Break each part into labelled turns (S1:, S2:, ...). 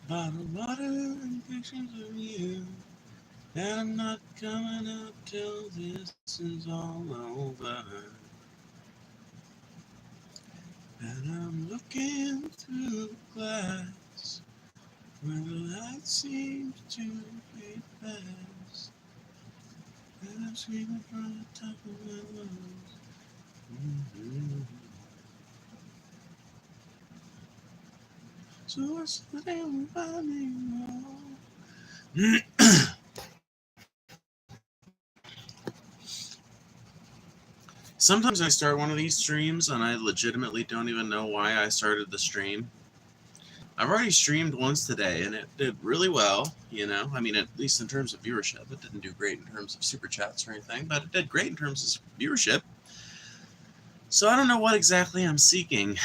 S1: Bottled water and pictures of you. And I'm not coming out till this is all over. And I'm looking through the glass where the light seems to fade fast. And I'm screaming from the top of my lungs. Mm-hmm. So what's the damn anymore? Sometimes I start one of these streams and I legitimately don't even know why I started the stream. I've already streamed once today and it did really well, I mean, at least in terms of viewership. It didn't do great in terms of super chats or anything, but it did great in terms of viewership. So I don't know what exactly I'm seeking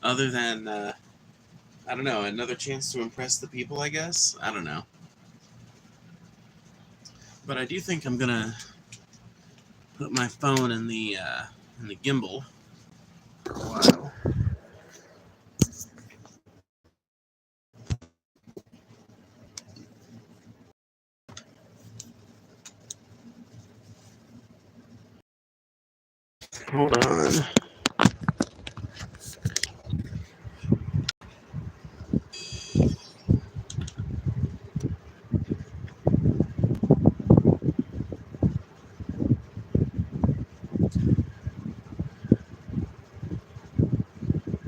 S1: other than, I don't know, another chance to impress the people, I guess? I don't know. But I do think I'm gonna put my phone in the gimbal for a while. Hold on.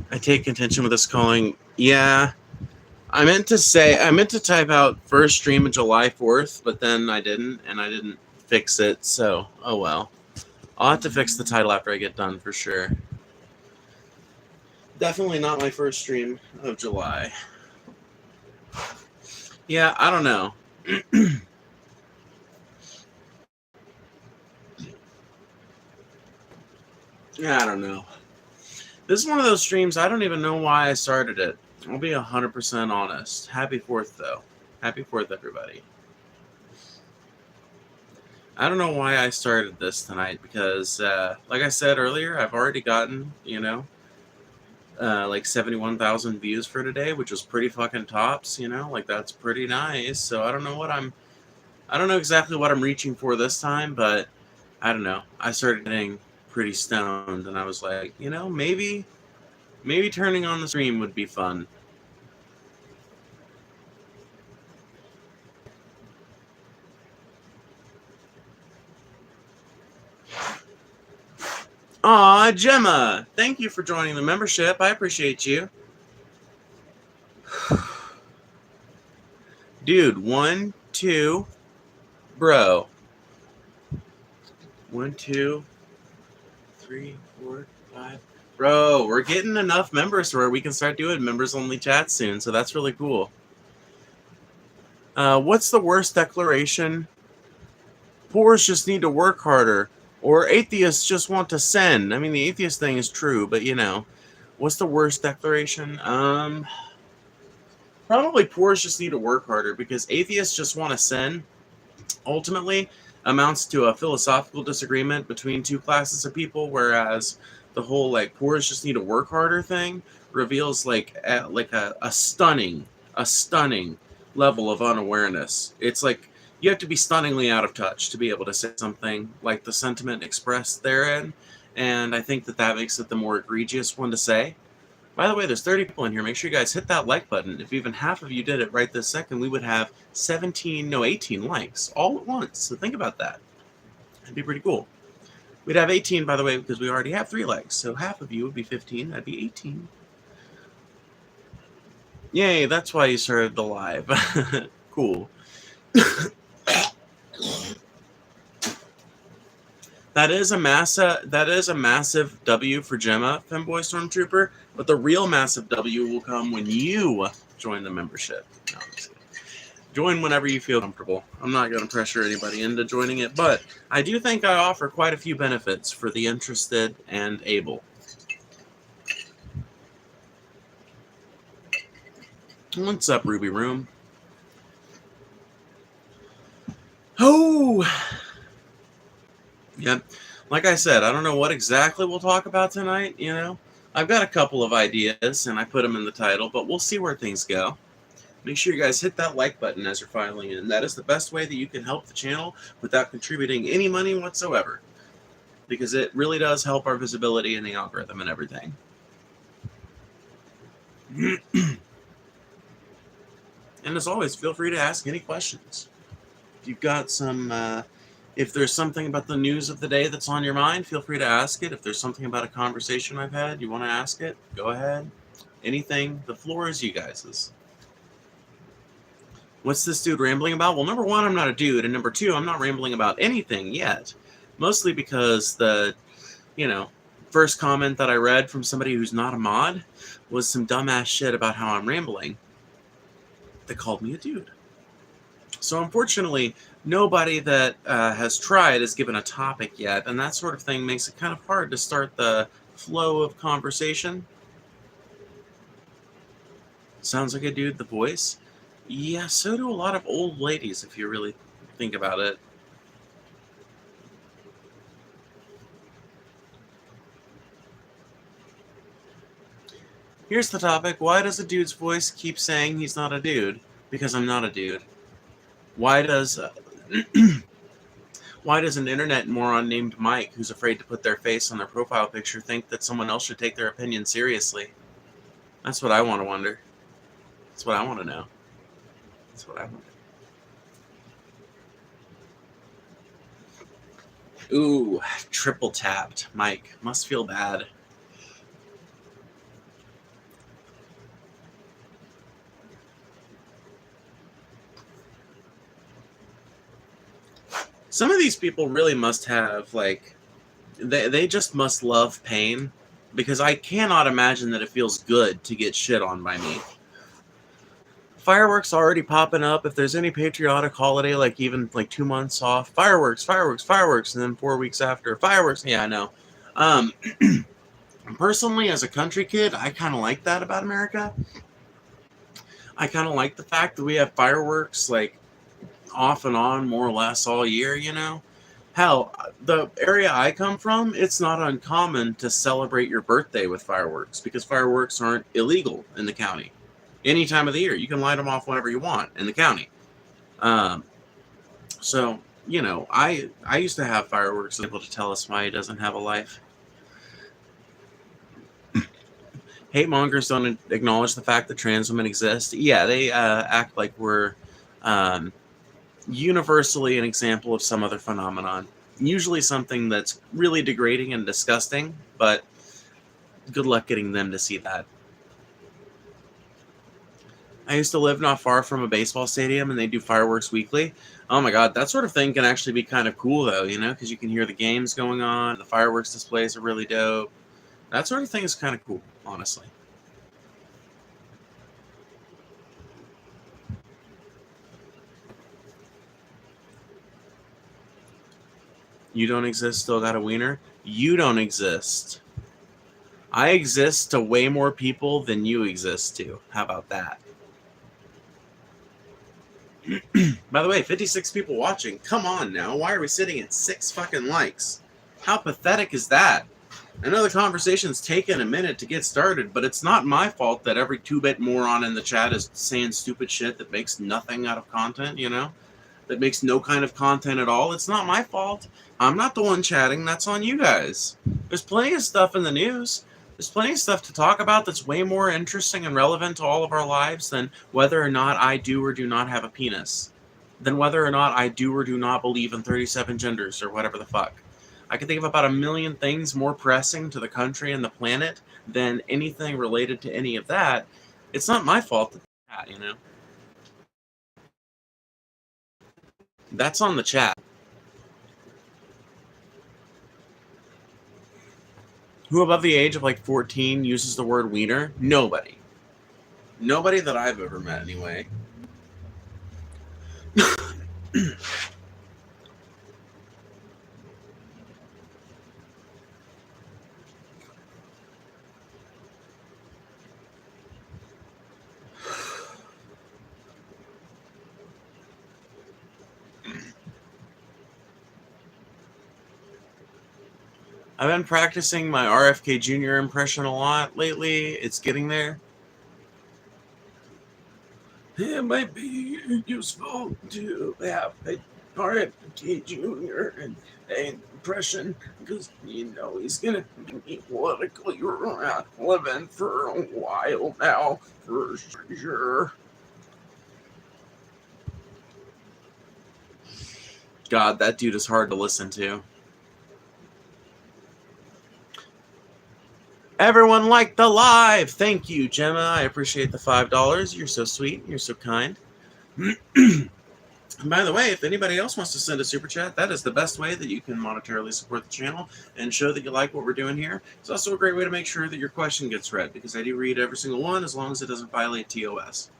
S1: I take contention with this calling. Yeah, I meant to type out first stream of July 4th, but then I didn't fix it, so oh well. I'll have to fix the title after I get done for sure. Definitely not my first stream of July. Yeah, I don't know. Yeah, I don't know. This is one of those streams, I don't even know why I started it. I'll be 100% honest. Happy 4th, though. Happy 4th, everybody. I don't know why I started this tonight because, like I said earlier, I've already gotten, like 71,000 views for today, which was pretty fucking tops, like that's pretty nice. So I don't know exactly what I'm reaching for this time, but I don't know. I started getting pretty stoned and I was like, maybe turning on the stream would be fun. Aw, Gemma, thank you for joining the membership. I appreciate you. Dude, 1, 2, bro. 1, 2, 3, 4, 5. Bro, we're getting enough members where we can start doing members-only chats soon, so that's really cool. What's the worst declaration? Poors just need to work harder, or atheists just want to sin. I mean, the atheist thing is true, but what's the worst declaration? Probably poors just need to work harder because atheists just want to sin. Ultimately, amounts to a philosophical disagreement between two classes of people, whereas the whole like poors just need to work harder thing reveals like a stunning level of unawareness. It's like you have to be stunningly out of touch to be able to say something like the sentiment expressed therein, and I think that makes it the more egregious one to say. By the way, there's 30 people in here. Make sure you guys hit that like button. If even half of you did it right this second, we would have 18 likes all at once. So think about that. It'd be pretty cool. We'd have 18, by the way, because we already have 3 likes. So half of you would be 15. That'd be 18. Yay, that's why you started the live. Cool. That is a massive W for Gemma, Femboy Stormtrooper, but the real massive W will come when you join the membership. No, join whenever you feel comfortable. I'm not going to pressure anybody into joining it, but I do think I offer quite a few benefits for the interested and able. What's up, Ruby Room? Oh! Yep. Like I said, I don't know what exactly we'll talk about tonight, I've got a couple of ideas, and I put them in the title, but we'll see where things go. Make sure you guys hit that like button as you're filing in. That is the best way that you can help the channel without contributing any money whatsoever, because it really does help our visibility in the algorithm and everything. And as always, feel free to ask any questions. If you've got some, if there's something about the news of the day that's on your mind, feel free to ask it. If there's something about a conversation I've had, you want to ask it, go ahead. Anything, the floor is you guys's. What's this dude rambling about? Well, number one, I'm not a dude, and number two, I'm not rambling about anything yet. Mostly because the, first comment that I read from somebody who's not a mod was some dumbass shit about how I'm rambling. They called me a dude. So unfortunately, nobody that has tried has given a topic yet, and that sort of thing makes it kind of hard to start the flow of conversation. Sounds like a dude, the voice. Yeah, so do a lot of old ladies, if you really think about it. Here's the topic. Why does a dude's voice keep saying he's not a dude? Because I'm not a dude. Why does why does an internet moron named Mike, who's afraid to put their face on their profile picture, think that someone else should take their opinion seriously? That's what I want to wonder. That's what I want to know. That's what I want to know. Ooh, triple tapped. Mike, must feel bad. Some of these people really must have, they just must love pain, because I cannot imagine that it feels good to get shit on by me. Fireworks already popping up. If there's any patriotic holiday, even 2 months off, fireworks, and then 4 weeks after, fireworks. Yeah, I know. Personally, as a country kid, I kind of like that about America. I kind of like the fact that we have fireworks, off and on more or less all year, Hell, the area I come from, it's not uncommon to celebrate your birthday with fireworks, because fireworks aren't illegal in the county. Any time of the year, you can light them off whenever you want in the county. So, I used to have fireworks able to tell us why he doesn't have a life. Hate mongers don't acknowledge the fact that trans women exist. Yeah, they act like we're universally an example of some other phenomenon. Usually something that's really degrading and disgusting, but good luck getting them to see that. I used to live not far from a baseball stadium, and they do fireworks weekly. Oh my god, that sort of thing can actually be kind of cool, though, because you can hear the games going on. The fireworks displays are really dope. That sort of thing is kind of cool, honestly. You don't exist, still got a wiener? You don't exist. I exist to way more people than you exist to. How about that? By the way, 56 people watching. Come on now. Why are we sitting at 6 fucking likes? How pathetic is that? I know the conversation's taken a minute to get started, but it's not my fault that every 2-bit moron in the chat is saying stupid shit that makes nothing out of content, That makes no kind of content at all. It's not my fault. I'm not the one chatting. That's on you guys. There's plenty of stuff in the news. There's plenty of stuff to talk about that's way more interesting and relevant to all of our lives than whether or not I do or do not have a penis. Than whether or not I do or do not believe in 37 genders or whatever the fuck. I can think of about a million things more pressing to the country and the planet than anything related to any of that. It's not my fault that, That's on the chat. Who above the age of 14 uses the word wiener? Nobody. Nobody that I've ever met, anyway. I've been practicing my RFK Jr. impression a lot lately. It's getting there. It might be useful to have a RFK Jr. and an impression because, he's going to be politically relevant for a while now, for sure. God, that dude is hard to listen to. Everyone liked the live. Thank you, Gemma. I appreciate the $5. You're so sweet. You're so kind. By the way, if anybody else wants to send a super chat, that is the best way that you can monetarily support the channel and show that you like what we're doing here. It's also a great way to make sure that your question gets read, because I do read every single one as long as it doesn't violate TOS.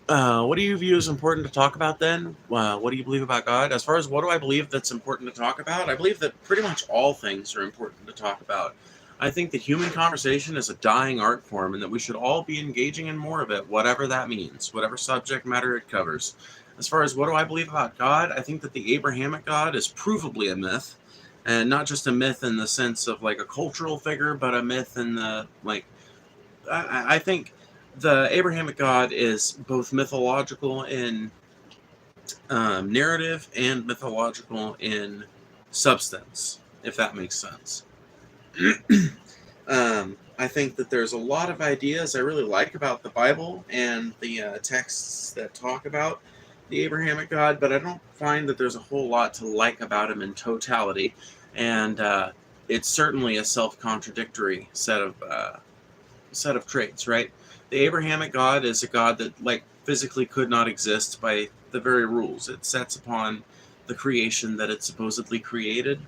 S1: What do you view as important to talk about then? What do you believe about God? As far as what do I believe that's important to talk about, I believe that pretty much all things are important to talk about. I think that human conversation is a dying art form and that we should all be engaging in more of it, whatever that means, whatever subject matter it covers. As far as what do I believe about God, I think that the Abrahamic God is provably a myth, and not just a myth in the sense of like a cultural figure, but a myth in the I think the Abrahamic God is both mythological in narrative and mythological in substance, if that makes sense. I think that there's a lot of ideas I really like about the Bible and the texts that talk about the Abrahamic God, but I don't find that there's a whole lot to like about him in totality. And it's certainly a self-contradictory set of traits, right? The Abrahamic God is a God that physically could not exist by the very rules it sets upon the creation that it supposedly created.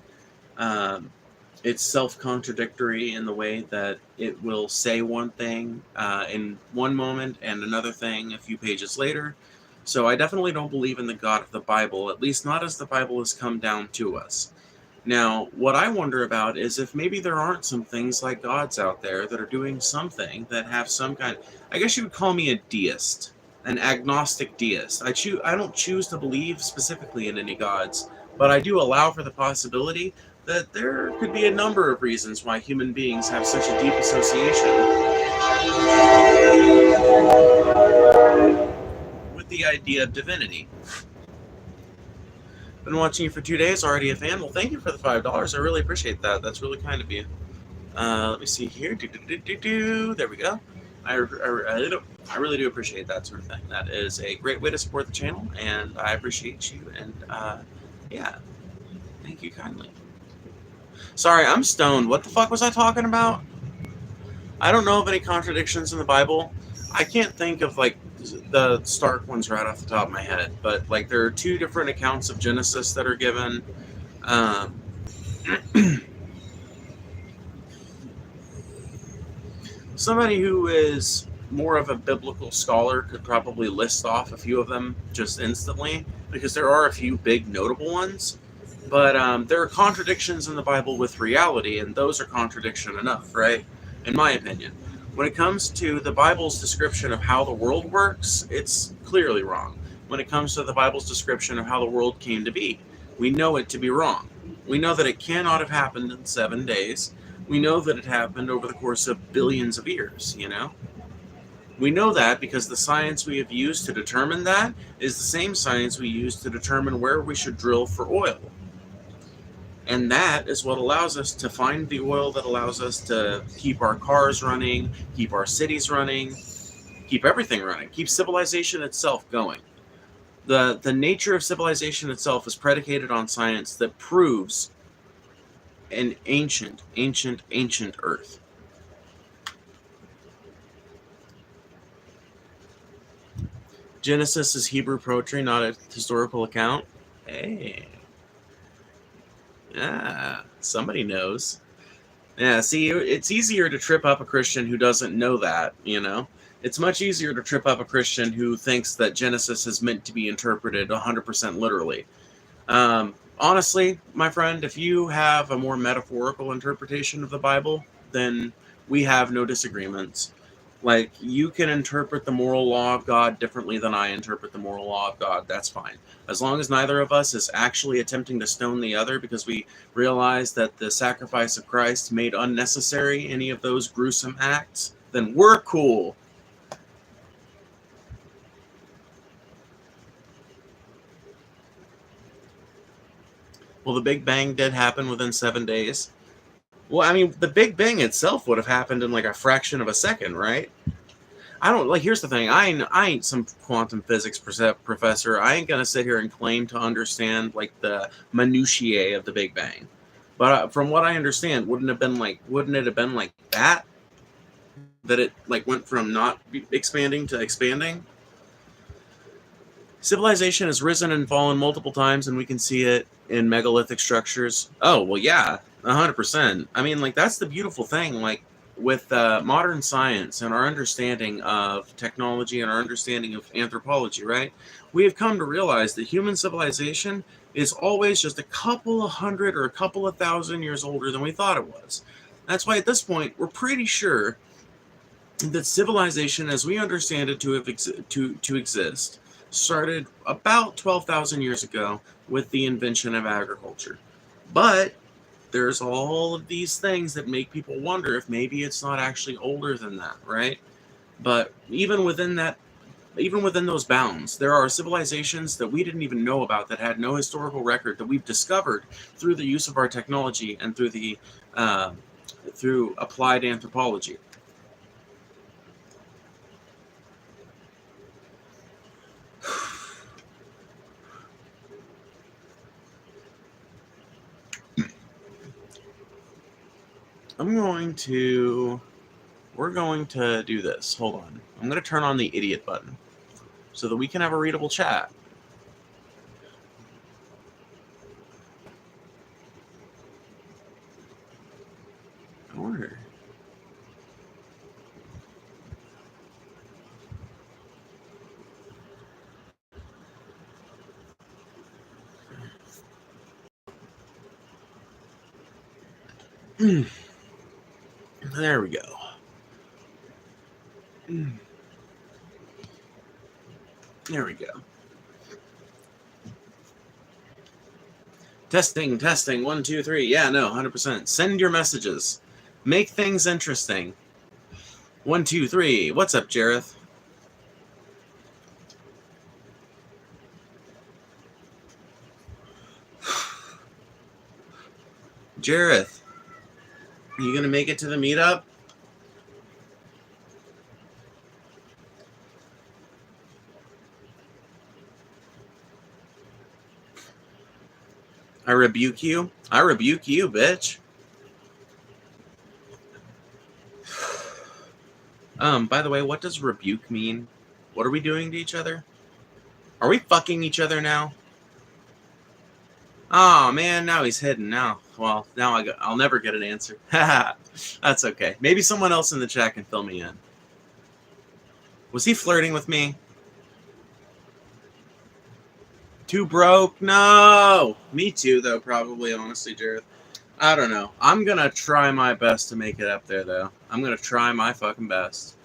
S1: It's self-contradictory in the way that it will say one thing in one moment and another thing a few pages later. So I definitely don't believe in the God of the Bible, at least not as the Bible has come down to us. Now, what I wonder about is if maybe there aren't some things like gods out there that are doing something that have some kind. I guess you would call me a deist, an agnostic deist. I don't choose to believe specifically in any gods, but I do allow for the possibility that there could be a number of reasons why human beings have such a deep association with the idea of divinity. Been watching you for 2 days, already a fan. Well, thank you for the $5. I really appreciate that. That's really kind of you. Let me see here. There we go. I really do appreciate that sort of thing. That is a great way to support the channel, and I appreciate you. And yeah, thank you kindly. Sorry, I'm stoned. What the fuck was I talking about? I don't know of any contradictions in the Bible. I can't think of the stark ones right off the top of my head, but there are two different accounts of Genesis that are given. Somebody who is more of a biblical scholar could probably list off a few of them just instantly, because there are a few big notable ones. But there are contradictions in the Bible with reality, and those are contradiction enough, right? In my opinion. When it comes to the Bible's description of how the world works, it's clearly wrong. When it comes to the Bible's description of how the world came to be, we know it to be wrong. We know that it cannot have happened in 7 days. We know that it happened over the course of billions of years, We know that because the science we have used to determine that is the same science we use to determine where we should drill for oil. And that is what allows us to find the oil that allows us to keep our cars running, keep our cities running, keep everything running, keep civilization itself going. The nature of civilization itself is predicated on science that proves an ancient Earth. Genesis is Hebrew poetry, not a historical account. Hey. Yeah, somebody knows. Yeah, see, it's easier to trip up a Christian who doesn't know that, It's much easier to trip up a Christian who thinks that Genesis is meant to be interpreted 100% literally. Honestly, my friend, if you have a more metaphorical interpretation of the Bible, then we have no disagreements. Like, you can interpret the moral law of God differently than I interpret the moral law of God. That's fine. As long as neither of us is actually attempting to stone the other because we realize that the sacrifice of Christ made unnecessary any of those gruesome acts, then we're cool. Well, the Big Bang did happen within 7 days. Well, I mean, the Big Bang itself would have happened in like a fraction of a second, right? I don't like. Here's the thing. I ain't some quantum physics professor. I ain't gonna sit here and claim to understand like the minutiae of the Big Bang. But from what I understand, wouldn't it have been like that? That it like went from not expanding to expanding. Civilization has risen and fallen multiple times, and we can see it in megalithic structures. Oh well, yeah, 100%. I mean, like that's the beautiful thing. Like with modern science and our understanding of technology and our understanding of anthropology, right? We have come to realize that human civilization is always just a couple of hundred or a couple of thousand years older than we thought it was. That's why at this point we're pretty sure that civilization, as we understand it to have to exist, started about 12,000 years ago with the invention of agriculture. But there's all of these things that make people wonder if maybe it's not actually older than that, right? But even within those bounds, there are civilizations that we didn't even know about that had no historical record that we've discovered through the use of our technology and through applied anthropology. We're going to do this. Hold on. I'm going to turn on the idiot button so that we can have a readable chat. Order. There we go. There we go. Testing. 1, 2, 3. Yeah, no, 100%. Send your messages. Make things interesting. 1, 2, 3. What's up, Jareth? Jareth, are you going to make it to the meetup? I rebuke you. I rebuke you, bitch. By the way, what does rebuke mean? What are we doing to each other? Are we fucking each other now? Oh man, now he's hidden. Now I'll never get an answer. That's okay. Maybe someone else in the chat can fill me in. Was he flirting with me? Too broke? No! Me too, though, probably, honestly, Jareth. I don't know. I'm gonna try my best to make it up there, though. I'm gonna try my fucking best.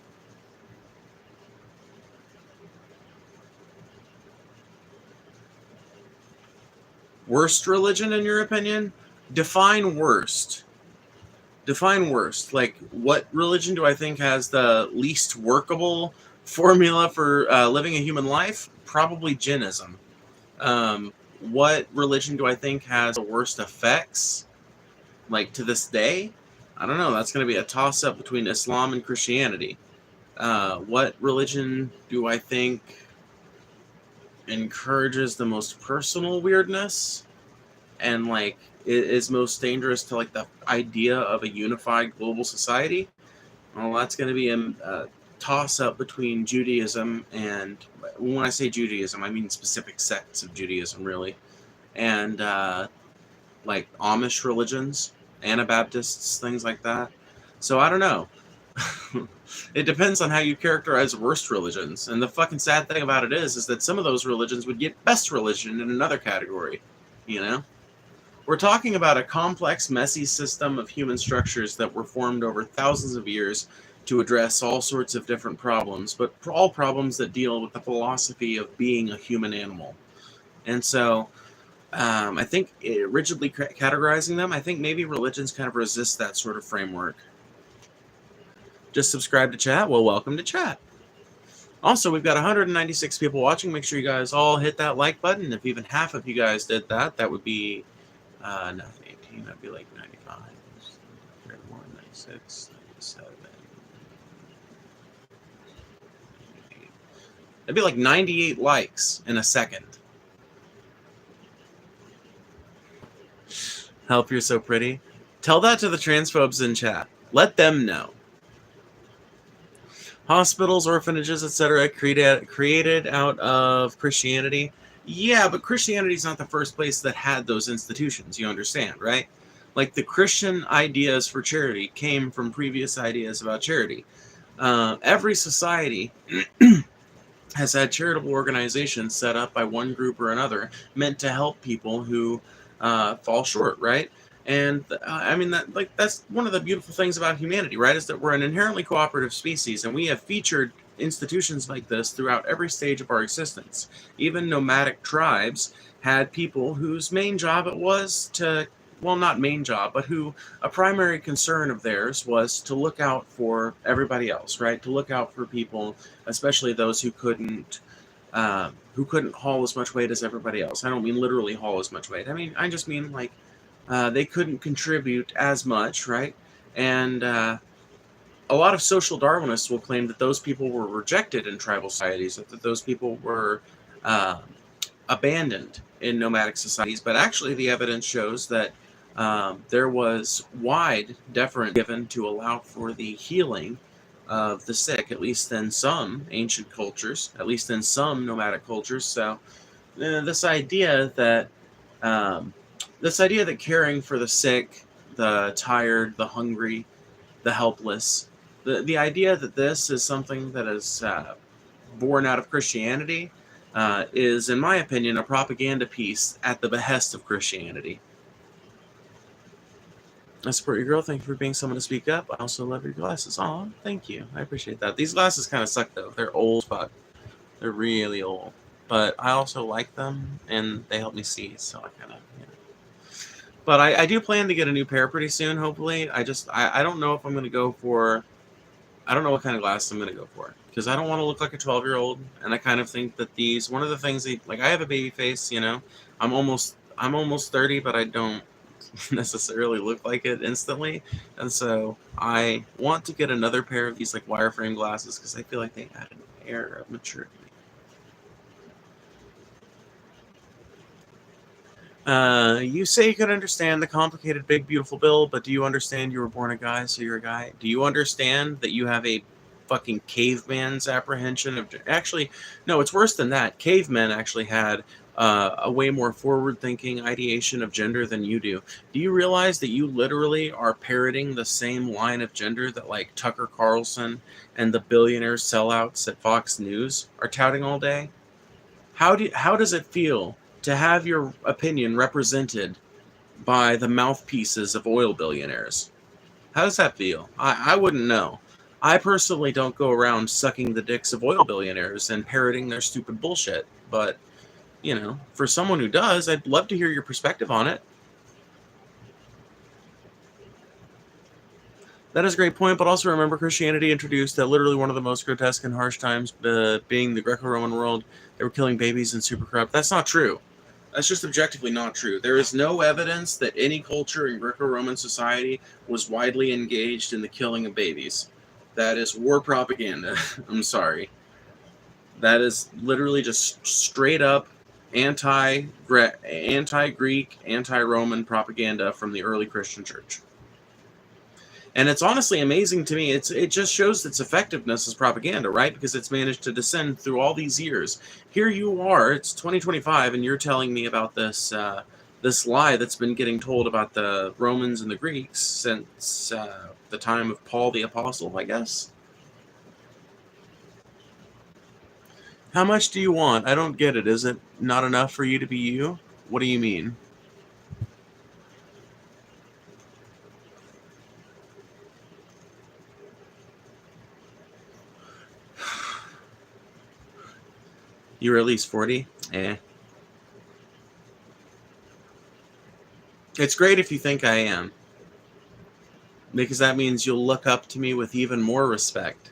S1: Worst religion, in your opinion? Define worst. Define worst. Like, what religion do I think has the least workable formula for living a human life? Probably Jinnism. What religion do I think has the worst effects? Like, to this day? I don't know. That's going to be a toss-up between Islam and Christianity. What religion do I think encourages the most personal weirdness and, like, is most dangerous to, like, the idea of a unified global society? Well, that's going to be a toss-up between Judaism and, when I say Judaism, I mean specific sects of Judaism, really, and like Amish religions, Anabaptists, things like that. So I don't know. It depends on how you characterize worst religions, and the fucking sad thing about it is that some of those religions would get best religion in another category. You know, we're talking about a complex, messy system of human structures that were formed over thousands of years to address all sorts of different problems, but all problems that deal with the philosophy of being a human animal. And so I think rigidly categorizing them, I think maybe religions kind of resist that sort of framework. Just subscribe to chat. Well, welcome to chat. Also, we've got 196 people watching. Make sure you guys all hit that like button. If even half of you guys did that, that would be 18. That'd be like 95. 96, 97. That'd be like 98 likes in a second. Help, you're so pretty. Tell that to the transphobes in chat. Let them know. Hospitals, orphanages, etc. created out of Christianity. Yeah, but Christianity is not the first place that had those institutions. You understand, right? Like the Christian ideas for charity came from previous ideas about charity. Every society has had charitable organizations set up by one group or another meant to help people who fall short, right? And I mean, that's one of the beautiful things about humanity, right? Is that we're an inherently cooperative species, and we have featured institutions like this throughout every stage of our existence. Even nomadic tribes had people whose main job it was to, well, not main job, but who a primary concern of theirs was to look out for everybody else, right? To look out for people, especially those who couldn't haul as much weight as everybody else. I don't mean literally haul as much weight. I just mean like they couldn't contribute as much, right? And a lot of social Darwinists will claim that those people were rejected in tribal societies, that those people were abandoned in nomadic societies. But actually, the evidence shows that there was wide deference given to allow for the healing of the sick, at least in some ancient cultures, at least in some nomadic cultures. So this idea that caring for the sick, the tired, the hungry, the helpless, the idea that this is something that is born out of Christianity is, in my opinion, a propaganda piece at the behest of Christianity. I support your girl. Thank you for being someone to speak up. I also love your glasses. Aw, thank you. I appreciate that. These glasses kind of suck, though. They're old, but they're really old. But I also like them, and they help me see, so I kind of, you know. But I do plan to get a new pair pretty soon, hopefully. I don't know if I'm going to go for... I don't know what kind of glasses I'm going to go for. Because I don't want to look like a 12-year-old, and I kind of think that these... One of the things... Like, I have a baby face, you know? I'm almost 30, but I don't necessarily look like it instantly, and so I want to get another pair of these like wireframe glasses because I feel like they add an air of maturity. You say you can understand the complicated big beautiful bill, but do you understand you were born a guy, so you're a guy? Do you understand that you have a fucking caveman's apprehension of... Actually, no, it's worse than that. Cavemen actually had a way more forward-thinking ideation of gender than you do. Do you realize that you literally are parroting the same line of gender that like Tucker Carlson and the billionaire sellouts at Fox News are touting all day? How does it feel to have your opinion represented by the mouthpieces of oil billionaires? How does that feel? I wouldn't know. I personally don't go around sucking the dicks of oil billionaires and parroting their stupid bullshit, but you know, for someone who does, I'd love to hear your perspective on it. That is a great point, but also remember Christianity introduced literally one of the most grotesque and harsh times, being the Greco-Roman world. They were killing babies and super corrupt. That's not true. That's just objectively not true. There is no evidence that any culture in Greco-Roman society was widely engaged in the killing of babies. That is war propaganda. I'm sorry. That is literally just straight up anti-Greek, anti-Roman propaganda from the early Christian church. And it's honestly amazing to me. It just shows its effectiveness as propaganda, right? Because it's managed to descend through all these years. Here you are, it's 2025, and you're telling me about this this lie that's been getting told about the Romans and the Greeks since the time of Paul the Apostle, I guess. How much do you want? I don't get it. Is it not enough for you to be you? What do you mean? You were at least 40? It's great if you think I am, because that means you'll look up to me with even more respect.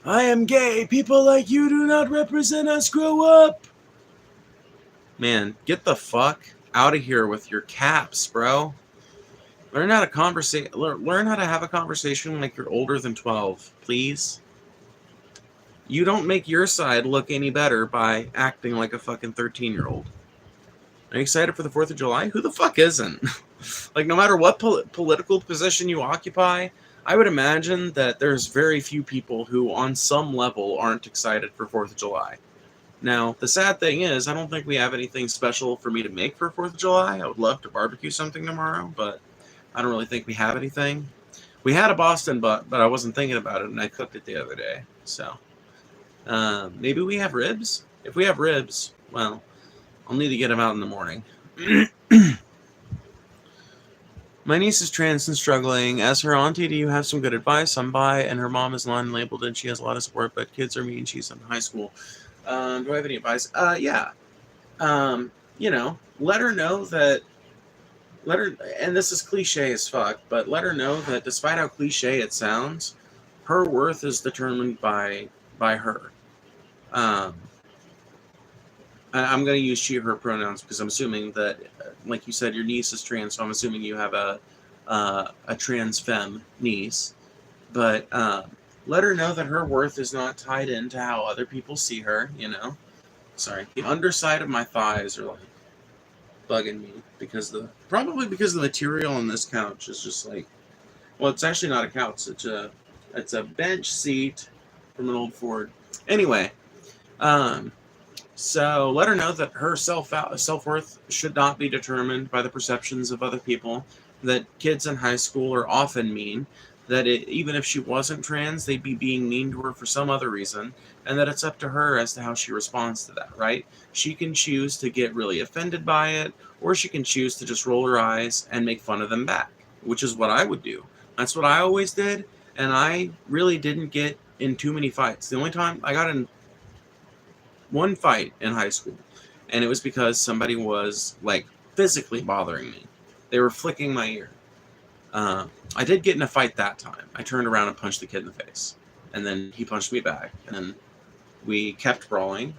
S1: I am gay. People like you do not represent us. Grow up. Man, get the fuck out of here with your caps, bro. Learn how to learn how to have a conversation like you're older than 12, please. You don't make your side look any better by acting like a fucking 13-year-old. Are you excited for the 4th of July? Who the fuck isn't? Like, no matter what political position you occupy, I would imagine that there's very few people who, on some level, aren't excited for 4th of July. Now, the sad thing is, I don't think we have anything special for me to make for 4th of July. I would love to barbecue something tomorrow, but I don't really think we have anything. We had a Boston butt, but I wasn't thinking about it, and I cooked it the other day. So, maybe we have ribs? If we have ribs, well, I'll need to get them out in the morning. My niece is trans and struggling. As her auntie, do you have some good advice? I'm bi, and her mom is non-labeled, and she has a lot of support, but kids are mean. She's in high school. Do I have any advice? Yeah. Let her know that, and this is cliche as fuck, but let her know that despite how cliche it sounds, her worth is determined by her. I'm going to use she, her pronouns because I'm assuming that, like you said, your niece is trans, so I'm assuming you have a trans femme niece. But let her know that her worth is not tied into how other people see her, Sorry. The underside of my thighs are, like, bugging me probably because the material on this couch is just like, well, it's actually not a couch. It's a bench seat from an old Ford. Anyway, so let her know that her self-worth should not be determined by the perceptions of other people, that kids in high school are often mean, that even if she wasn't trans, they'd be being mean to her for some other reason, and that it's up to her as to how she responds to that, right? She can choose to get really offended by it, or she can choose to just roll her eyes and make fun of them back, which is what I would do. That's what I always did, and I really didn't get in too many fights. The only time I got in one fight in high school, and it was because somebody was, like, physically bothering me. They were flicking my ear. I did get in a fight that time. I turned around and punched the kid in the face, and then he punched me back, and then we kept brawling.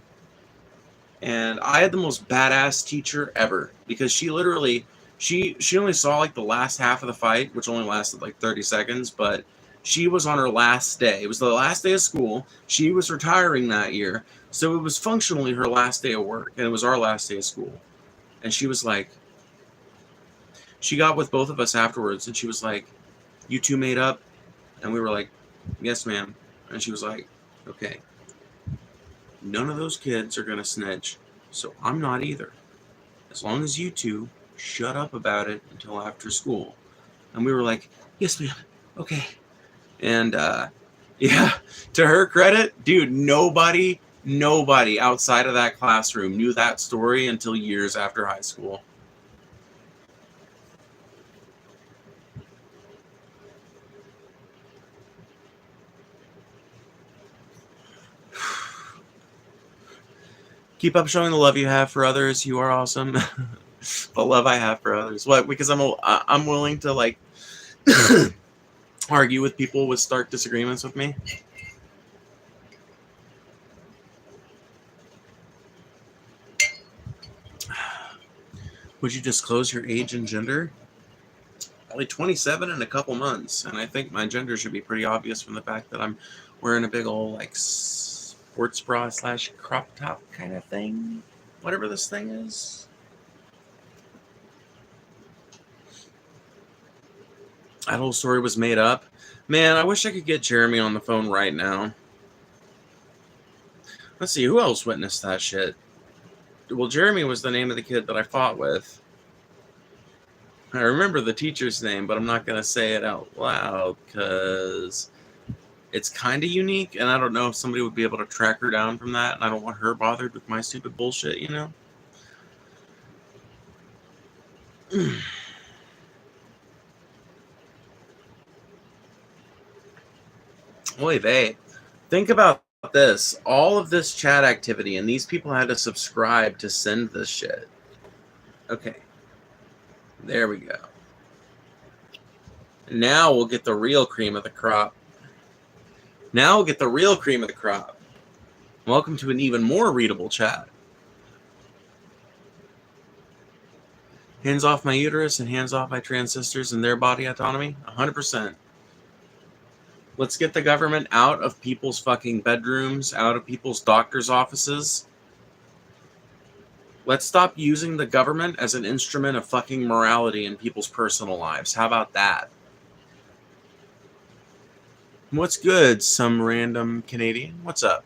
S1: And I had the most badass teacher ever, because she literally, she only saw, like, the last half of the fight, which only lasted like 30 seconds, but she was on her last day. It was the last day of school. She was retiring that year, so it was functionally her last day of work, and it was our last day of school. And she was like, she got with both of us afterwards, and she was like, "You two made up?" And we were like, "Yes, ma'am." And she was like, "Okay, none of those kids are going to snitch, so I'm not either. As long as you two shut up about it until after school." And we were like, "Yes, ma'am. Okay." And, yeah, to her credit, dude, nobody outside of that classroom knew that story until years after high school. Keep up showing the love you have for others. You are awesome. The love I have for others. What? Because I'm willing to, like, argue with people with stark disagreements with me. Would you disclose your age and gender? Only 27 in a couple months, and I think my gender should be pretty obvious from the fact that I'm wearing a big old, like, sports bra / crop top kind of thing. Whatever this thing is. That whole story was made up. Man, I wish I could get Jeremy on the phone right now. Let's see, who else witnessed that shit? Well, Jeremy was the name of the kid that I fought with. I remember the teacher's name, but I'm not going to say it out loud because it's kind of unique, and I don't know if somebody would be able to track her down from that, and I don't want her bothered with my stupid bullshit, you know? Oy vey. Think about this. All of this chat activity, and these people had to subscribe to send this shit. Okay. There we go. Now we'll get the real cream of the crop. Now we'll get the real cream of the crop. Welcome to an even more readable chat. Hands off my uterus and hands off my trans sisters and their body autonomy? 100%. Let's get the government out of people's fucking bedrooms, out of people's doctors' offices. Let's stop using the government as an instrument of fucking morality in people's personal lives. How about that? What's good, some random Canadian? What's up?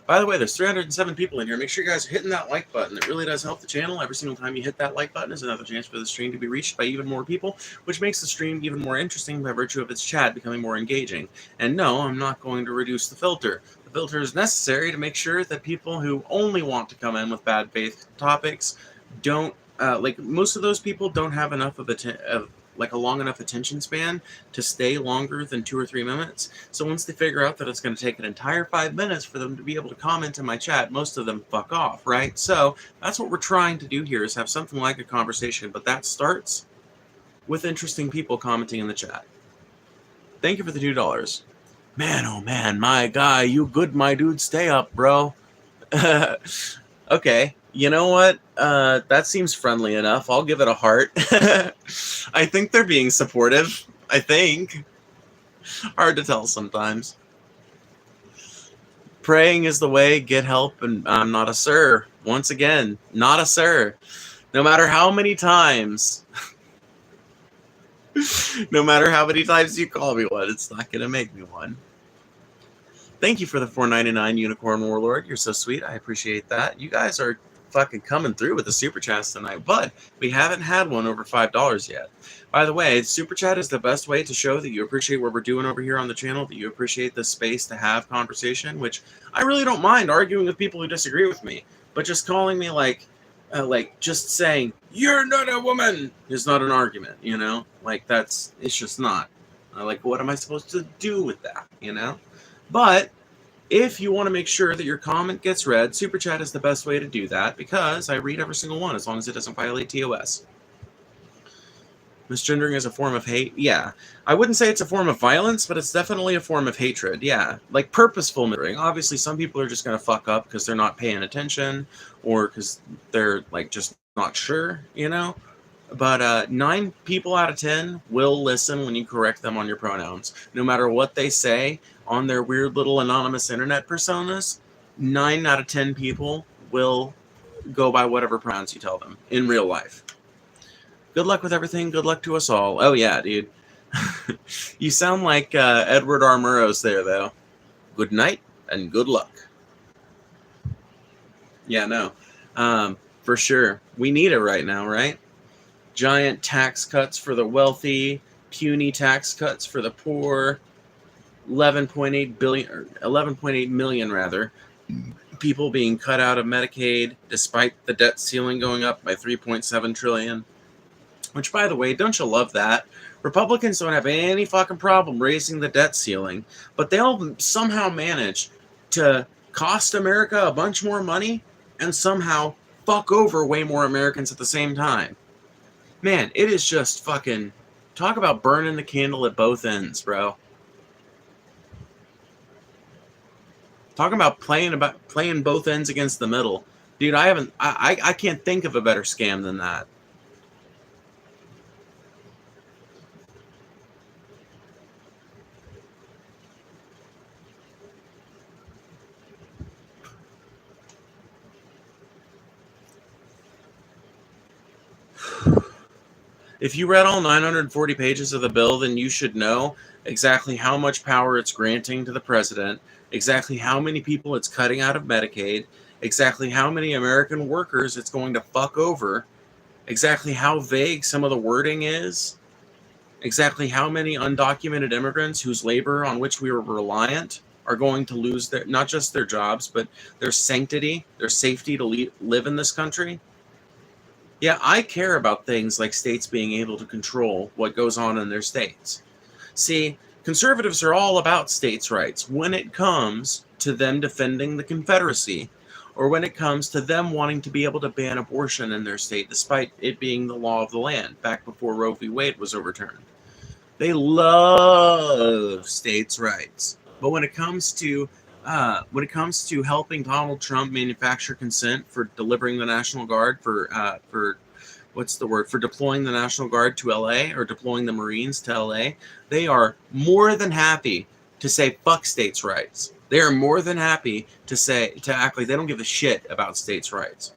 S1: By the way, there's 307 people in here. Make sure you guys are hitting that like button. It really does help the channel. Every single time you hit that like button is another chance for the stream to be reached by even more people, which makes the stream even more interesting by virtue of its chat becoming more engaging. And no, I'm not going to reduce the filter. The filter is necessary to make sure that people who only want to come in with bad faith topics don't, most of those people don't have enough of a long enough attention span to stay longer than 2 or 3 minutes. So once they figure out that it's going to take an entire 5 minutes for them to be able to comment in my chat, most of them fuck off, right? So that's what we're trying to do here, is have something like a conversation, but that starts with interesting people commenting in the chat. Thank you for the $2. Man, oh man, my guy, you good, my dude. Stay up, bro. Okay. You know what? That seems friendly enough. I'll give it a heart. I think they're being supportive. I think. Hard to tell sometimes. Praying is the way. Get help. And I'm not a sir. Once again, not a sir. No matter how many times. No matter how many times you call me one, it's not going to make me one. Thank you for the $4.99 Unicorn Warlord. You're so sweet. I appreciate that. You guys are fucking coming through with the super chats tonight, but we haven't had one over $5 yet. By the way, super chat is the best way to show that you appreciate what we're doing over here on the channel, that you appreciate the space to have conversation, which I really don't mind arguing with people who disagree with me, but just calling me just saying you're not a woman is not an argument, you know? It's just not. What am I supposed to do with that, you know? But if you want to make sure that your comment gets read, Super Chat is the best way to do that, because I read every single one as long as it doesn't violate TOS. Misgendering is a form of hate? Yeah. I wouldn't say it's a form of violence, but it's definitely a form of hatred. Yeah. Purposeful misgendering. Obviously, some people are just going to fuck up because they're not paying attention or because they're, just not sure, you know? But 9 people out of 10 will listen when you correct them on your pronouns. No matter what they say on their weird little anonymous internet personas, 9 out of 10 people will go by whatever pronouns you tell them in real life. Good luck with everything. Good luck to us all. Oh, yeah, dude. You sound like Edward R. Murrows there, though. Good night and good luck. Yeah, no. For sure. We need it right now, right? Giant tax cuts for the wealthy, puny tax cuts for the poor, 11.8 million people being cut out of Medicaid despite the debt ceiling going up by 3.7 trillion. Which, by the way, don't you love that? Republicans don't have any fucking problem raising the debt ceiling, but they'll somehow manage to cost America a bunch more money and somehow fuck over way more Americans at the same time. Man, it is just fucking... Talk about burning the candle at both ends, bro. Talking about playing both ends against the middle. Dude, I can't think of a better scam than that. If you read all 940 pages of the bill, then you should know exactly how much power it's granting to the president, exactly how many people it's cutting out of Medicaid, exactly how many American workers it's going to fuck over, exactly how vague some of the wording is, exactly how many undocumented immigrants whose labor on which we were reliant are going to lose their, not just their jobs, but their sanctity, their safety to live in this country. Yeah, I care about things like states being able to control what goes on in their states. See, conservatives are all about states' rights when it comes to them defending the Confederacy, or when it comes to them wanting to be able to ban abortion in their state, despite it being the law of the land back before Roe v. Wade was overturned. They love states' rights, but when it comes to helping Donald Trump manufacture consent for delivering the National Guard for deploying the National Guard to LA or deploying the Marines to LA, they are more than happy to say fuck states' rights. They are more than happy to act like they don't give a shit about states' rights.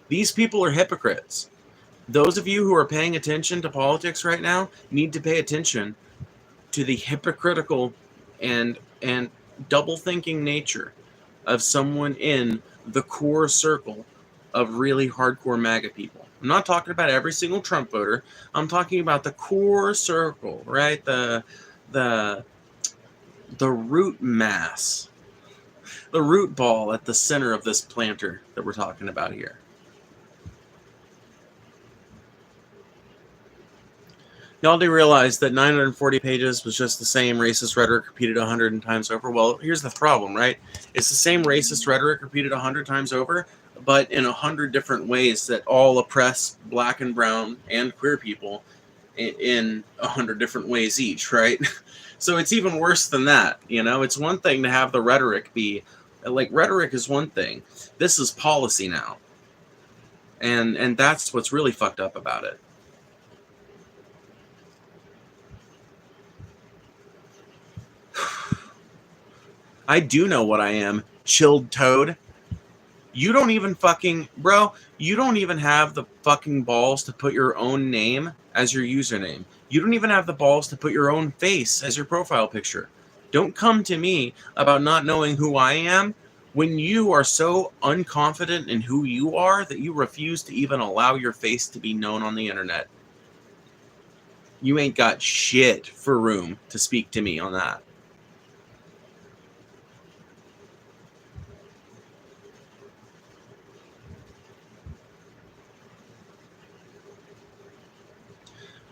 S1: These people are hypocrites. Those of you who are paying attention to politics right now need to pay attention to the hypocritical and double-thinking nature of someone in the core circle of really hardcore MAGA people. I'm not talking about every single Trump voter. I'm talking about the core circle, right? The root mass, the root ball at the center of this planter that we're talking about here. Y'all do realize that 940 pages was just the same racist rhetoric repeated 100 times over? Well, here's the problem, right? It's the same racist rhetoric repeated 100 times over, but in 100 different ways that all oppress black and brown and queer people in 100 different ways each, right? So it's even worse than that, you know? It's one thing to have the rhetoric be, like, rhetoric is one thing. This is policy now. And that's what's really fucked up about it. I do know what I am, chilled toad. You don't even fucking, bro, you don't even have the fucking balls to put your own name as your username. You don't even have the balls to put your own face as your profile picture. Don't come to me about not knowing who I am when you are so unconfident in who you are that you refuse to even allow your face to be known on the internet. You ain't got shit for room to speak to me on that.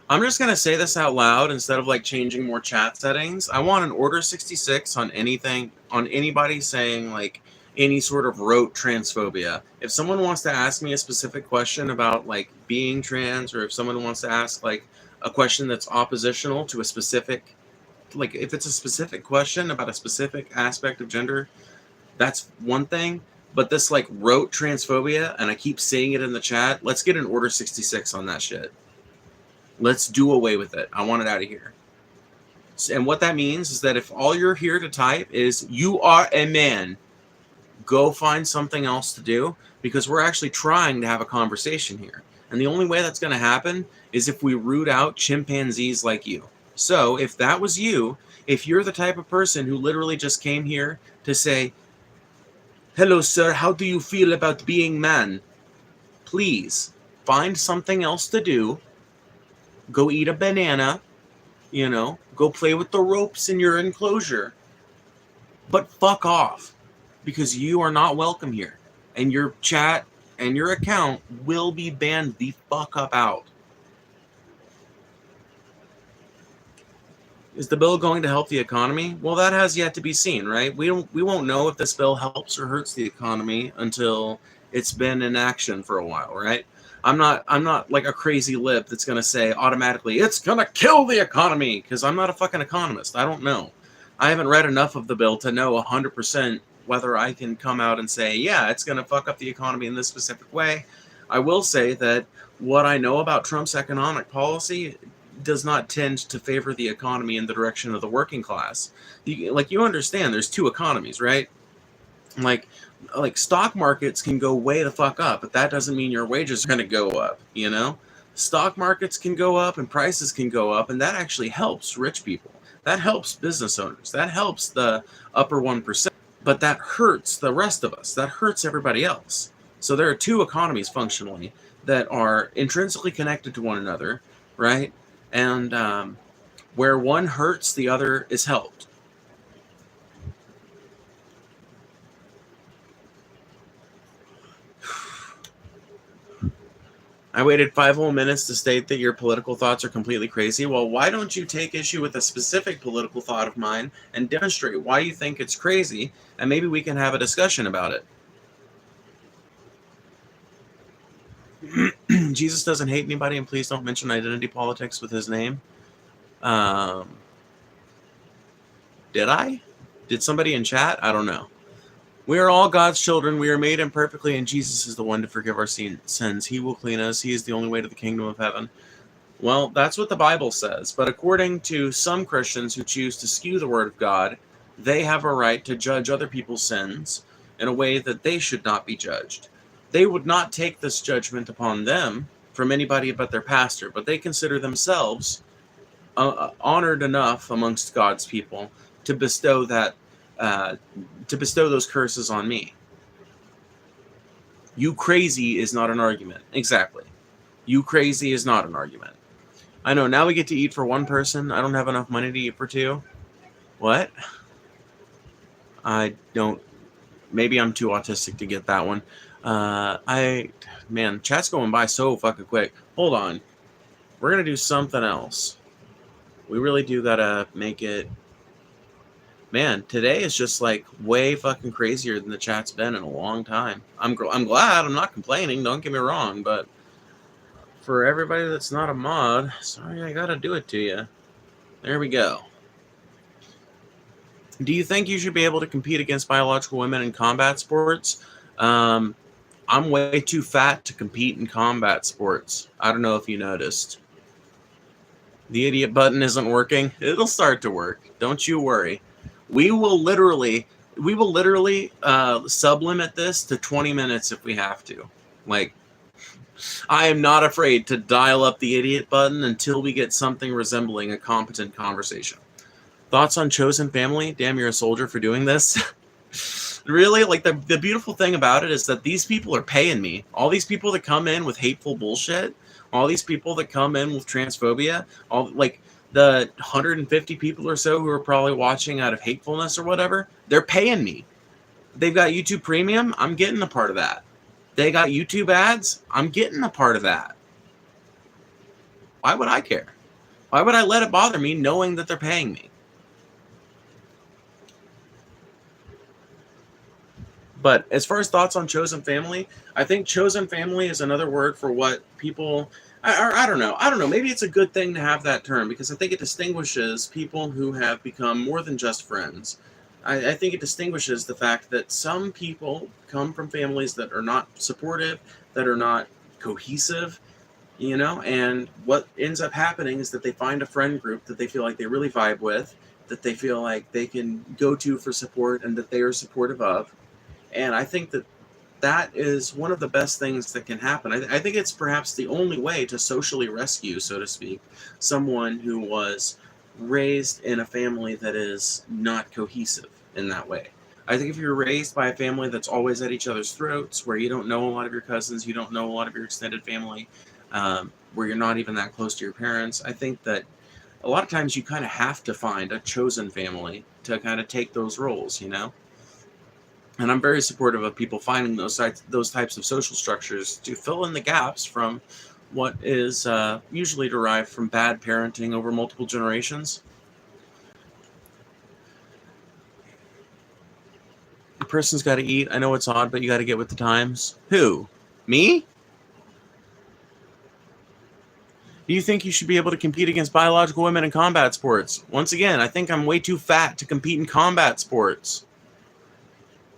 S1: I'm just going to say this out loud instead of like changing more chat settings. I want an order 66 on anything, on anybody saying like any sort of rote transphobia. If someone wants to ask me a specific question about like being trans, or if someone wants to ask like a question that's oppositional to a specific, like if it's a specific question about a specific aspect of gender, that's one thing. But this like rote transphobia, and I keep seeing it in the chat, let's get an order 66 on that shit. Let's do away with it. I want it out of here. And what that means is that if all you're here to type is, you are a man, go find something else to do, because we're actually trying to have a conversation here. And the only way that's going to happen is if we root out chimpanzees like you. So if that was you, if you're the type of person who literally just came here to say, hello, sir, how do you feel about being man? Please find something else to do. Go eat a banana, you know, go play with the ropes in your enclosure, but fuck off, because you are not welcome here, and your chat and your account will be banned the fuck up out. Is the bill going to help the economy? Well, that has yet to be seen, right? We won't know if this bill helps or hurts the economy until it's been in action for a while, right? I'm not like a crazy lib that's going to say automatically it's going to kill the economy, because I'm not a fucking economist. I don't know. I haven't read enough of the bill to know 100% whether I can come out and say, yeah, it's going to fuck up the economy in this specific way. I will say that what I know about Trump's economic policy does not tend to favor the economy in the direction of the working class. You understand there's two economies, right? Like stock markets can go way the fuck up, but that doesn't mean your wages are going to go up, you know? Stock markets can go up and prices can go up, and that actually helps rich people. That helps business owners. That helps the upper 1%. But that hurts the rest of us. That hurts everybody else. So there are two economies functionally that are intrinsically connected to one another, right? And where one hurts, the other is helped. I waited 5 whole minutes to state that your political thoughts are completely crazy. Well, why don't you take issue with a specific political thought of mine and demonstrate why you think it's crazy, and maybe we can have a discussion about it. Jesus doesn't hate anybody, and please don't mention identity politics with his name. Did I? Did somebody in chat? I don't know. We are all God's children. We are made imperfectly, and Jesus is the one to forgive our sins. He will clean us. He is the only way to the kingdom of heaven. Well, that's what the Bible says. But according to some Christians who choose to skew the word of God, they have a right to judge other people's sins in a way that they should not be judged. They would not take this judgment upon them from anybody but their pastor, but they consider themselves honored enough amongst God's people to bestow those curses on me. You crazy is not an argument. Exactly. You crazy is not an argument. I know, now we get to eat for one person. I don't have enough money to eat for two. What? I don't... Maybe I'm too autistic to get that one. Man, chat's going by so fucking quick. Hold on. We're going to do something else. We really do gotta make it... Man, today is just like way fucking crazier than the chat's been in a long time. I'm glad. I'm not complaining. Don't get me wrong, but for everybody that's not a mod, sorry, I gotta do it to you. There we go. Do you think you should be able to compete against biological women in combat sports? I'm way too fat to compete in combat sports. I don't know if you noticed. The idiot button isn't working. It'll start to work. Don't you worry. We will literally sublimit this to 20 minutes if we have to. Like, I am not afraid to dial up the idiot button until we get something resembling a competent conversation. Thoughts on chosen family? Damn, you're a soldier for doing this. Really? Like, the beautiful thing about it is that these people are paying me. All these people that come in with hateful bullshit, all these people that come in with transphobia, all, like, the 150 people or so who are probably watching out of hatefulness or whatever, they're paying me. They've got YouTube Premium. I'm getting a part of that. They got YouTube ads. I'm getting a part of that. Why would I care? Why would I let it bother me knowing that they're paying me? But as far as thoughts on chosen family, I think chosen family is another word for what people... I don't know. Maybe it's a good thing to have that term because I think it distinguishes people who have become more than just friends. I think it distinguishes the fact that some people come from families that are not supportive, that are not cohesive, you know, and what ends up happening is that they find a friend group that they feel like they really vibe with, that they feel like they can go to for support and that they are supportive of. And I think that that is one of the best things that can happen. I think it's perhaps the only way to socially rescue, so to speak, someone who was raised in a family that is not cohesive in that way. I think if you're raised by a family that's always at each other's throats, where you don't know a lot of your cousins, you don't know a lot of your extended family, where you're not even that close to your parents, I think that a lot of times you kind of have to find a chosen family to kind of take those roles, you know? And I'm very supportive of people finding those types of social structures to fill in the gaps from what is usually derived from bad parenting over multiple generations. The person's got to eat. I know it's odd, but you got to get with the times. Who? Me? Do you think you should be able to compete against biological women in combat sports? Once again, I think I'm way too fat to compete in combat sports.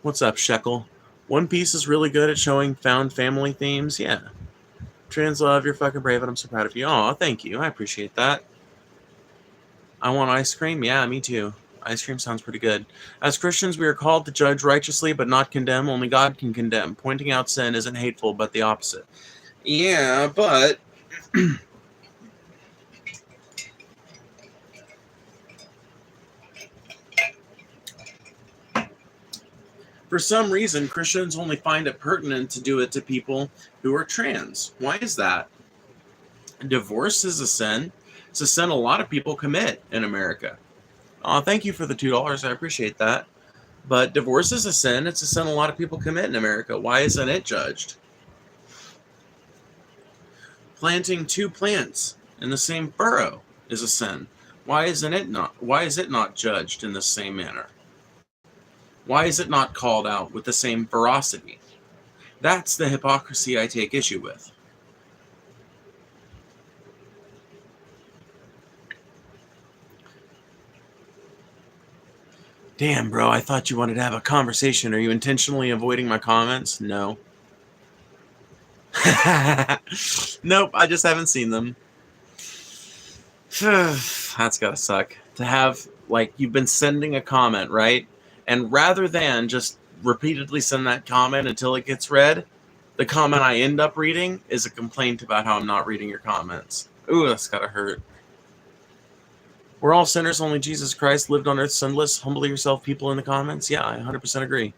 S1: What's up, Shekel? One Piece is really good at showing found family themes. Yeah. Trans love, you're fucking brave, and I'm so proud of you. Aw, thank you. I appreciate that. I want ice cream? Yeah, me too. Ice cream sounds pretty good. As Christians, we are called to judge righteously, but not condemn. Only God can condemn. Pointing out sin isn't hateful, but the opposite. Yeah, but... For some reason, Christians only find it pertinent to do it to people who are trans. Why is that? Divorce is a sin. It's a sin a lot of people commit in America. Oh, thank you for the $2. I appreciate that. But divorce is a sin. It's a sin a lot of people commit in America. Why isn't it judged? Planting 2 plants in the same furrow is a sin. Why is it not judged in the same manner? Why is it not called out with the same ferocity? That's the hypocrisy I take issue with. Damn, bro, I thought you wanted to have a conversation. Are you intentionally avoiding my comments? No. Nope, I just haven't seen them. That's gotta suck. To have, like, you've been sending a comment, right? And rather than just repeatedly send that comment until it gets read, the comment I end up reading is a complaint about how I'm not reading your comments. Ooh, that's gotta hurt. We're all sinners, only Jesus Christ lived on earth sinless. Humble yourself, people in the comments. Yeah, I 100% agree.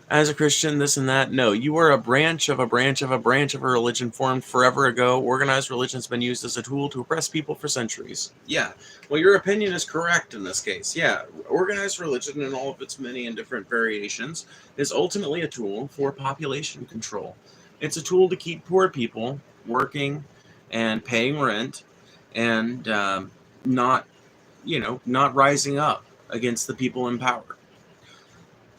S1: As a Christian, this and that. No, you are a branch of a branch of a branch of a religion formed forever ago. Organized religion's been used as a tool to oppress people for centuries. Yeah, well, your opinion is correct in this case. Yeah, organized religion in all of its many and different variations is ultimately a tool for population control. It's a tool to keep poor people working and paying rent and not rising up against the people in power.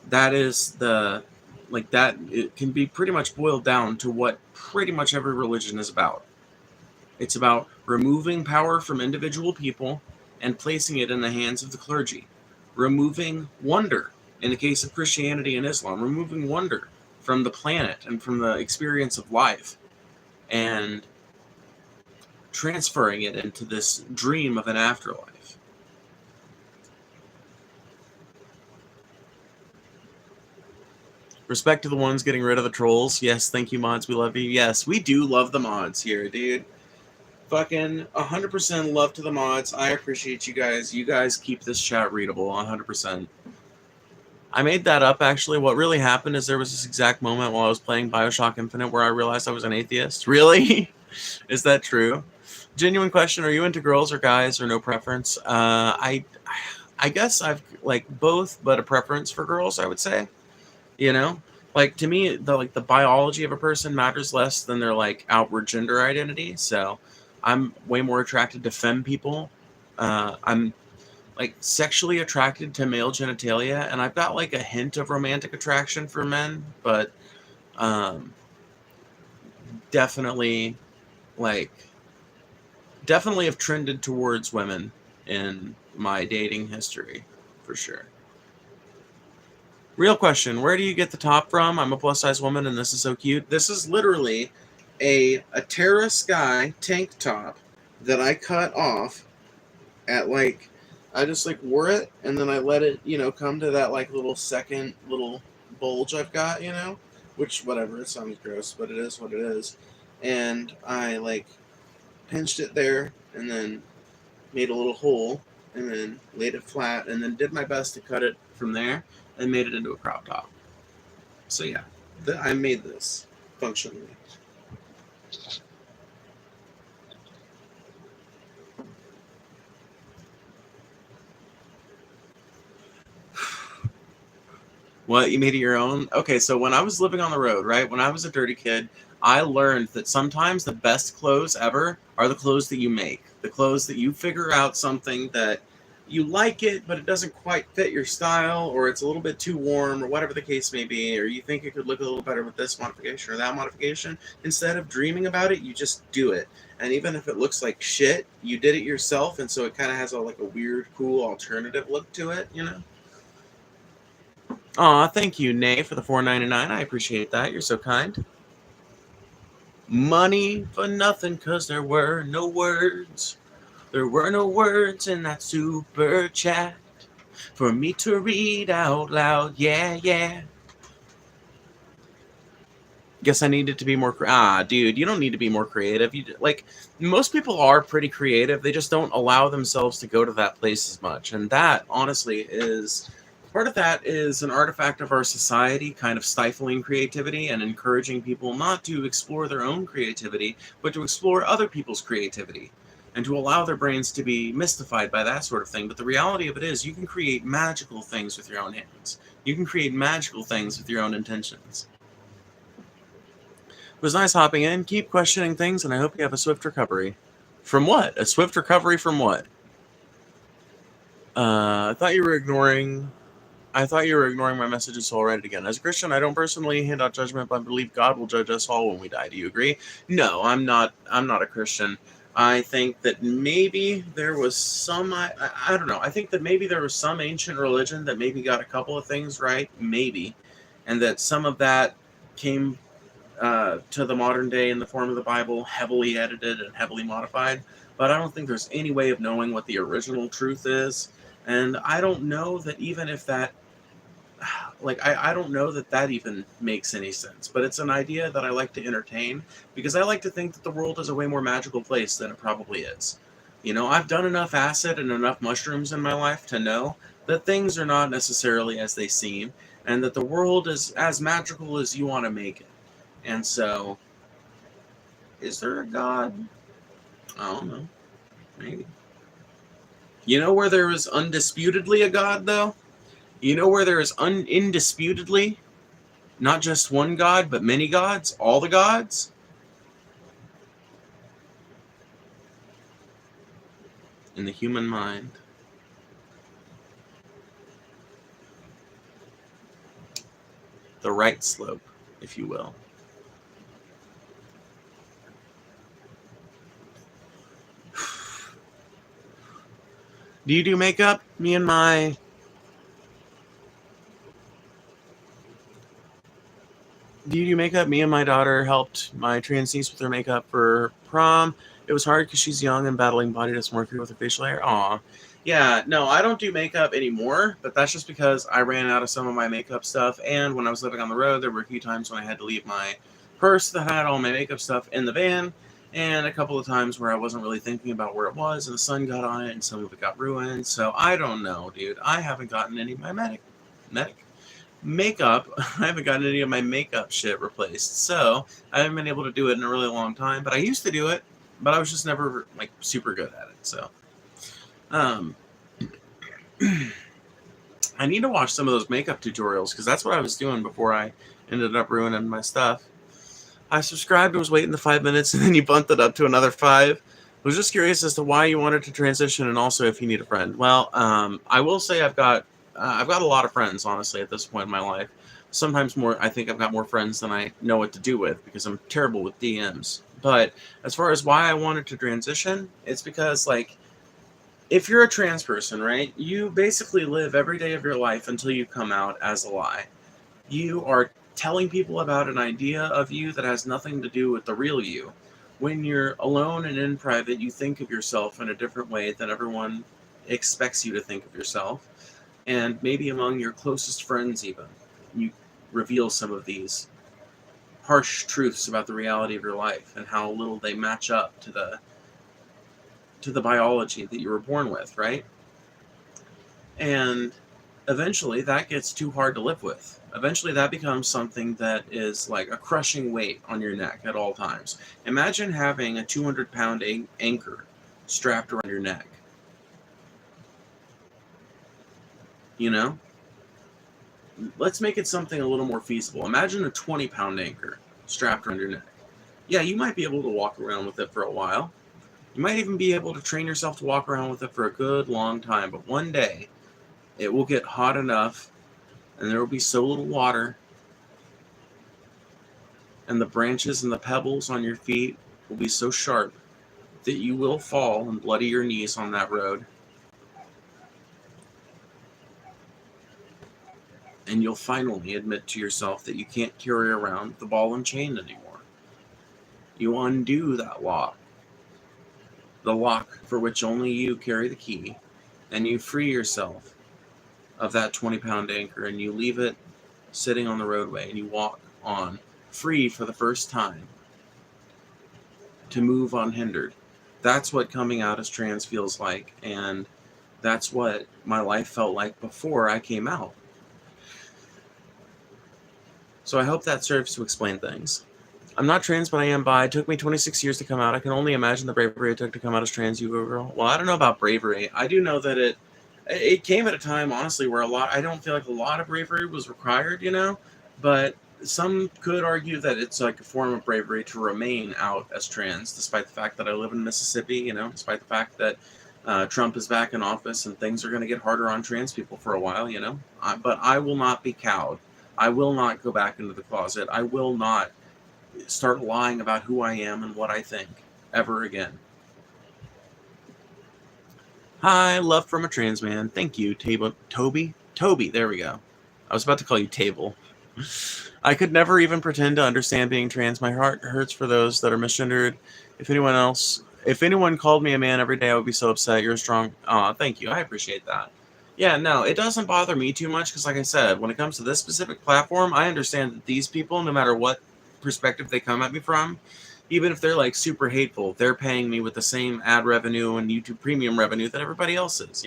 S1: That is it can be pretty much boiled down to what pretty much every religion is about. It's about removing power from individual people and placing it in the hands of the clergy. Removing wonder, in the case of Christianity and Islam, removing wonder from the planet and from the experience of life and transferring it into this dream of an afterlife. Respect to the ones getting rid of the trolls. Yes, thank you, mods. We love you. Yes, we do love the mods here, dude. Fucking 100% love to the mods. I appreciate you guys. You guys keep this chat readable, 100%. I made that up, actually. What really happened is there was this exact moment while I was playing Bioshock Infinite where I realized I was an atheist. Really? Is that true? Genuine question, are you into girls or guys or no preference? I guess I've, like, both, but a preference for girls, I would say. You know, like, to me, the biology of a person matters less than their, like, outward gender identity. So I'm way more attracted to femme people. I'm, like, sexually attracted to male genitalia, and I've got, like, a hint of romantic attraction for men, but definitely have trended towards women in my dating history, for sure. Real question, where do you get the top from? I'm a plus-size woman, and this is so cute. This is literally a Terra Sky tank top that I cut off at, like, I just, like, wore it, and then I let it, come to that, like, little second little bulge I've got, which, whatever, it sounds gross, but it is what it is. And I, like, pinched it there, and then made a little hole, and then laid it flat, and then did my best to cut it from there, and made it into a crop top. So yeah, I made this functionally. What, you made it your own? Okay, so when I was living on the road, right, when I was a dirty kid, I learned that sometimes the best clothes ever are the clothes that you make. The clothes that you figure out something that you like it, but it doesn't quite fit your style, or it's a little bit too warm, or whatever the case may be, or you think it could look a little better with this modification or that modification. Instead of dreaming about it, you just do it. And even if it looks like shit, you did it yourself, and so it kind of has a weird, cool alternative look to it, Aw, thank you, Nay, for the $4.99. I appreciate that. You're so kind. Money for nothing, 'cause there were no words. There were no words in that super chat for me to read out loud. Yeah, yeah. Guess I needed to be more... dude, you don't need to be more creative. Most people are pretty creative. They just don't allow themselves to go to that place as much. And that, honestly, is... Part of that is an artifact of our society, kind of stifling creativity and encouraging people not to explore their own creativity, but to explore other people's creativity, and to allow their brains to be mystified by that sort of thing. But the reality of it is, you can create magical things with your own hands. You can create magical things with your own intentions. It was nice hopping in. Keep questioning things, and I hope you have a swift recovery. From what? A swift recovery from what? I thought you were ignoring my messages, so I'll write it again. As a Christian, I don't personally hand out judgment, but I believe God will judge us all when we die. Do you agree? No, I'm not a Christian. I think that maybe there was some, I don't know. I think that maybe there was some ancient religion that maybe got a couple of things right, maybe, and that some of that came to the modern day in the form of the Bible, heavily edited and heavily modified. But I don't think there's any way of knowing what the original truth is. And I don't know that even if that, I don't know that that even makes any sense. But it's an idea that I like to entertain because I like to think that the world is a way more magical place than it probably is. You know, I've done enough acid and enough mushrooms in my life to know that things are not necessarily as they seem and that the world is as magical as you want to make it. And so, is there a God? I don't know. Maybe. You know where there is undisputedly a God, though? You know where there is indisputably not just one God, but many gods? All the gods? In the human mind. The right slope, if you will. Do you do makeup? Me and my daughter helped my trans niece with her makeup for prom. It was hard because she's young and battling body dysmorphia with her facial hair. Aw. Yeah, no, I don't do makeup anymore, but that's just because I ran out of some of my makeup stuff, and when I was living on the road, there were a few times when I had to leave my purse that had all my makeup stuff in the van, and a couple of times where I wasn't really thinking about where it was, and the sun got on it, and some of it got ruined, so I don't know, dude. I haven't gotten any of my makeup. I haven't gotten any of my makeup shit replaced, so I haven't been able to do it in a really long time, but I used to do it, but I was just never, like, super good at it, so. I need to watch some of those makeup tutorials, because that's what I was doing before I ended up ruining my stuff. I subscribed, was waiting the 5 minutes, and then you bumped it up to another 5. I was just curious as to why you wanted to transition, and also if you need a friend. Well, I will say I've got a lot of friends, honestly, at this point in my life. Sometimes more. I think I've got more friends than I know what to do with, because I'm terrible with DMs. But as far as why I wanted to transition, it's because, like, if you're a trans person, right, you basically live every day of your life until you come out as a lie. You are telling people about an idea of you that has nothing to do with the real you. When you're alone and in private, you think of yourself in a different way than everyone expects you to think of yourself. And maybe among your closest friends even, you reveal some of these harsh truths about the reality of your life and how little they match up to the biology that you were born with, right? And eventually that gets too hard to live with. Eventually that becomes something that is like a crushing weight on your neck at all times. Imagine having a 200-pound anchor strapped around your neck. You know? Let's make it something a little more feasible. Imagine a 20-pound anchor strapped around your neck. Yeah, you might be able to walk around with it for a while. You might even be able to train yourself to walk around with it for a good long time, but one day it will get hot enough and there will be so little water and the branches and the pebbles on your feet will be so sharp that you will fall and bloody your knees on that road. And you'll finally admit to yourself that you can't carry around the ball and chain anymore. You undo that lock, the lock for which only you carry the key, and you free yourself of that 20-pound anchor, and you leave it sitting on the roadway, and you walk on, free for the first time, to move unhindered. That's what coming out as trans feels like, and that's what my life felt like before I came out. So I hope that serves to explain things. I'm not trans, but I am bi. It took me 26 years to come out. I can only imagine the bravery it took to come out as trans, you girl. Well, I don't know about bravery. I do know that it came at a time, honestly, where I don't feel like a lot of bravery was required, you know? But some could argue that it's like a form of bravery to remain out as trans, despite the fact that I live in Mississippi, despite the fact that Trump is back in office and things are going to get harder on trans people for a while, but I will not be cowed. I will not go back into the closet. I will not start lying about who I am and what I think ever again. Hi, love from a trans man. Thank you, Toby, there we go. I was about to call you Table. I could never even pretend to understand being trans. My heart hurts for those that are misgendered. If anyone called me a man every day, I would be so upset. You're strong. Thank you. I appreciate that. Yeah, no, it doesn't bother me too much because, like I said, when it comes to this specific platform, I understand that these people, no matter what perspective they come at me from, even if they're like super hateful, they're paying me with the same ad revenue and YouTube premium revenue that everybody else is,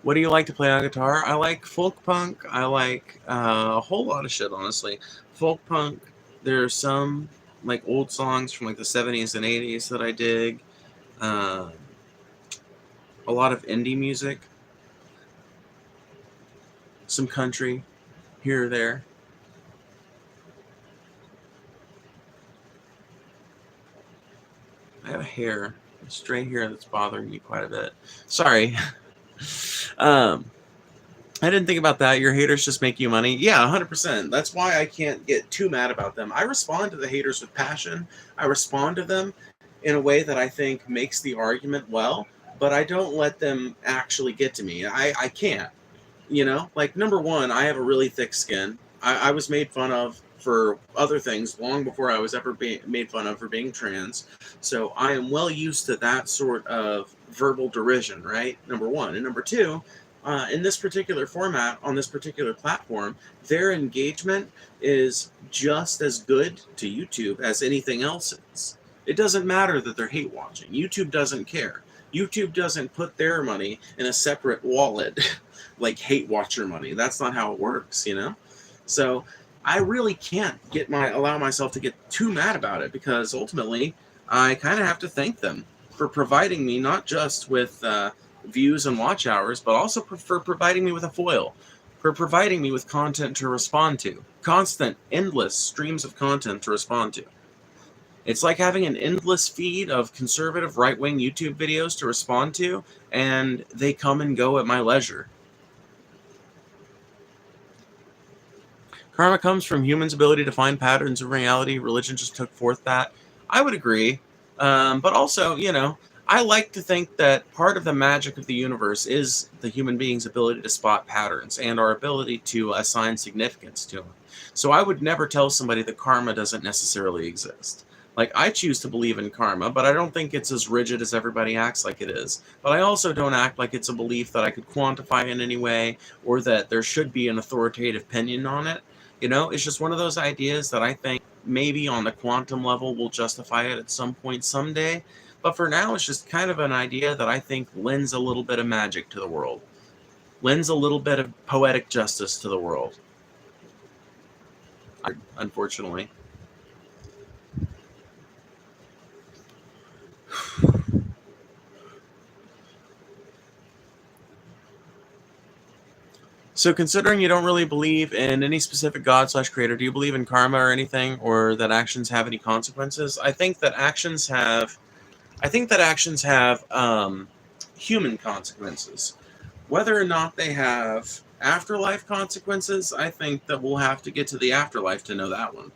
S1: What do you like to play on guitar? I like folk punk. I like a whole lot of shit, honestly. Folk punk. There are some like old songs from like the 70s and 80s that I dig. A lot of indie music. Some country here or there. I have a stray hair that's bothering me quite a bit. Sorry. I didn't think about that. Your haters just make you money. Yeah, 100%. That's why I can't get too mad about them. I respond to the haters with passion. I respond to them in a way that I think makes the argument well, but I don't let them actually get to me. I can't. Like, number one, I have a really thick skin. I was made fun of for other things long before I was ever made fun of for being trans. So I am well used to that sort of verbal derision, right? Number one. And number two, in this particular format, on this particular platform, their engagement is just as good to YouTube as anything else is. It doesn't matter that they're hate watching. YouTube doesn't care. YouTube doesn't put their money in a separate wallet like hate watcher money. That's not how it works, So I really can't allow myself to get too mad about it because ultimately I kind of have to thank them for providing me not just with views and watch hours, but also for providing me with a foil, for providing me with content to respond to, constant, endless streams of content to respond to. It's like having an endless feed of conservative right-wing YouTube videos to respond to, and they come and go at my leisure. Karma comes from humans' ability to find patterns of reality. Religion just took forth that. I would agree. But also, I like to think that part of the magic of the universe is the human being's ability to spot patterns and our ability to assign significance to them. So I would never tell somebody that karma doesn't necessarily exist. Like, I choose to believe in karma, but I don't think it's as rigid as everybody acts like it is. But I also don't act like it's a belief that I could quantify in any way or that there should be an authoritative opinion on it. It's just one of those ideas that I think maybe on the quantum level will justify it at some point someday. But for now, it's just kind of an idea that I think lends a little bit of magic to the world, lends a little bit of poetic justice to the world. Unfortunately. So considering you don't really believe in any specific God/creator, do you believe in karma or anything, or that actions have any consequences? I think that actions have human consequences. Whether or not they have afterlife consequences, I think that we'll have to get to the afterlife to know that one.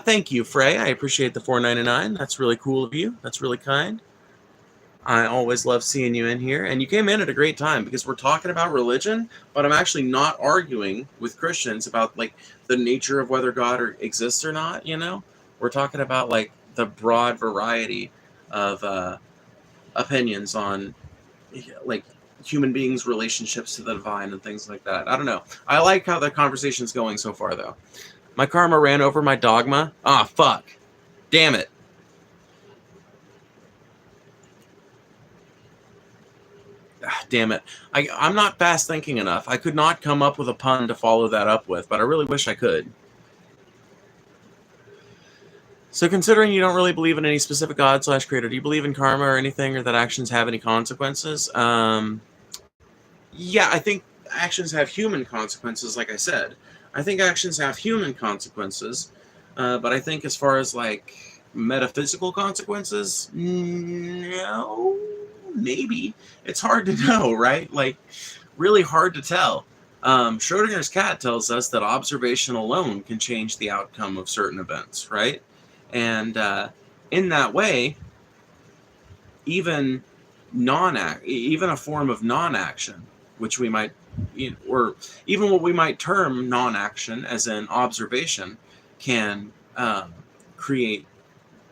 S1: Thank you, Frey. I appreciate the $4.99. That's really cool of you. That's really kind. I always love seeing you in here. And you came in at a great time because we're talking about religion, but I'm actually not arguing with Christians about like the nature of whether God exists or not, We're talking about like the broad variety of opinions on like human beings' relationships to the divine and things like that. I don't know. I like how the conversation's going so far, though. My karma ran over my dogma. Ah, fuck. Damn it. Damn it. I'm not fast thinking enough. I could not come up with a pun to follow that up with, but I really wish I could. So considering you don't really believe in any specific God / creator, do you believe in karma or anything, or that actions have any consequences? Yeah, I think actions have human consequences, like I said. I think actions have human consequences, but I think as far as like metaphysical consequences, no, maybe. It's hard to know, right? Like, really hard to tell. Schrodinger's cat tells us that observation alone can change the outcome of certain events, right? And in that way, even even a form of non-action, which we might, or even what we might term non-action, as in observation, can create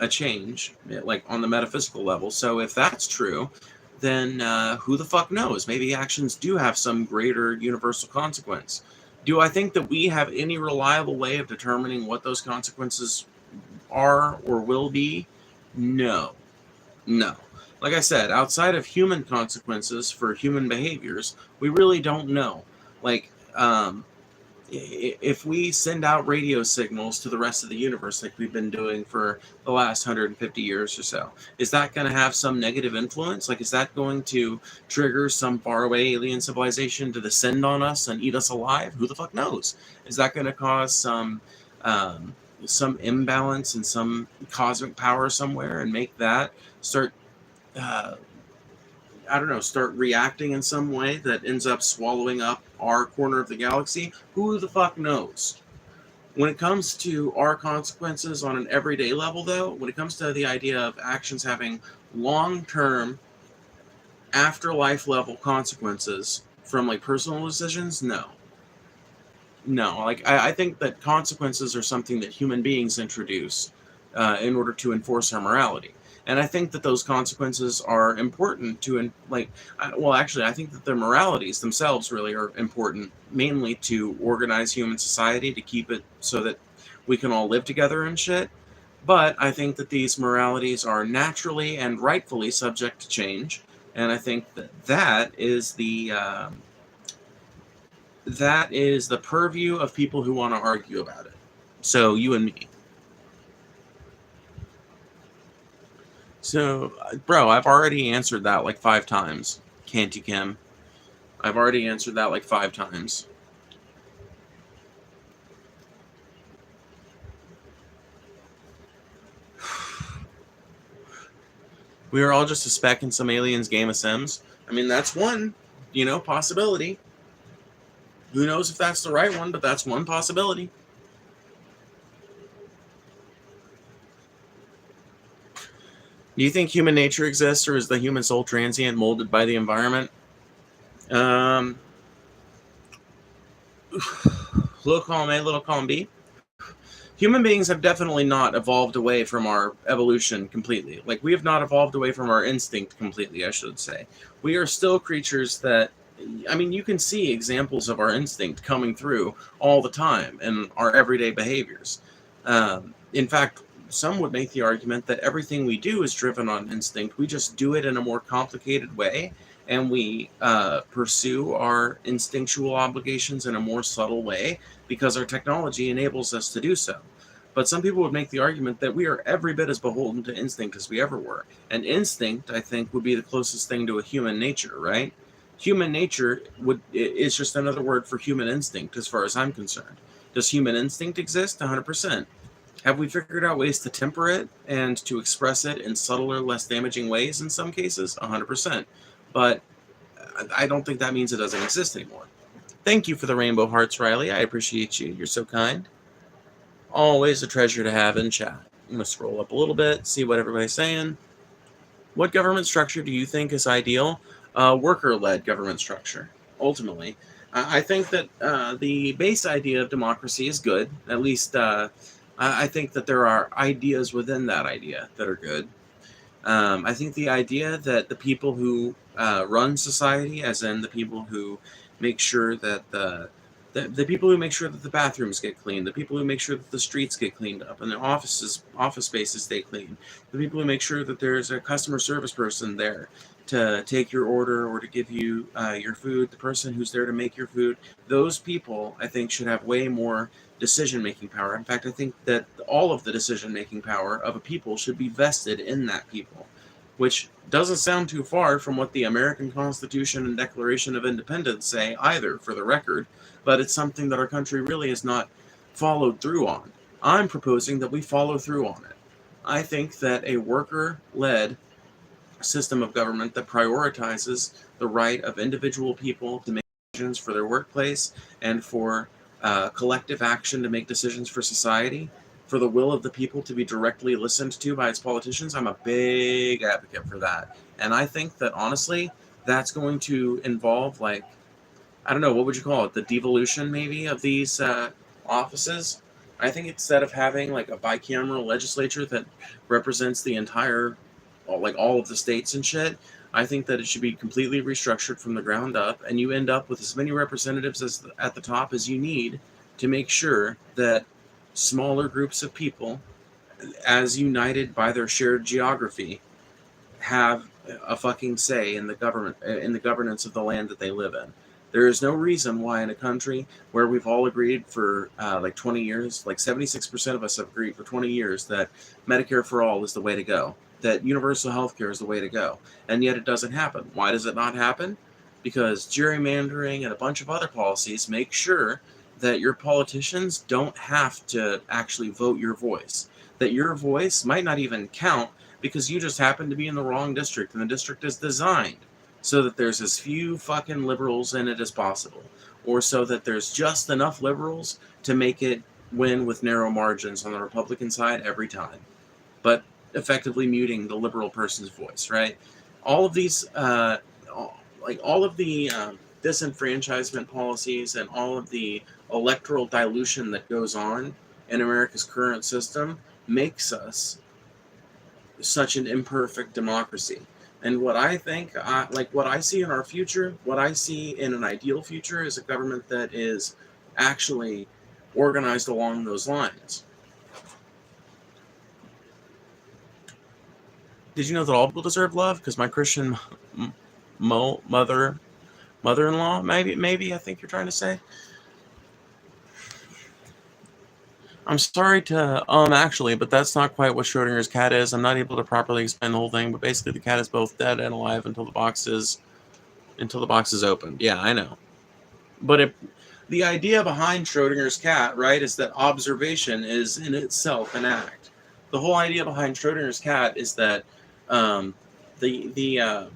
S1: a change, like on the metaphysical level. So if that's true, then who the fuck knows? Maybe actions do have some greater universal consequence. Do I think that we have any reliable way of determining what those consequences are or will be? No. No. Like I said, outside of human consequences for human behaviors, we really don't know. Like, if we send out radio signals to the rest of the universe like we've been doing for the last 150 years or so, is that going to have some negative influence? Like, is that going to trigger some faraway alien civilization to descend on us and eat us alive? Who the fuck knows? Is that going to cause some imbalance in some cosmic power somewhere and make that start uh, I don't know, start reacting in some way that ends up swallowing up our corner of the galaxy? Who the fuck knows? When it comes to our consequences on an everyday level, though, when it comes to the idea of actions having long-term, afterlife level consequences from like personal decisions, no. No, like I think that consequences are something that human beings introduce in order to enforce our morality. And I think that those consequences are important to, well, actually, I think that the moralities themselves really are important, mainly to organize human society, to keep it so that we can all live together and shit. But I think that these moralities are naturally and rightfully subject to change. And I think that that is the purview of people who want to argue about it. So you and me. So, bro, I've already answered that like 5 times. Can't you, Kim? I've already answered that like 5 times. We are all just a speck in some alien's game of Sims. I mean, that's one, possibility. Who knows if that's the right one, but that's one possibility. Do you think human nature exists, or is the human soul transient, molded by the environment? Little column A, little column B. Human beings have definitely not evolved away from our evolution completely. Like, we have not evolved away from our instinct completely, I should say. We are still creatures that, I mean, you can see examples of our instinct coming through all the time in our everyday behaviors. In fact, some would make the argument that everything we do is driven on instinct. We just do it in a more complicated way, and we pursue our instinctual obligations in a more subtle way because our technology enables us to do so. But some people would make the argument that we are every bit as beholden to instinct as we ever were. And instinct, I think, would be the closest thing to a human nature, right? Human nature is just another word for human instinct, as far as I'm concerned. Does human instinct exist? 100%. Have we figured out ways to temper it and to express it in subtler, less damaging ways in some cases? 100%. But I don't think that means it doesn't exist anymore. Thank you for the rainbow hearts, Riley. I appreciate you. You're so kind. Always a treasure to have in chat. I'm going to scroll up a little bit, see what everybody's saying. What government structure do you think is ideal? Worker-led government structure, ultimately. I think that the base idea of democracy is good. At least I think that there are ideas within that idea that are good. I think the idea that the people who run society, as in the people who make sure that the The people who make sure that the bathrooms get clean, the people who make sure that the streets get cleaned up and the office spaces stay clean, the people who make sure that there's a customer service person there to take your order or to give you your food, the person who's there to make your food, those people, I think, should have way more decision-making power. In fact, I think that all of the decision-making power of a people should be vested in that people, which doesn't sound too far from what the American Constitution and Declaration of Independence say either, for the record, but it's something that our country really has not followed through on. I'm proposing that we follow through on it. I think that a worker-led system of government that prioritizes the right of individual people to make decisions for their workplace and for collective action to make decisions for society, for the will of the people to be directly listened to by its politicians, I'm a big advocate for that. And I think that, honestly, that's going to involve, like, I don't know, what would you call it? The devolution, maybe, of these offices? I think instead of having, like, a bicameral legislature that represents the entire, like, all of the states and shit, I think that it should be completely restructured from the ground up, and you end up with as many representatives at the top as you need to make sure that smaller groups of people, as united by their shared geography, have a fucking say in the governance of the land that they live in. There is no reason why in a country where we've all agreed for like 20 years, like 76% of us have agreed for 20 years that Medicare for all is the way to go, that universal health care is the way to go, and yet it doesn't happen. Why does it not happen? Because gerrymandering and a bunch of other policies make sure that your politicians don't have to actually vote your voice, that your voice might not even count because you just happen to be in the wrong district, and the district is designed so that there's as few fucking liberals in it as possible, or so that there's just enough liberals to make it win with narrow margins on the Republican side every time, but effectively muting the liberal person's voice, right? All of these, all of the disenfranchisement policies and all of the electoral dilution that goes on in America's current system makes us such an imperfect democracy. And what I think, what I see in our future, what I see in an ideal future is a government that is actually organized along those lines. Did you know that all people deserve love? Because my Christian mother-in-law, maybe I think you're trying to say. I'm sorry to actually, but that's not quite what Schrodinger's cat is. I'm not able to properly explain the whole thing, but basically the cat is both dead and alive until the box is opened. Yeah, I know. But the idea behind Schrodinger's cat, right, is that observation is in itself an act. The whole idea behind Schrodinger's cat is that the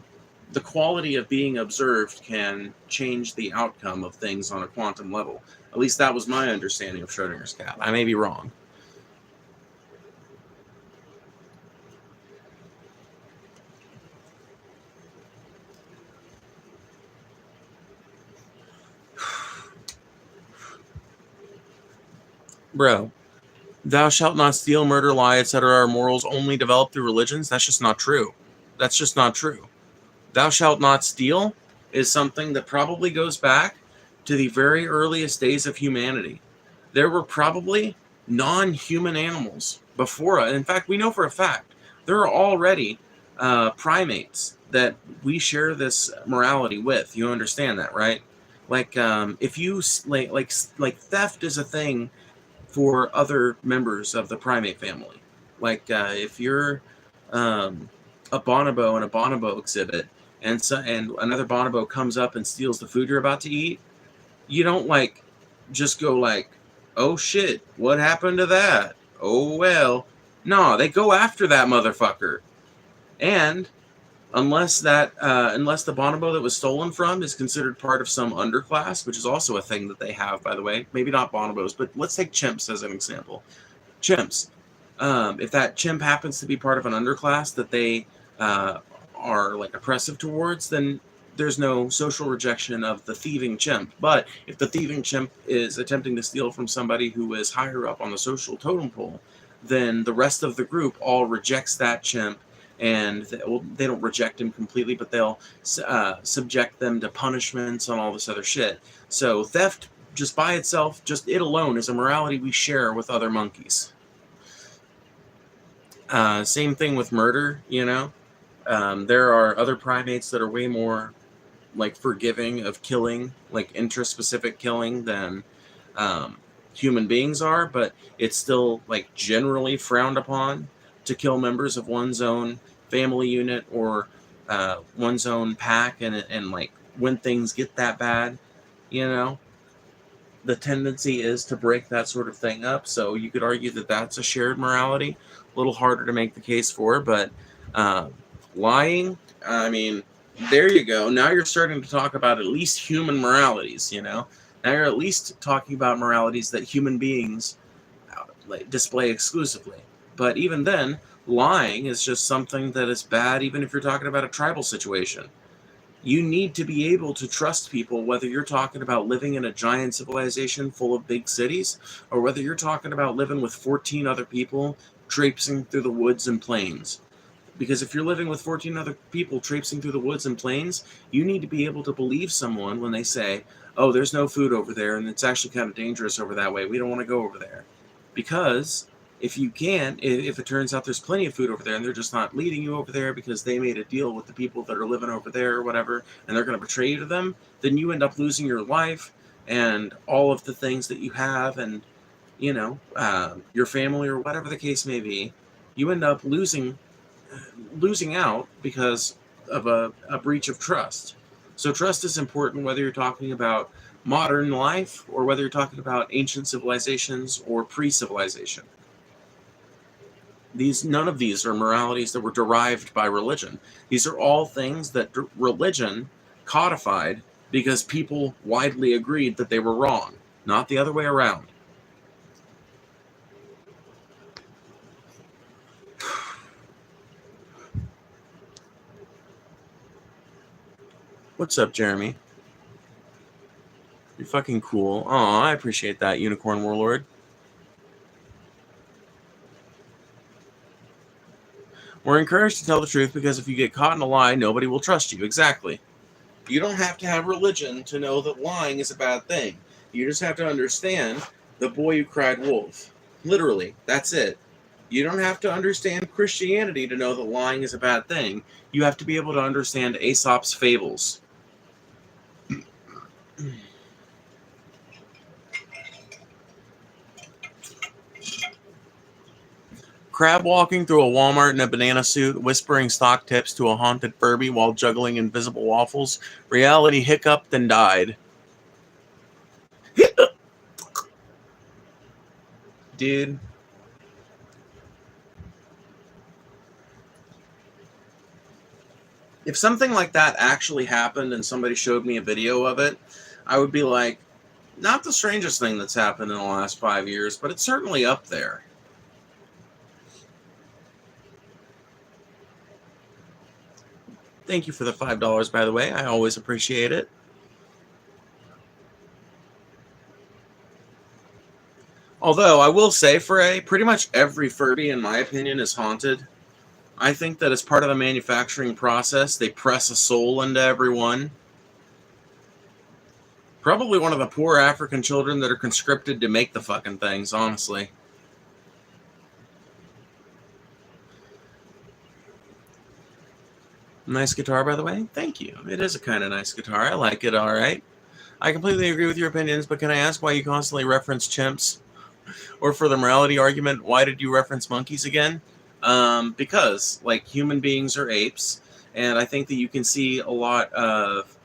S1: quality of being observed can change the outcome of things on a quantum level. At least that was my understanding of Schrodinger's cat. I may be wrong. Bro, thou shalt not steal, murder, lie, etc. are morals only developed through religions? That's just not true. That's just not true. Thou shalt not steal is something that probably goes back to the very earliest days of humanity. There were probably non-human animals before us. In fact, we know for a fact there are already primates that we share this morality with. You understand that, right? Like, if you like theft is a thing for other members of the primate family. Like, if you're a bonobo in a bonobo exhibit, and another bonobo comes up and steals the food you're about to eat, you don't like just go like, oh shit, what happened to that? Oh well. No, they go after that motherfucker. And unless the bonobo that was stolen from is considered part of some underclass, which is also a thing that they have, by the way. Maybe not bonobos, but let's take chimps as an example. Chimps. If that chimp happens to be part of an underclass that they are like oppressive towards, then there's no social rejection of the thieving chimp. But if the thieving chimp is attempting to steal from somebody who is higher up on the social totem pole, then the rest of the group all rejects that chimp, and they don't reject him completely, but they'll subject them to punishments and all this other shit. So theft just by itself, just it alone is a morality we share with other monkeys. Same thing with murder, you know. There are other primates that are way more like forgiving of killing, like intraspecific killing, than human beings are, but it's still like generally frowned upon to kill members of one's own family unit or one's own pack, and like when things get that bad, you know, the tendency is to break that sort of thing up. So you could argue that that's a shared morality. A little harder to make the case for, but lying, I mean, there you go. Now you're starting to talk about at least human moralities, you know? Now you're at least talking about moralities that human beings display exclusively. But even then, lying is just something that is bad, even if you're talking about a tribal situation. You need to be able to trust people, whether you're talking about living in a giant civilization full of big cities, or whether you're talking about living with 14 other people traipsing through the woods and plains. Because if you're living with 14 other people traipsing through the woods and plains, you need to be able to believe someone when they say, oh, there's no food over there, and it's actually kind of dangerous over that way. We don't want to go over there. Because if you can't, if it turns out there's plenty of food over there and they're just not leading you over there because they made a deal with the people that are living over there or whatever, and they're going to betray you to them, then you end up losing your life and all of the things that you have, and, you know, your family or whatever the case may be. You end up losing out because of a breach of trust. So trust is important whether you're talking about modern life or whether you're talking about ancient civilizations or pre-civilization. None of these are moralities that were derived by religion. These are all things that religion codified because people widely agreed that they were wrong, not the other way around. What's up, Jeremy? You're fucking cool. Aw, I appreciate that, Unicorn Warlord. We're encouraged to tell the truth because if you get caught in a lie, nobody will trust you. Exactly. You don't have to have religion to know that lying is a bad thing. You just have to understand the boy who cried wolf. Literally, that's it. You don't have to understand Christianity to know that lying is a bad thing. You have to be able to understand Aesop's fables. Crab walking through a Walmart in a banana suit, whispering stock tips to a haunted Furby while juggling invisible waffles. Reality hiccuped and died. Dude. If something like that actually happened and somebody showed me a video of it, I would be like, not the strangest thing that's happened in the last 5 years, but it's certainly up there. Thank you for the $5, by the way. I always appreciate it. Although, I will say, Frey, pretty much every Furby, in my opinion, is haunted. I think that as part of the manufacturing process, they press a soul into everyone. Probably one of the poor African children that are conscripted to make the fucking things, honestly. Nice guitar, by the way. Thank you. It is a kind of nice guitar. I like it, all right. I completely agree with your opinions, but can I ask why you constantly reference chimps? Or for the morality argument, why did you reference monkeys again? Because, like, human beings are apes, and I think that you can see a lot of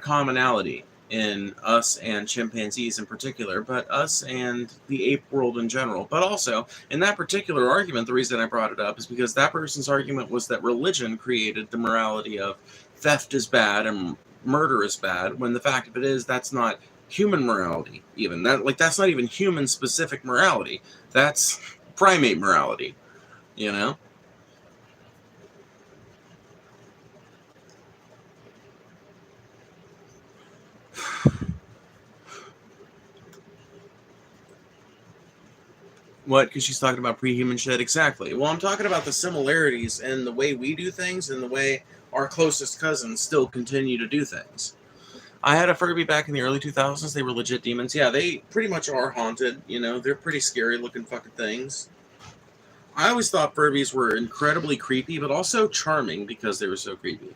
S1: commonality in us and chimpanzees in particular, but us and the ape world in general. But also, in that particular argument, the reason I brought it up is because that person's argument was that religion created the morality of theft is bad and murder is bad, when the fact of it is that's not human morality even. That's not even human specific morality. That's primate morality, you know? What? Because she's talking about pre-human shit? Exactly. Well, I'm talking about the similarities in the way we do things and the way our closest cousins still continue to do things. I had a Furby back in the early 2000s. They were legit demons. Yeah, they pretty much are haunted. You know, they're pretty scary looking fucking things. I always thought Furbies were incredibly creepy, but also charming because they were so creepy.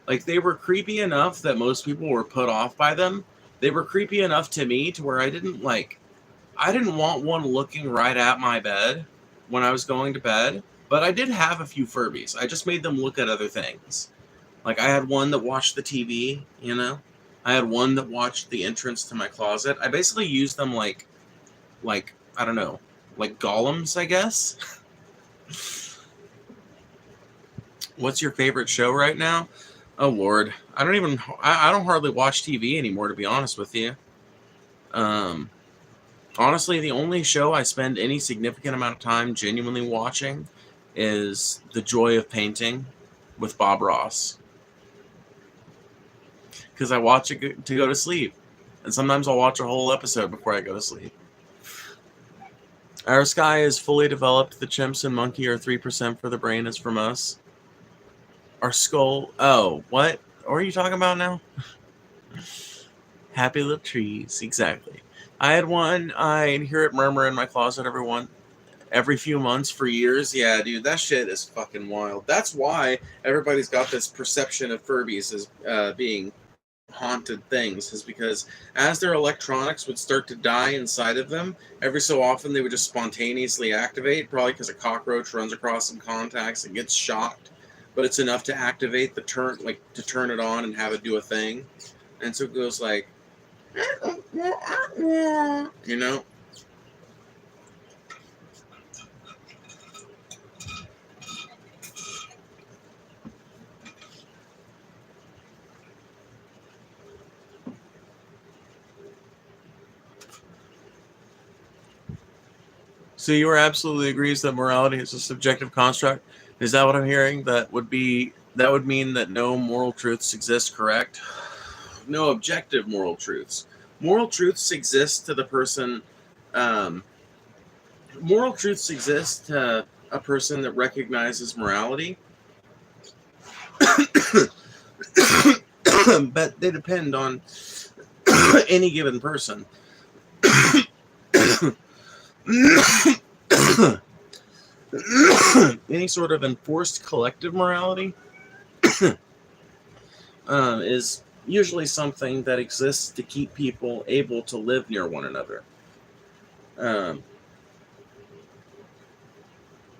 S1: Like, they were creepy enough that most people were put off by them. They were creepy enough to me to where I didn't want one looking right at my bed when I was going to bed, but I did have a few Furbies. I just made them look at other things. Like, I had one that watched the TV, you know? I had one that watched the entrance to my closet. I basically used them like, I don't know, like golems, I guess? What's your favorite show right now? Oh, Lord. I don't hardly watch TV anymore, to be honest with you. Honestly, the only show I spend any significant amount of time genuinely watching is The Joy of Painting with Bob Ross. Because I watch it to go to sleep. And sometimes I'll watch a whole episode before I go to sleep. Our sky is fully developed. The chimps and monkey are 3% for the brain is from us. Our skull... Oh, what? What are you talking about now? Happy little trees. Exactly. I had one. I hear it murmur in my closet every few months for years. Yeah, dude, that shit is fucking wild. That's why everybody's got this perception of Furbies as being haunted things, is because as their electronics would start to die inside of them, every so often they would just spontaneously activate, probably because a cockroach runs across some contacts and gets shocked, but it's enough to activate to turn it on and have it do a thing. And so it goes like, you know. So you are absolutely agrees that morality is a subjective construct. Is that what I'm hearing? That would mean that no moral truths exist, correct? No objective moral truths. Moral truths exist to the person. Um, Moral truths exist to a person that recognizes morality, but they depend on any given person. Any sort of enforced collective morality is usually something that exists to keep people able to live near one another.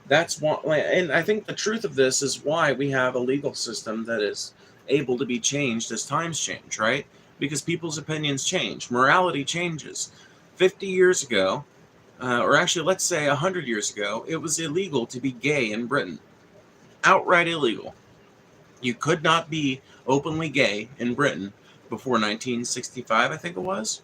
S1: That's why, and I think the truth of this is why we have a legal system that is able to be changed as times change, right? Because people's opinions change, morality changes. 50 years ago, or actually, let's say 100 years ago, it was illegal to be gay in Britain. Outright illegal. You could not be openly gay in Britain before 1965, I think it was.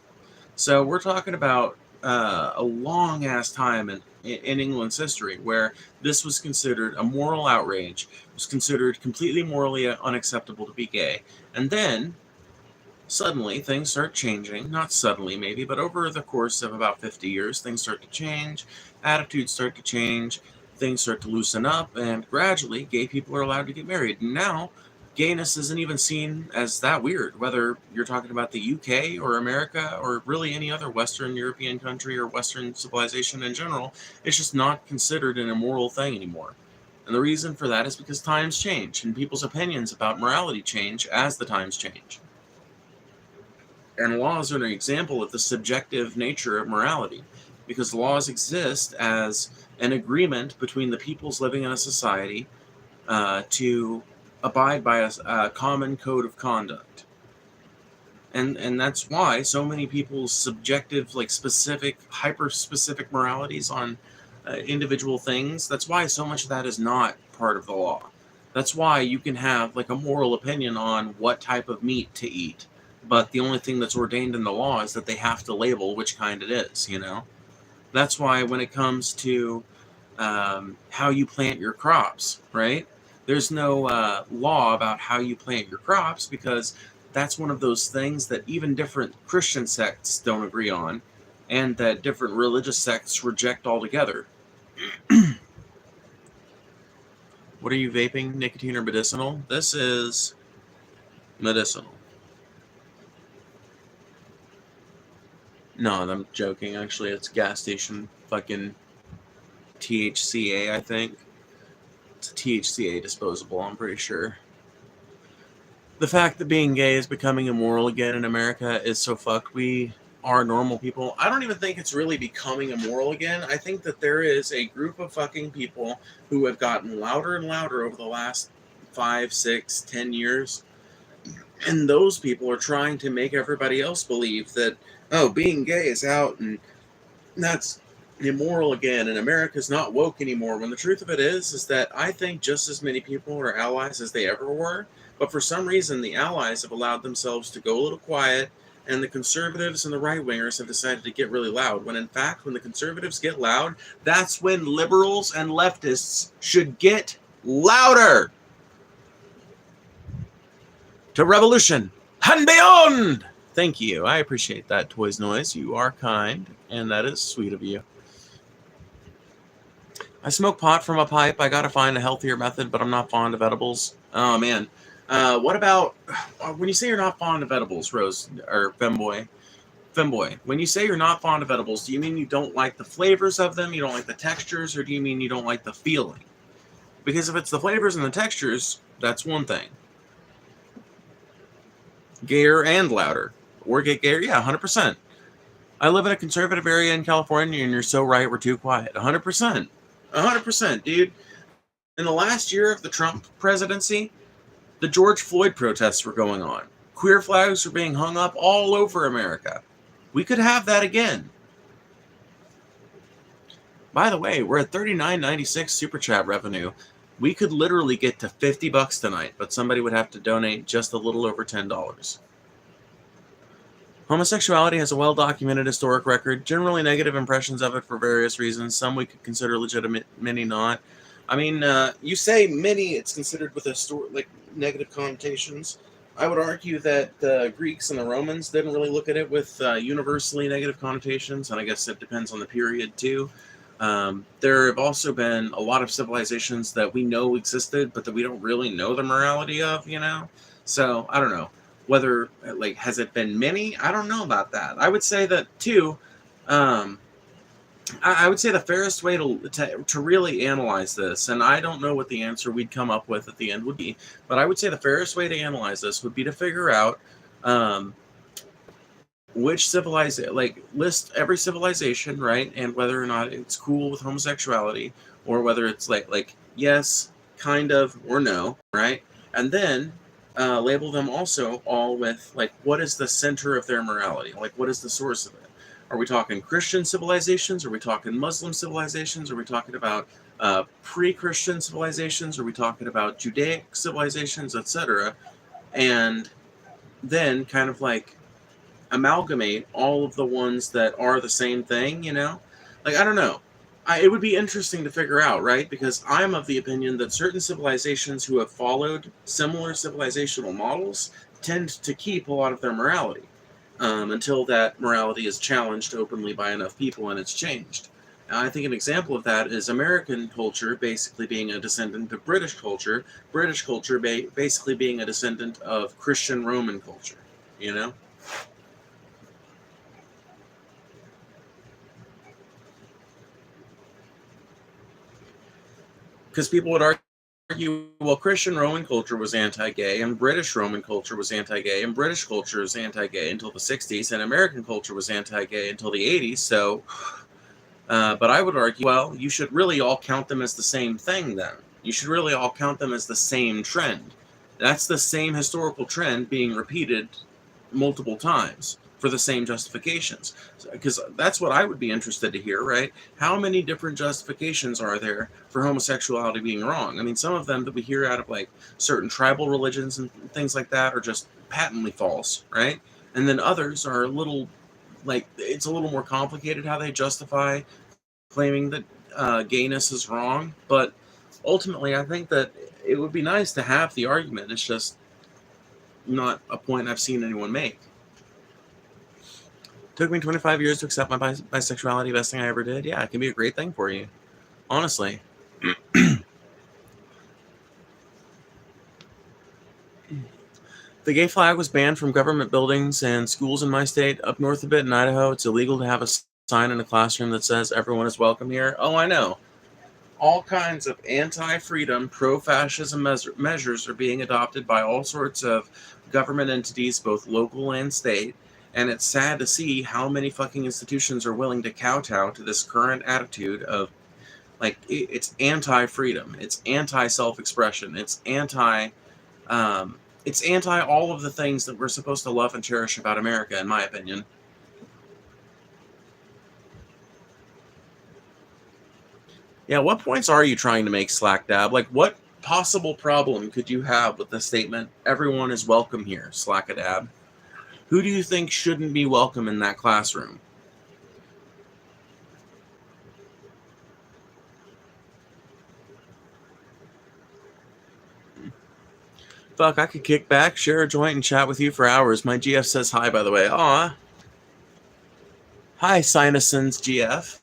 S1: So we're talking about a long ass time in England's history where this was considered a moral outrage. It was considered completely morally unacceptable to be gay. And then suddenly things start changing. Not suddenly maybe, but over the course of about 50 years, things start to change. Attitudes start to change. Things start to loosen up, and gradually gay people are allowed to get married. And now gayness isn't even seen as that weird, whether you're talking about the UK or America or really any other Western European country or Western civilization in general. It's just not considered an immoral thing anymore. And the reason for that is because times change and people's opinions about morality change as the times change. And laws are an example of the subjective nature of morality, because laws exist as an agreement between the peoples living in a society to abide by a common code of conduct. And that's why so many people's subjective, like specific, hyper-specific moralities on individual things, that's why so much of that is not part of the law. That's why you can have like a moral opinion on what type of meat to eat, but the only thing that's ordained in the law is that they have to label which kind it is, you know? That's why when it comes to how you plant your crops, right? There's no law about how you plant your crops because that's one of those things that even different Christian sects don't agree on and that different religious sects reject altogether. What are you vaping? Nicotine or medicinal? This is medicinal. No, I'm joking. Actually, it's gas station fucking THCA, I think. It's a THCA disposable, I'm pretty sure. The fact that being gay is becoming immoral again in America is so fucked. We are normal people. I don't even think it's really becoming immoral again. I think that there is a group of fucking people who have gotten louder and louder over the last 5, 6, 10 years. And those people are trying to make everybody else believe that, oh, being gay is out and that's immoral again, and America's not woke anymore. When the truth of it is that I think just as many people are allies as they ever were, but for some reason the allies have allowed themselves to go a little quiet, and the conservatives and the right-wingers have decided to get really loud, when in fact, when the conservatives get loud, that's when liberals and leftists should get louder. To revolution and beyond! Thank you. I appreciate that, Toys Noise. You are kind, and that is sweet of you. I smoke pot from a pipe. I gotta find a healthier method, but I'm not fond of edibles. Oh, man. What about... when you say you're not fond of edibles, Rose, or Femboy, when you say you're not fond of edibles, do you mean you don't like the flavors of them, you don't like the textures, or do you mean you don't like the feeling? Because if it's the flavors and the textures, that's one thing. Gayer and louder. Or get gayer? Yeah, 100%. I live in a conservative area in California, and you're so right, we're too quiet. 100%. 100%, dude. In the last year of the Trump presidency, the George Floyd protests were going on. Queer flags were being hung up all over America. We could have that again. By the way, we're at $39.96 Super Chat revenue. We could literally get to $50 tonight, but somebody would have to donate just a little over $10. Homosexuality has a well-documented historic record, generally negative impressions of it for various reasons. Some we could consider legitimate, many not. I mean, you say many, it's considered with negative connotations. I would argue that the Greeks and the Romans didn't really look at it with universally negative connotations, and I guess it depends on the period too. There have also been a lot of civilizations that we know existed, but that we don't really know the morality of, you know? So, I don't know. Whether, has it been many? I don't know about that. I would say that, too, I would say the fairest way to really analyze this, and I don't know what the answer we'd come up with at the end would be, but I would say the fairest way to analyze this would be to figure out which civilization, list every civilization, right, and whether or not it's cool with homosexuality, or whether it's like yes, kind of, or no, right, and then label them also all with, what is the center of their morality, what is the source of it. Are we talking Christian civilizations? Are we talking Muslim civilizations? Are we talking about pre-Christian civilizations? Are we talking about Judaic civilizations, etc.? And then kind of amalgamate all of the ones that are the same thing, you know? I don't know. It would be interesting to figure out, right? Because I'm of the opinion that certain civilizations who have followed similar civilizational models tend to keep a lot of their morality. Until that morality is challenged openly by enough people and it's changed. I think an example of that is American culture basically being a descendant of British culture basically being a descendant of Christian Roman culture, you know? Because people would argue, well, Christian Roman culture was anti-gay, and British Roman culture was anti-gay, and British culture was anti-gay until the 60s, and American culture was anti-gay until the 80s, so... but I would argue, well, you should really all count them as the same thing, then. You should really all count them as the same trend. That's the same historical trend being repeated multiple times for the same justifications. Because that's what I would be interested to hear, right? How many different justifications are there for homosexuality being wrong? I mean, some of them that we hear out of certain tribal religions and things like that are just patently false, right? And then others are a little, it's a little more complicated how they justify claiming that gayness is wrong. But ultimately, I think that it would be nice to have the argument. It's just not a point I've seen anyone make. Took me 25 years to accept my bisexuality. Best thing I ever did. Yeah, it can be a great thing for you. Honestly. The gay flag was banned from government buildings and schools in my state. Up north a bit in Idaho, it's illegal to have a sign in a classroom that says everyone is welcome here. Oh, I know. All kinds of anti-freedom, pro-fascism measures are being adopted by all sorts of government entities, both local and state. And it's sad to see how many fucking institutions are willing to kowtow to this current attitude of, like, it's anti-freedom, it's anti-self-expression, it's anti all of the things that we're supposed to love and cherish about America, in my opinion. Yeah, what points are you trying to make, Slack Dab? Like, what possible problem could you have with the statement, everyone is welcome here, Slack-a-dab? Who do you think shouldn't be welcome in that classroom? Fuck, I could kick back, share a joint, and chat with you for hours. My GF says hi, by the way. Aw. Hi, Sinusons GF.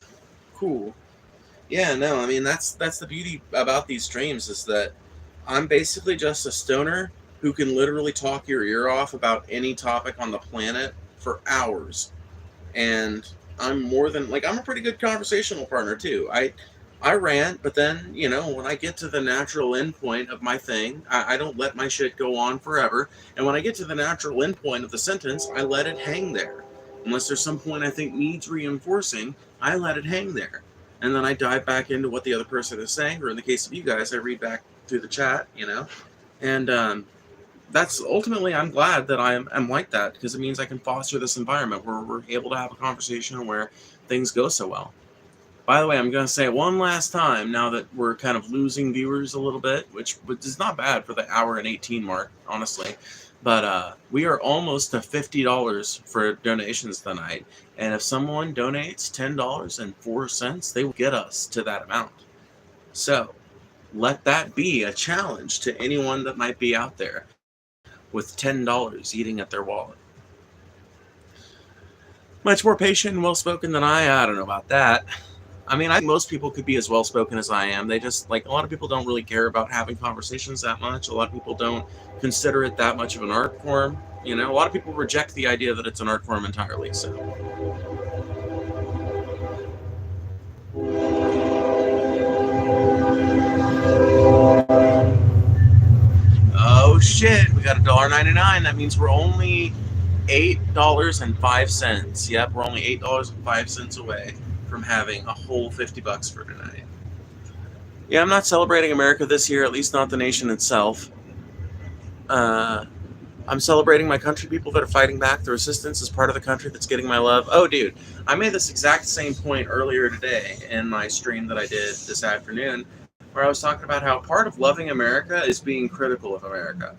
S1: Cool. Yeah, no, I mean, that's the beauty about these streams, is that I'm basically just a stoner who can literally talk your ear off about any topic on the planet for hours. And I'm more than, like, I'm a pretty good conversational partner, too. I rant, but then, you know, when I get to the natural endpoint of my thing, I don't let my shit go on forever. And when I get to the natural endpoint of the sentence, I let it hang there. Unless there's some point I think needs reinforcing, I let it hang there. And then I dive back into what the other person is saying, or in the case of you guys, I read back through the chat, you know? And that's ultimately, I'm glad that I'm like that, because it means I can foster this environment where we're able to have a conversation where things go so well. By the way, I'm going to say it one last time now that we're kind of losing viewers a little bit, which is not bad for the hour and 18 mark, honestly. But we are almost to $50 for donations tonight. And if someone donates $10.04, they will get us to that amount. So let that be a challenge to anyone that might be out there with $10 eating at their wallet. Much more patient and well-spoken than I don't know about that. I mean, I think most people could be as well-spoken as I am. They just, like, a lot of people don't really care about having conversations that much. A lot of people don't consider it that much of an art form. You know, a lot of people reject the idea that it's an art form entirely, so. Oh, shit. We got $1.99. That means we're only $8.05. Yep, we're only $8.05 away from having a whole $50 for tonight. Yeah, I'm not celebrating America this year, at least not the nation itself. I'm celebrating my country people that are fighting back. The resistance is part of the country that's getting my love. Oh, dude, I made this exact same point earlier today in my stream that I did this afternoon, where I was talking about how part of loving America is being critical of America.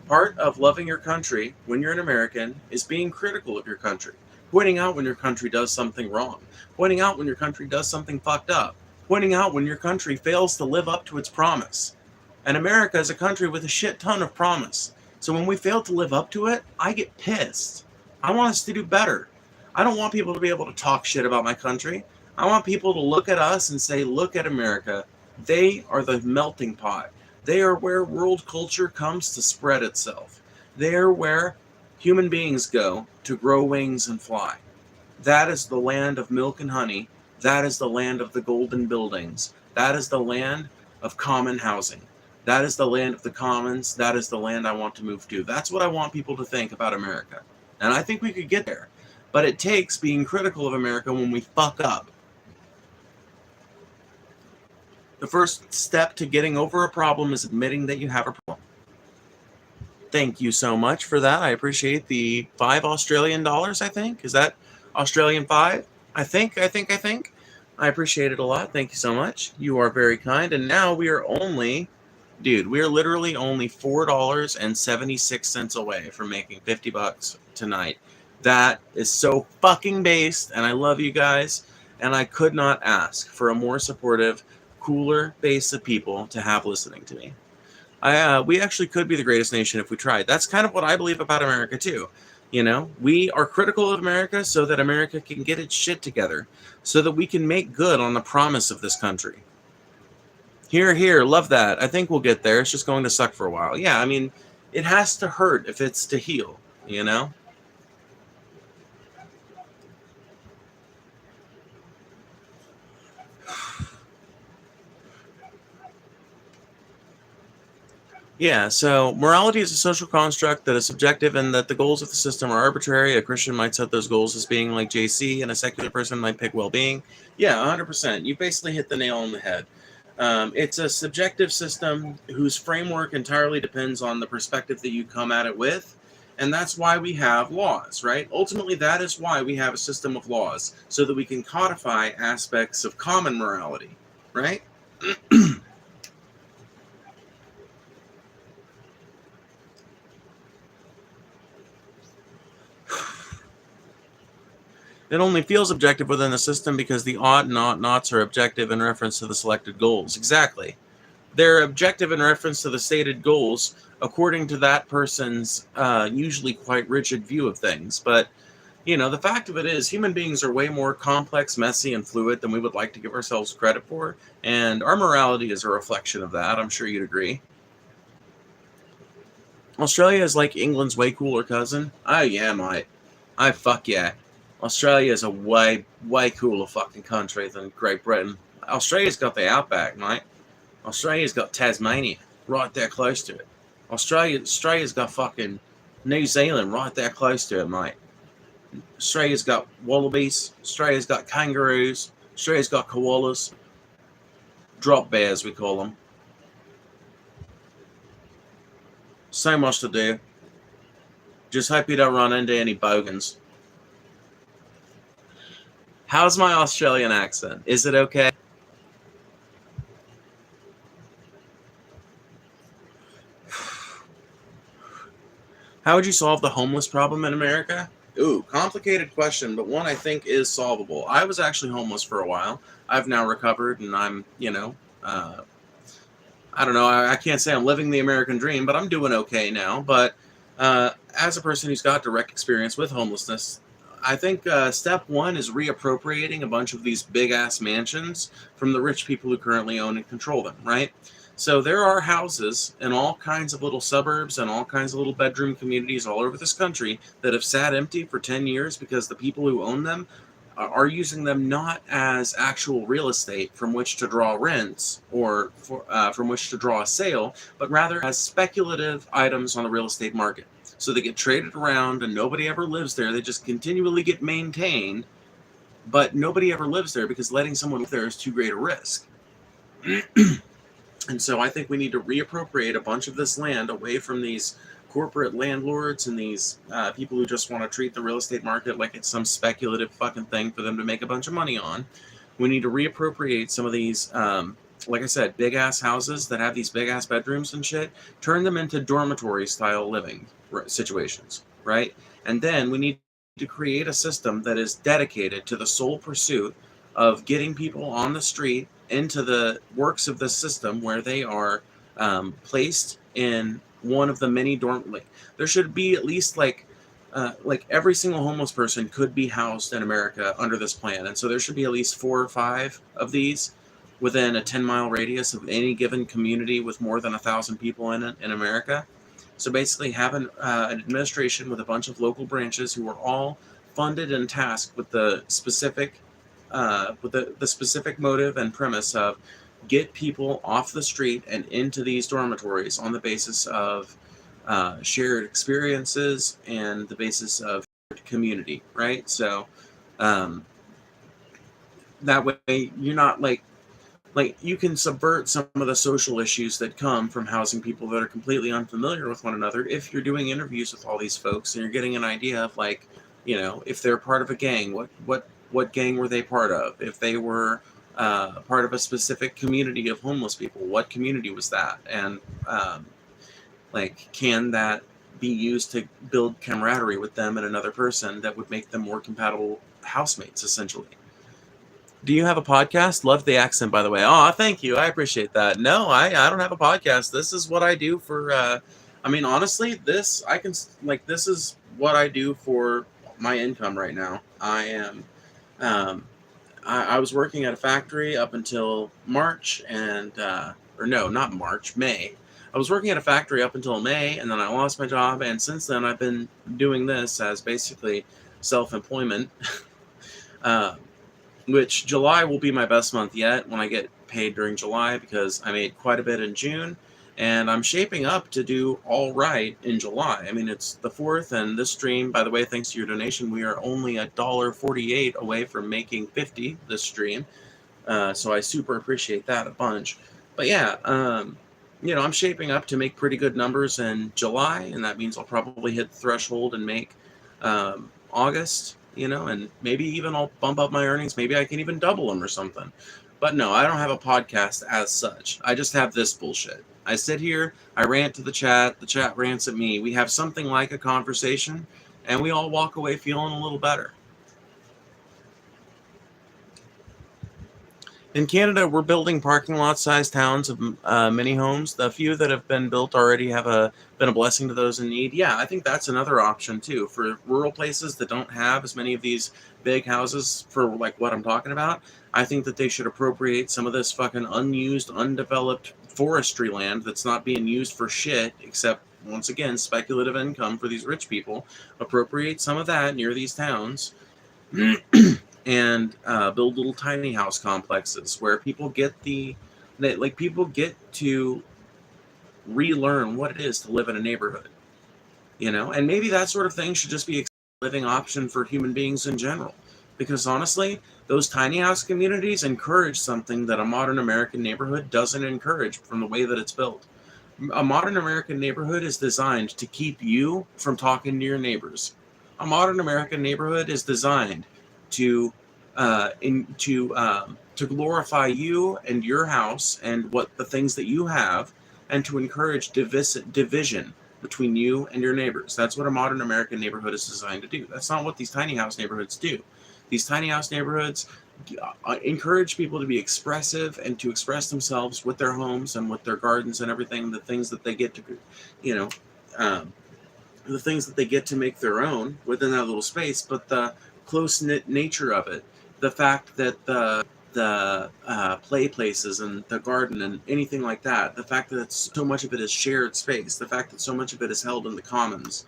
S1: Part of loving your country when you're an American is being critical of your country, pointing out when your country does something wrong, pointing out when your country does something fucked up, pointing out when your country fails to live up to its promise. And America is a country with a shit ton of promise. So when we fail to live up to it, I get pissed. I want us to do better. I don't want people to be able to talk shit about my country. I want people to look at us and say, look at America. They are the melting pot. They are where world culture comes to spread itself. They are where human beings go to grow wings and fly. That is the land of milk and honey. That is the land of the golden buildings. That is the land of common housing. That is the land of the commons. That is the land I want to move to. That's what I want people to think about America. And I think we could get there. But it takes being critical of America when we fuck up. The first step to getting over a problem is admitting that you have a problem. Thank you so much for that. I appreciate the $5 Australian, I think. Is that Australian 5? I think. I appreciate it a lot. Thank you so much. You are very kind. And now we are only... Dude, we're literally only $4.76 away from making $50 tonight. That is so fucking based, and I love you guys, and I could not ask for a more supportive, cooler base of people to have listening to me. We actually could be the greatest nation if we tried. That's kind of what I believe about America, too. You know, we are critical of America so that America can get its shit together, so that we can make good on the promise of this country. Here, love that. I think we'll get there. It's just going to suck for a while. Yeah, I mean, It has to hurt if it's to heal, you know? Yeah, so morality is a social construct that is subjective and that the goals of the system are arbitrary. A Christian might set those goals as being like JC, and a secular person might pick well-being. Yeah, 100%. You basically hit the nail on the head. It's a subjective system whose framework entirely depends on the perspective that you come at it with, and that's why we have laws, right? Ultimately, that is why we have a system of laws, so that we can codify aspects of common morality, right? It only feels objective within the system because the ought and ought nots are objective in reference to the selected goals. Exactly. They're objective in reference to the stated goals according to that person's usually quite rigid view of things. But, the fact of it is human beings are way more complex, messy, and fluid than we would like to give ourselves credit for. And our morality is a reflection of that. I'm sure you'd agree. Australia is like England's way cooler cousin. Oh, yeah, mate. I fuck yeah. Australia is a way cooler fucking country than Great Britain. Australia's got the outback, mate. Australia's got Tasmania right there close to it. Australia's got fucking New Zealand right there close to it, mate. Australia's got wallabies. Australia's got kangaroos. Australia's got koalas. Drop bears, we call them. So much to do. Just hope you don't run into any bogans. How's my Australian accent? Is it okay? How would you solve the homeless problem in America? Ooh, complicated question, but one I think is solvable. I was actually homeless for a while. I've now recovered, and I'm, I don't know. I can't say I'm living the American dream, but I'm doing okay now. But as a person who's got direct experience with homelessness, I think step one is reappropriating a bunch of these big ass mansions from the rich people who currently own and control them, right? So there are houses in all kinds of little suburbs and all kinds of little bedroom communities all over this country that have sat empty for 10 years because the people who own them are using them not as actual real estate from which to draw rents or from which to draw a sale, but rather as speculative items on the real estate market. So they get traded around and nobody ever lives there. They just continually get maintained, but nobody ever lives there because letting someone live there is too great a risk. And so I think we need to reappropriate a bunch of this land away from these corporate landlords and these people who just want to treat the real estate market like it's some speculative fucking thing for them to make a bunch of money on. We need to reappropriate some of these, like I said, big ass houses that have these big ass bedrooms and shit, turn them into dormitory style living situations, right? And then we need to create a system that is dedicated to the sole pursuit of getting people on the street into the works of the system where they are placed in one of the many there should be at least like every single homeless person could be housed in America under this plan, and so there should be at least 4 or 5 of these within a 10-mile radius of any given community with more than 1,000 people in it in America. So basically have an administration with a bunch of local branches who are all funded and tasked with the specific the specific motive and premise of get people off the street and into these dormitories on the basis of shared experiences and the basis of community, right? So that way you're not like you can subvert some of the social issues that come from housing people that are completely unfamiliar with one another if you're doing interviews with all these folks and you're getting an idea of if they're part of a gang, what gang were they part of? If they were part of a specific community of homeless people, what community was that? And can that be used to build camaraderie with them and another person that would make them more compatible housemates, essentially? Do you have a podcast? Love the accent, by the way. Oh, thank you. I appreciate that. No, I don't have a podcast. This is what I do for, honestly, this is what I do for my income right now. I am, I was working at a factory up until March and, or no, not March, May. I was working at a factory up until May, and then I lost my job, and since then I've been doing this as basically self-employment, uh, which July will be my best month yet when I get paid during July, because I made quite a bit in June, and I'm shaping up to do all right in July. I mean, it's the 4th, and this stream, by the way, thanks to your donation, we are only $1.48 away from making 50 this stream. So I super appreciate that a bunch. But yeah, I'm shaping up to make pretty good numbers in July, and that means I'll probably hit the threshold and make August, and maybe even I'll bump up my earnings. Maybe I can even double them or something. But no, I don't have a podcast as such. I just have this bullshit. I sit here, I rant to the chat rants at me. We have something like a conversation, and we all walk away feeling a little better. In Canada, we're building parking lot-sized towns of mini homes. The few that have been built already have been a blessing to those in need. Yeah, I think that's another option too for rural places that don't have as many of these big houses for like what I'm talking about. I think that they should appropriate some of this fucking unused, undeveloped forestry land that's not being used for shit except, once again, speculative income for these rich people. Appropriate some of that near these towns. And build little tiny house complexes where people get to relearn what it is to live in a neighborhood, and maybe that sort of thing should just be a living option for human beings in general, because honestly, those tiny house communities encourage something that a modern American neighborhood doesn't encourage from the way that it's built. A modern American neighborhood is designed to keep you from talking to your neighbors. A modern American neighborhood is designed to glorify you and your house and what the things that you have, and to encourage division between you and your neighbors. That's what a modern American neighborhood is designed to do. That's not what these tiny house neighborhoods do. These tiny house neighborhoods encourage people to be expressive and to express themselves with their homes and with their gardens and everything, the things that they get to, the things that they get to make their own within that little space, but the close-knit nature of it, the fact that the play places and the garden and anything like that, the fact that so much of it is shared space, the fact that so much of it is held in the commons,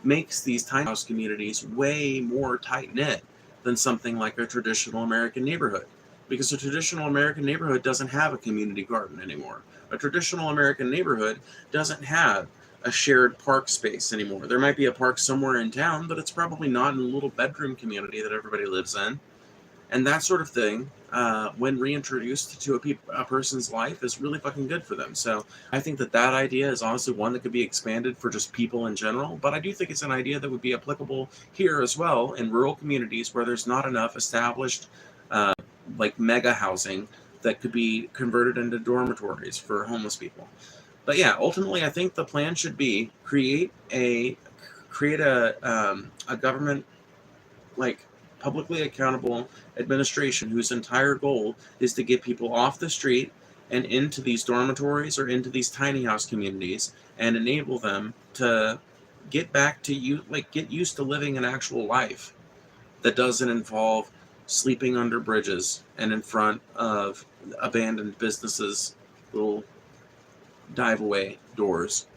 S1: makes these tiny house communities way more tight-knit than something like a traditional American neighborhood. Because a traditional American neighborhood doesn't have a community garden anymore. A traditional American neighborhood doesn't have a shared park space anymore. There might be a park somewhere in town, but it's probably not in a little bedroom community that everybody lives in. And that sort of thing, when reintroduced to a person's life, is really fucking good for them. So I think that idea is honestly one that could be expanded for just people in general. But I do think it's an idea that would be applicable here as well in rural communities where there's not enough established mega housing that could be converted into dormitories for homeless people. But yeah, ultimately, I think the plan should be create a government, publicly accountable administration whose entire goal is to get people off the street and into these dormitories or into these tiny house communities, and enable them to get back to get used to living an actual life that doesn't involve sleeping under bridges and in front of abandoned businesses, little dive away doors.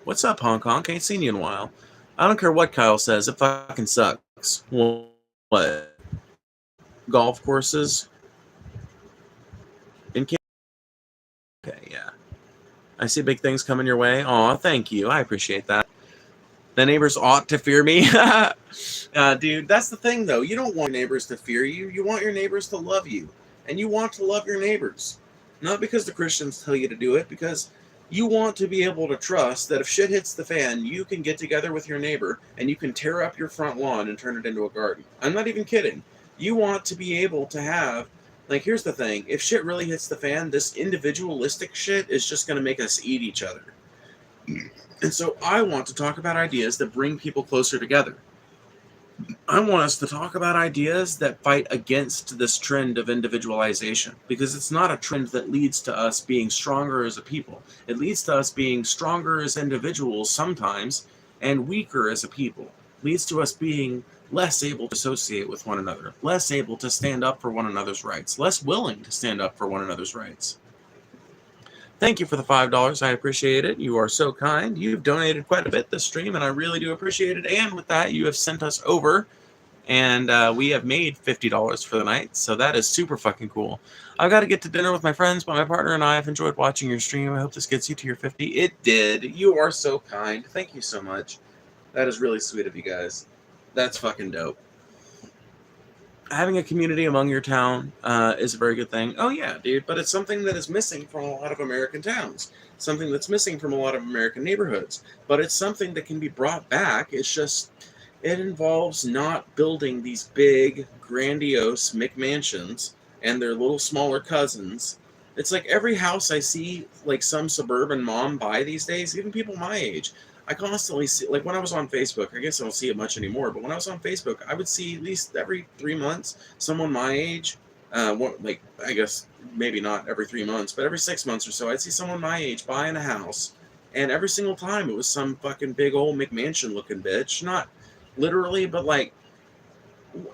S1: What's up, Hong Kong? Ain't seen you in a while. I don't care what Kyle says, it fucking sucks. What? Golf courses? In Canada? Okay, yeah. I see big things coming your way. Aw, thank you. I appreciate that. The neighbors ought to fear me. Dude, that's the thing, though. You don't want neighbors to fear you. You want your neighbors to love you. And you want to love your neighbors. Not because the Christians tell you to do it, because you want to be able to trust that if shit hits the fan, you can get together with your neighbor and you can tear up your front lawn and turn it into a garden. I'm not even kidding. You want to be able to have, here's the thing. If shit really hits the fan, this individualistic shit is just going to make us eat each other. And so I want to talk about ideas that bring people closer together. I want us to talk about ideas that fight against this trend of individualization, because it's not a trend that leads to us being stronger as a people. It leads to us being stronger as individuals sometimes and weaker as a people. It leads to us being less able to associate with one another, less able to stand up for one another's rights, less willing to stand up for one another's rights. Thank you for the $5. I appreciate it. You are so kind. You've donated quite a bit this stream, and I really do appreciate it. And with that, you have sent us over, and we have made $50 for the night. So that is super fucking cool. I've got to get to dinner with my friends, but my partner and I have enjoyed watching your stream. I hope this gets you to your 50. It did. You are so kind. Thank you so much. That is really sweet of you guys. That's fucking dope. Having a community among your town is a very good thing. Oh yeah, dude, but it's something that is missing from a lot of American towns. Something that's missing from a lot of American neighborhoods. But it's something that can be brought back. It's just, it involves not building these big, grandiose McMansions and their little smaller cousins. It's like every house I see, like some suburban mom buy these days, even people my age, I constantly see, like when I was on Facebook, I guess I don't see it much anymore, but when I was on Facebook, I would see at least every 3 months, someone my age, like, I guess maybe not every 3 months, but every 6 months or so, I'd see someone my age buying a house, and every single time it was some fucking big old McMansion looking bitch, not literally, but like,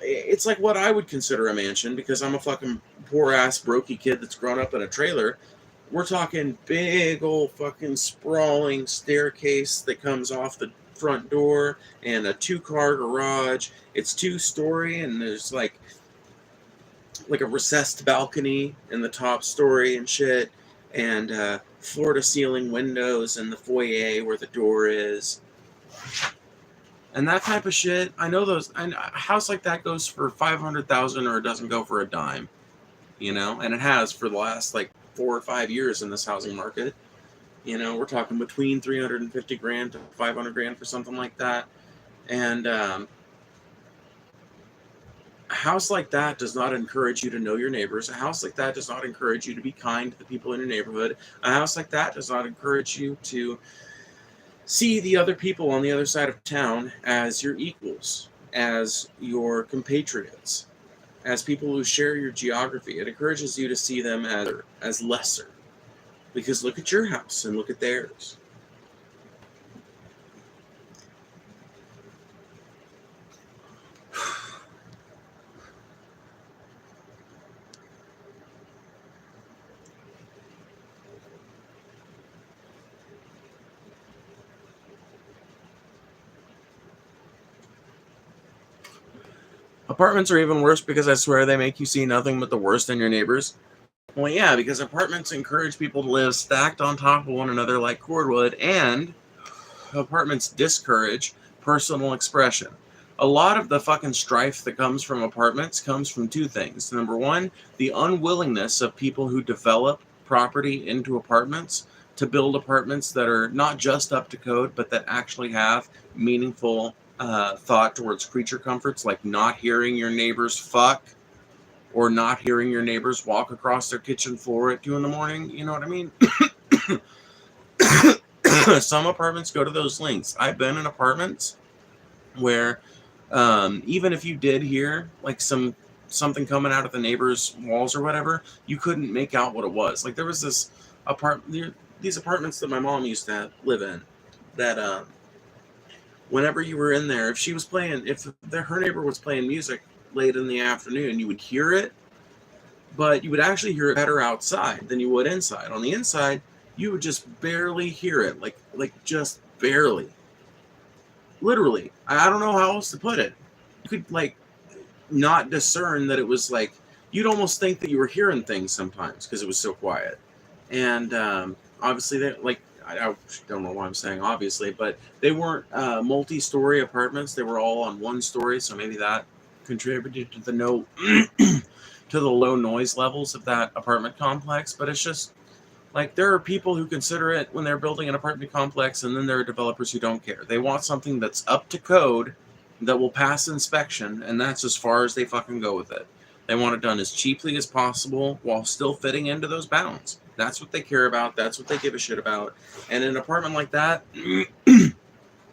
S1: it's like what I would consider a mansion, because I'm a fucking poor ass brokey kid that's grown up in a trailer. We're talking big old fucking sprawling staircase that comes off the front door and a 2-car garage. It's 2-story, and there's like a recessed balcony in the top story and shit, and floor to ceiling windows in the foyer where the door is. And that type of shit, I know those, and a house like that goes for $500,000 or it doesn't go for a dime, you know, and it has for the last like 4 or 5 years in this housing market. You know, we're talking between $350,000 to $500,000 for something like that. And a house like that does not encourage you to know your neighbors. A house like that does not encourage you to be kind to the people in your neighborhood. A house like that does not encourage you to see the other people on the other side of town as your equals, as your compatriots, as people who share your geography. It encourages you to see them as lesser. Because look at your house and look at theirs. Apartments are even worse because I swear they make you see nothing but the worst in your neighbors. Well, yeah, because apartments encourage people to live stacked on top of one another like cordwood, and apartments discourage personal expression. A lot of the fucking strife that comes from apartments comes from 2 things. Number 1, the unwillingness of people who develop property into apartments to build apartments that are not just up to code, but that actually have meaningful thought towards creature comforts, like not hearing your neighbors fuck, or not hearing your neighbors walk across their kitchen floor at 2 in the morning. You know what I mean? Some apartments go to those lengths. I've been in apartments where even if you did hear like something coming out of the neighbor's walls or whatever, you couldn't make out what it was. Like there was these apartments that my mom used to live in that whenever you were in there, if her neighbor was playing music late in the afternoon, you would hear it, but you would actually hear it better outside than you would inside. On the inside, you would just barely hear it, like just barely. Literally, I don't know how else to put it. You could like not discern that it was like, you'd almost think that you were hearing things sometimes because it was so quiet. And obviously, I don't know why I'm saying obviously, but they weren't multi-story apartments. They were all on 1 story, so maybe that contributed to the low noise levels of that apartment complex. But it's just like there are people who consider it when they're building an apartment complex, and then there are developers who don't care. They want something that's up to code, that will pass inspection, and that's as far as they fucking go with it. They want it done as cheaply as possible while still fitting into those bounds. That's what they care about. That's what they give a shit about. And in an apartment like that, you're going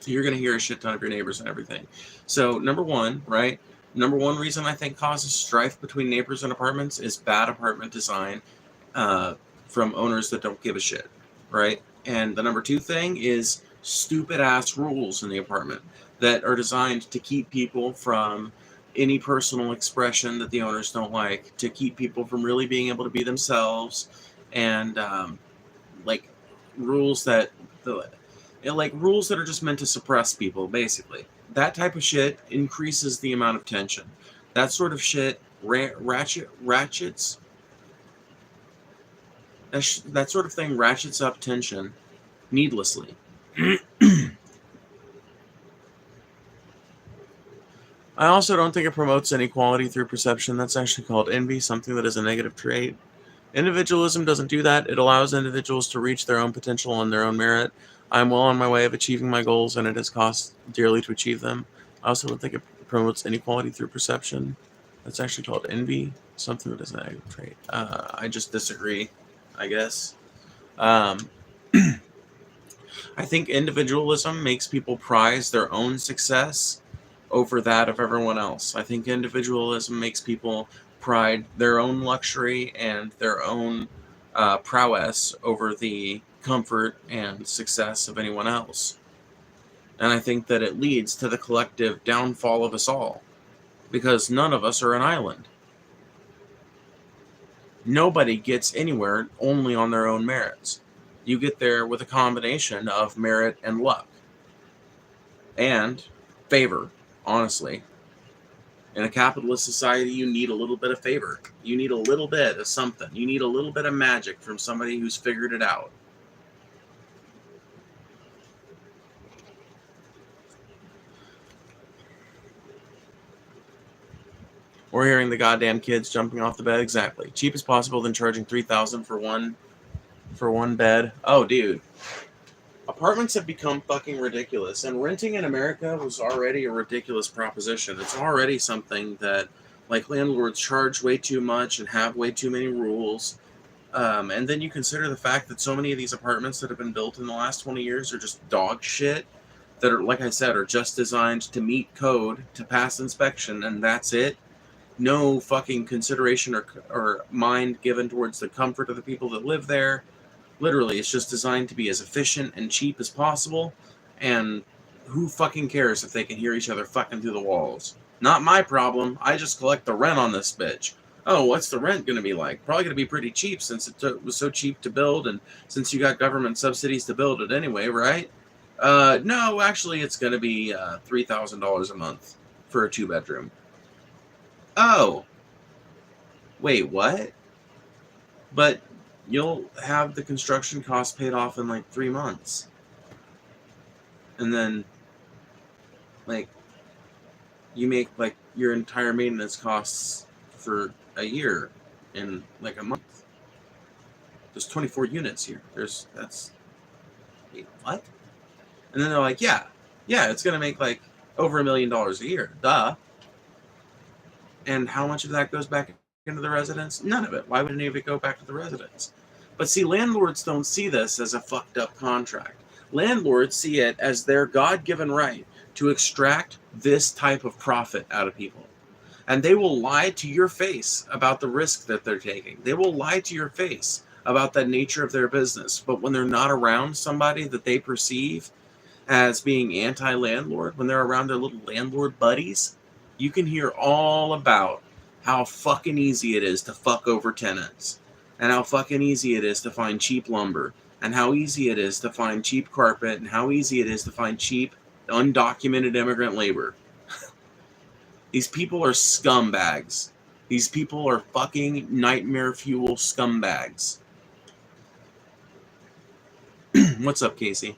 S1: to hear a shit ton of your neighbors and everything. So number one reason I think causes strife between neighbors and apartments is bad apartment design from owners that don't give a shit, right? And the number 2 thing is stupid ass rules in the apartment that are designed to keep people from any personal expression that the owners don't like, to keep people from really being able to be themselves, and like rules that rules that are just meant to suppress people, basically. That type of shit increases the amount of tension. That sort of shit ratchets. That sort of thing ratchets up tension needlessly. I also don't think it promotes inequality through perception. That's actually called envy, something that is a negative trait. Individualism doesn't do that. It allows individuals to reach their own potential on their own merit. I'm well on my way of achieving my goals, and it has cost dearly to achieve them. I also don't think it promotes inequality through perception. That's actually called envy, something that is a negative trait. I just disagree, I guess. I think individualism makes people prize their own success over that of everyone else. I think individualism makes people pride their own luxury and their own prowess over the comfort and success of anyone else. And I think that it leads to the collective downfall of us all, because none of us are an island. Nobody gets anywhere only on their own merits. You get there with a combination of merit and luck. And favor, honestly. In a capitalist society, you need a little bit of favor. You need a little bit of something. You need a little bit of magic from somebody who's figured it out. We're hearing the goddamn kids jumping off the bed. Exactly. Cheap as possible, then charging $3,000 for one bed. Oh, dude. Apartments have become fucking ridiculous, and renting in America was already a ridiculous proposition. It's already something that, like, landlords charge way too much and have way too many rules. And then you consider the fact that so many of these apartments that have been built in the last 20 years are just dog shit that are, like I said, are just designed to meet code, to pass inspection, and that's it. No fucking consideration or mind given towards the comfort of the people that live there. Literally, it's just designed to be as efficient and cheap as possible, and who fucking cares if they can hear each other fucking through the walls? Not my problem. I just collect the rent on this bitch. Oh, what's the rent going to be like? Probably going to be pretty cheap since it was so cheap to build, and since you got government subsidies to build it anyway, right? No, actually, it's going to be $3,000 a month for a 2-bedroom. Oh. Wait, what? But you'll have the construction costs paid off in like 3 months. And then, like, you make like your entire maintenance costs for a year in like a month. There's 24 units here. Wait, what? And then they're like, yeah, it's going to make like over $1 million a year. Duh. And how much of that goes back into the residents? None of it. Why would any of it go back to the residents? But see, landlords don't see this as a fucked up contract. Landlords see it as their God-given right to extract this type of profit out of people. And they will lie to your face about the risk that they're taking. They will lie to your face about the nature of their business. But when they're not around somebody that they perceive as being anti-landlord, when they're around their little landlord buddies, you can hear all about how fucking easy it is to fuck over tenants, and how fucking easy it is to find cheap lumber, and how easy it is to find cheap carpet, and how easy it is to find cheap, undocumented immigrant labor. These people are scumbags. These people are fucking nightmare fuel scumbags. What's up, Casey?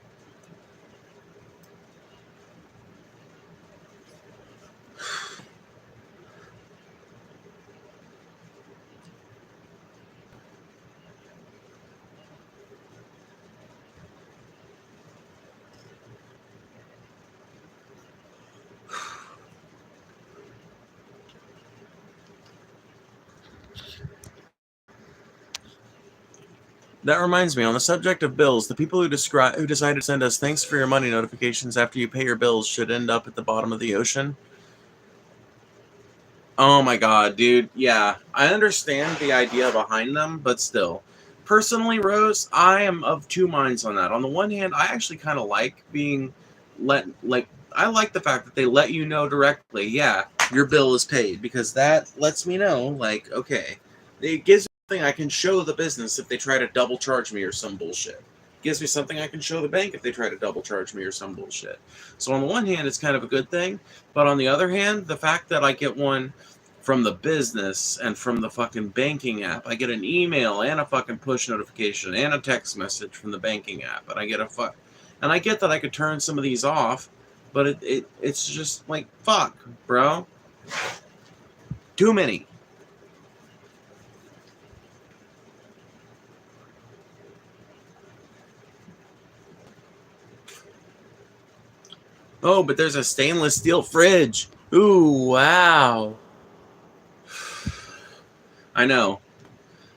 S1: That reminds me, on the subject of bills, the people who decided to send us thanks for your money notifications after you pay your bills should end up at the bottom of the ocean. Oh my god, dude. Yeah, I understand the idea behind them, but still. Personally, Rose, I am of two minds on that. On the one hand, I actually kind of like being I like the fact that they let you know directly, yeah, your bill is paid, because that lets me know, like, okay, it gives I can show the business if they try to double charge me or some bullshit. Gives me something I can show the bank if they try to double charge me or some bullshit. So on the one hand, it's kind of a good thing, but on the other hand, the fact that I get one from the business and from the fucking banking app, I get an email and a fucking push notification and a text message from the banking app, and I get and I get that I could turn some of these off, but it's just like, fuck, bro. Too many. Oh, but there's a stainless steel fridge. Ooh, wow. I know.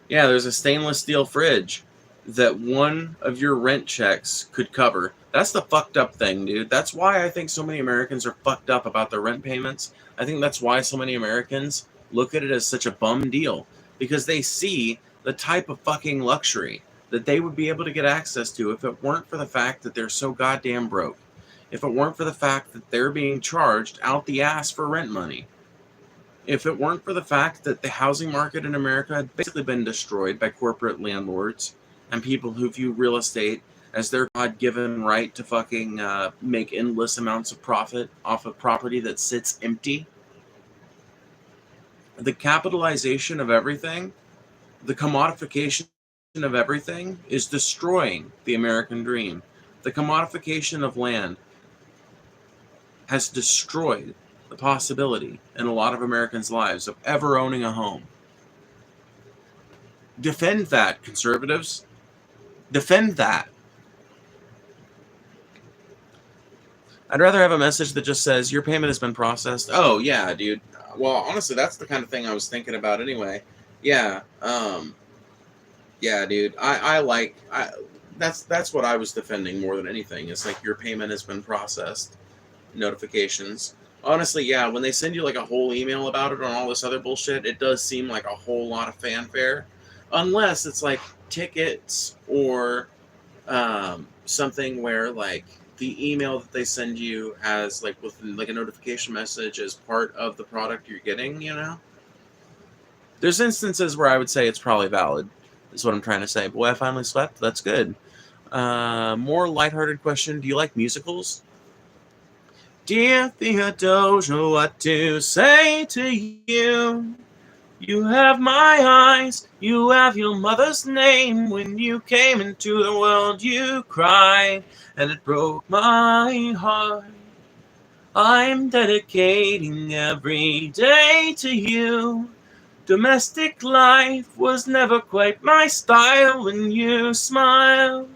S1: Yeah, there's a stainless steel fridge that one of your rent checks could cover. That's the fucked up thing, dude. That's why I think so many Americans are fucked up about their rent payments. I think that's why so many Americans look at it as such a bum deal. Because they see the type of fucking luxury that they would be able to get access to if it weren't for the fact that they're so goddamn broke. If it weren't for the fact that they're being charged out the ass for rent money. If it weren't for the fact that the housing market in America had basically been destroyed by corporate landlords and people who view real estate as their God-given right to fucking make endless amounts of profit off of property that sits empty. The capitalization of everything, the commodification of everything is destroying the American dream. The commodification of land has destroyed the possibility in a lot of Americans' lives of ever owning a home. Defend that, conservatives. Defend that. I'd rather have a message that just says, your payment has been processed. Oh, yeah, dude. Well, honestly, that's the kind of thing I was thinking about anyway. Yeah, yeah, dude. That's what I was defending more than anything. It's like, your payment has been processed. Notifications. Honestly, yeah, when they send you like a whole email about it and all this other bullshit, it does seem like a whole lot of fanfare. Unless it's like tickets or something where like the email that they send you has like with like a notification message as part of the product you're getting, you know? There's instances where I would say it's probably valid, is what I'm trying to say. Boy, I finally slept. That's good. More lighthearted question. Do you like musicals? Dear Theology, what to say to you? You have my eyes, you have your mother's name. When you came into the world, you cried, and it broke my heart. I'm dedicating every day to you. Domestic life was never quite my style. When you smile,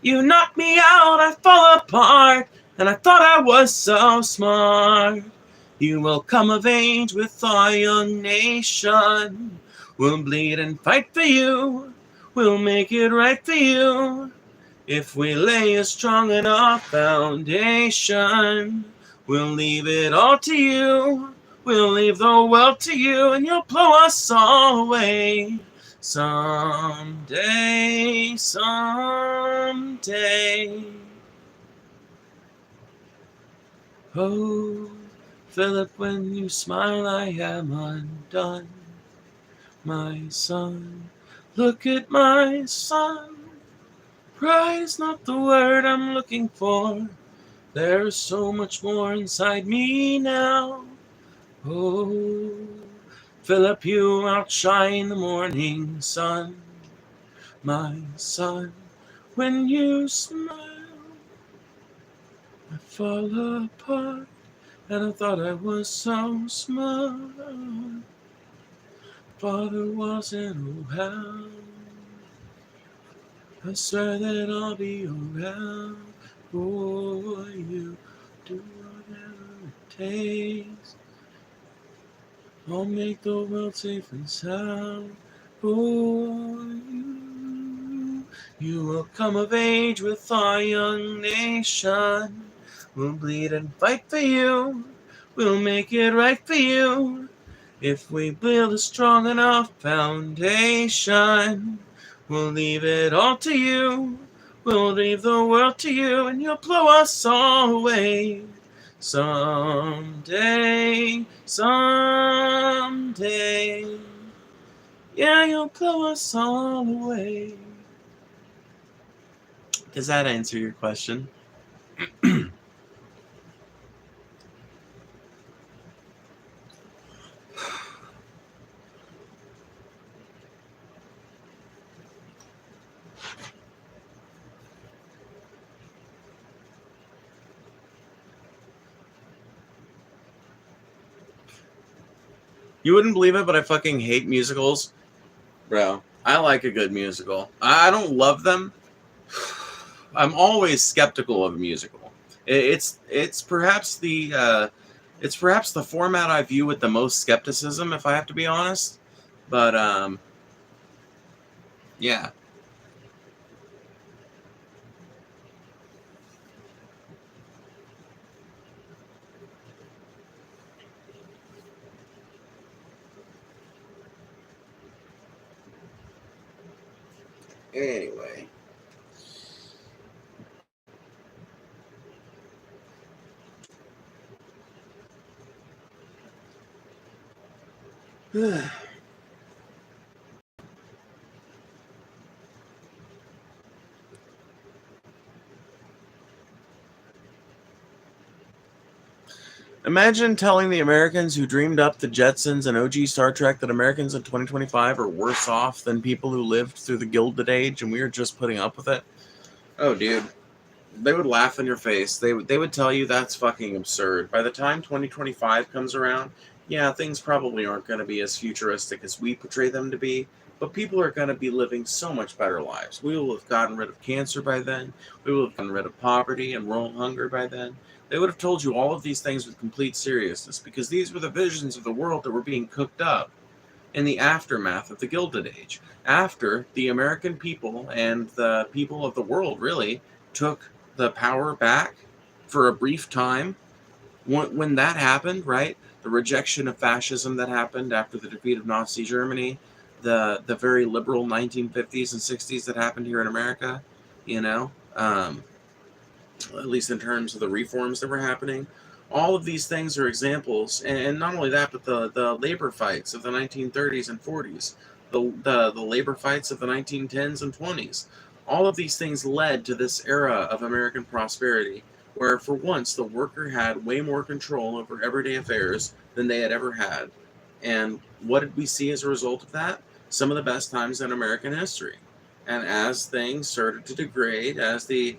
S1: you knock me out, I fall apart. And I thought I was so smart. You will come of age with our young nation. We'll bleed and fight for you. We'll make it right for you. If we lay a strong enough foundation, we'll leave it all to you. We'll leave the world to you, and you'll blow us all away. Someday, someday. Oh, Philip, when you smile, I am undone. My son, look at my son. Pride is not the word I'm looking for. There's so much more inside me now. Oh, Philip, you outshine the morning sun. My son, when you smile, I fall apart, and I thought I was so smart. Father wasn't around. I swear that I'll be around for you. Do whatever it takes. I'll make the world safe and sound for you. You will come of age with our young nation. We'll bleed and fight for you. We'll make it right for you. If we build a strong enough foundation, we'll leave it all to you. We'll leave the world to you, and you'll blow us all away. Someday, someday. Yeah, you'll blow us all away. Does that answer your question? You wouldn't believe it, but I fucking hate musicals. Bro, I like a good musical. I don't love them. I'm always skeptical of a musical. It's perhaps the format I view with the most skepticism, if I have to be honest. But yeah. Anyway. Imagine telling the Americans who dreamed up the Jetsons and OG Star Trek that Americans in 2025 are worse off than people who lived through the Gilded Age and we are just putting up with it. Oh, dude. They would laugh in your face. They would tell you that's fucking absurd. By the time 2025 comes around, yeah, things probably aren't going to be as futuristic as we portray them to be, but people are going to be living so much better lives. We will have gotten rid of cancer by then. We will have gotten rid of poverty and world hunger by then. They would have told you all of these things with complete seriousness because these were the visions of the world that were being cooked up in the aftermath of the Gilded Age. After the American people and the people of the world really took the power back for a brief time, when that happened, right? The rejection of fascism that happened after the defeat of Nazi Germany, the very liberal 1950s and 60s that happened here in America, you know, at least in terms of the reforms that were happening. All of these things are examples, and not only that, but the labor fights of the 1930s and 40s, the labor fights of the 1910s and 20s. All of these things led to this era of American prosperity, where for once the worker had way more control over everyday affairs than they had ever had. And what did we see as a result of that? Some of the best times in American history. And as things started to degrade, as the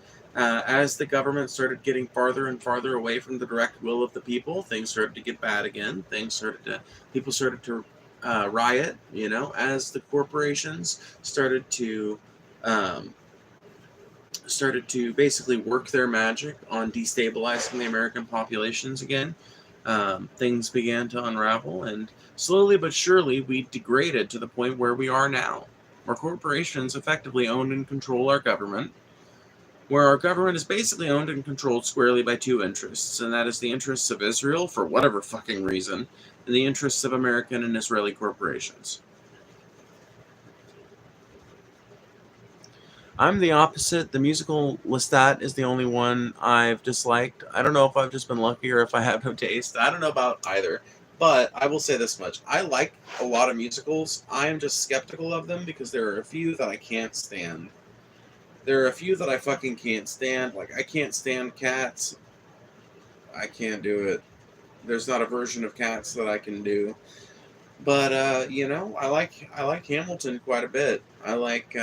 S1: government started getting farther and farther away from the direct will of the people, things started to get bad again. People started to riot, as the corporations um, started to basically work their magic on destabilizing the American populations again. Things began to unravel, and slowly but surely we degraded to the point where we are now, where corporations effectively own and control our government, where our government is basically owned and controlled squarely by two interests, and that is the interests of Israel, for whatever fucking reason, and the interests of American and Israeli corporations. I'm the opposite. The musical Lestat is the only one I've disliked. I don't know if I've just been lucky or if I have no taste. I don't know about either. But I will say this much. I like a lot of musicals. I am just skeptical of them because there are a few that I can't stand. There are a few that I fucking can't stand. Like, I can't stand Cats. I can't do it. There's not a version of Cats that I can do. But I like Hamilton quite a bit. I like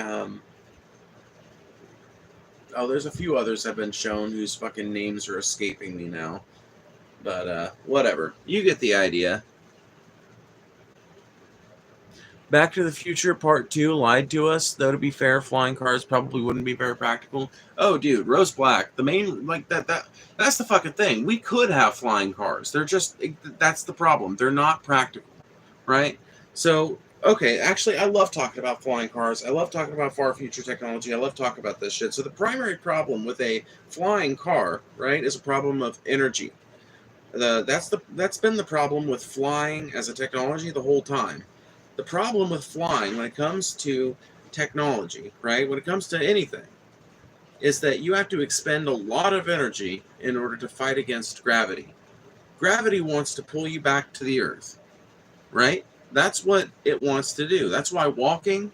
S1: there's a few others have been shown whose fucking names are escaping me now. But whatever. You get the idea. Back to the Future Part 2 lied to us, though to be fair, flying cars probably wouldn't be very practical. Oh dude, Rose Black, the main that's the fucking thing. We could have flying cars. That's the problem. They're not practical, right? So, okay, actually I love talking about flying cars. I love talking about far future technology. I love talking about this shit. So the primary problem with a flying car, right, is a problem of energy. That's been the problem with flying as a technology the whole time. The problem with flying when it comes to technology, right, when it comes to anything, is that you have to expend a lot of energy in order to fight against gravity. Gravity wants to pull you back to the earth, right? That's what it wants to do. That's why walking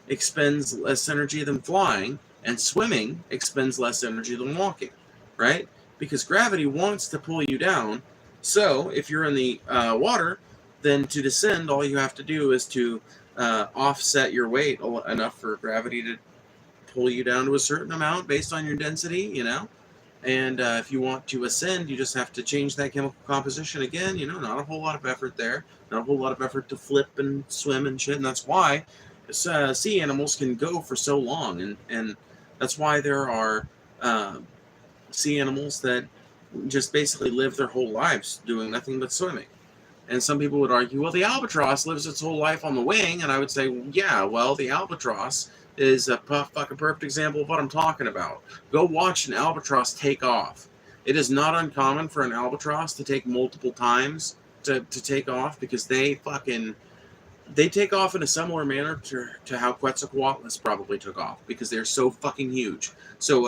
S1: expends less energy than flying, and swimming expends less energy than walking, right? Because gravity wants to pull you down. So if you're in the water, then to descend, all you have to do is to offset your weight enough for gravity to pull you down to a certain amount based on your density, And if you want to ascend, you just have to change that chemical composition again. Not a whole lot of effort there. Not a whole lot of effort to flip and swim and shit. And that's why sea animals can go for so long. And that's why there are sea animals that just basically live their whole lives doing nothing but swimming. And some people would argue, well, the albatross lives its whole life on the wing. And I would say, yeah, well, the albatross is a fucking perfect example of what I'm talking about. Go watch an albatross take off. It is not uncommon for an albatross to take multiple times to take off, because they take off in a similar manner to how Quetzalcoatlus probably took off, because they're so fucking huge. So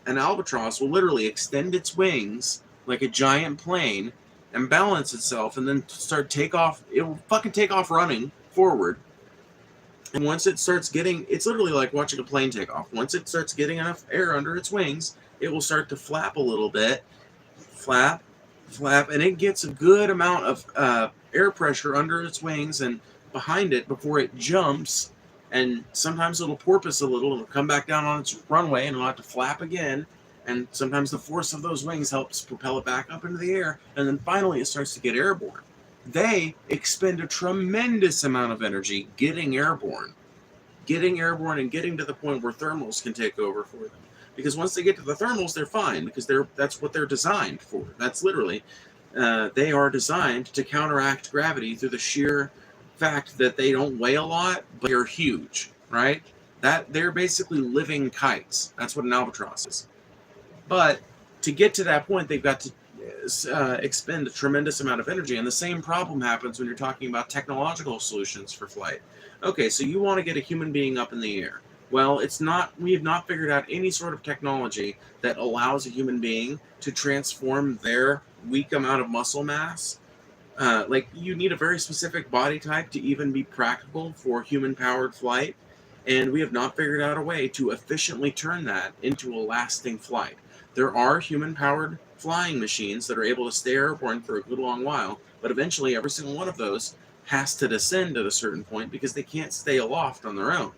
S1: an albatross will literally extend its wings like a giant plane and balance itself, and then take off. It will fucking take off running forward. And once it starts getting, it's literally like watching a plane take off. Once it starts getting enough air under its wings, it will start to flap a little bit. Flap, and it gets a good amount of air pressure under its wings and behind it before it jumps. And sometimes it'll porpoise a little, it'll come back down on its runway, and it'll have to flap again. And sometimes the force of those wings helps propel it back up into the air. And then finally it starts to get airborne. They expend a tremendous amount of energy getting airborne and getting to the point where thermals can take over for them. Because once they get to the thermals, they're fine, because that's what they're designed for. That's literally, they are designed to counteract gravity through the sheer fact that they don't weigh a lot, but they're huge, right? That they're basically living kites. That's what an albatross is. But to get to that point, they've got to expend a tremendous amount of energy. And the same problem happens when you're talking about technological solutions for flight. Okay, so you want to get a human being up in the air. Well, we have not figured out any sort of technology that allows a human being to transform their weak amount of muscle mass. You need a very specific body type to even be practical for human-powered flight. And we have not figured out a way to efficiently turn that into a lasting flight. There are human-powered flying machines that are able to stay airborne for a good long while, but eventually every single one of those has to descend at a certain point because they can't stay aloft on their own.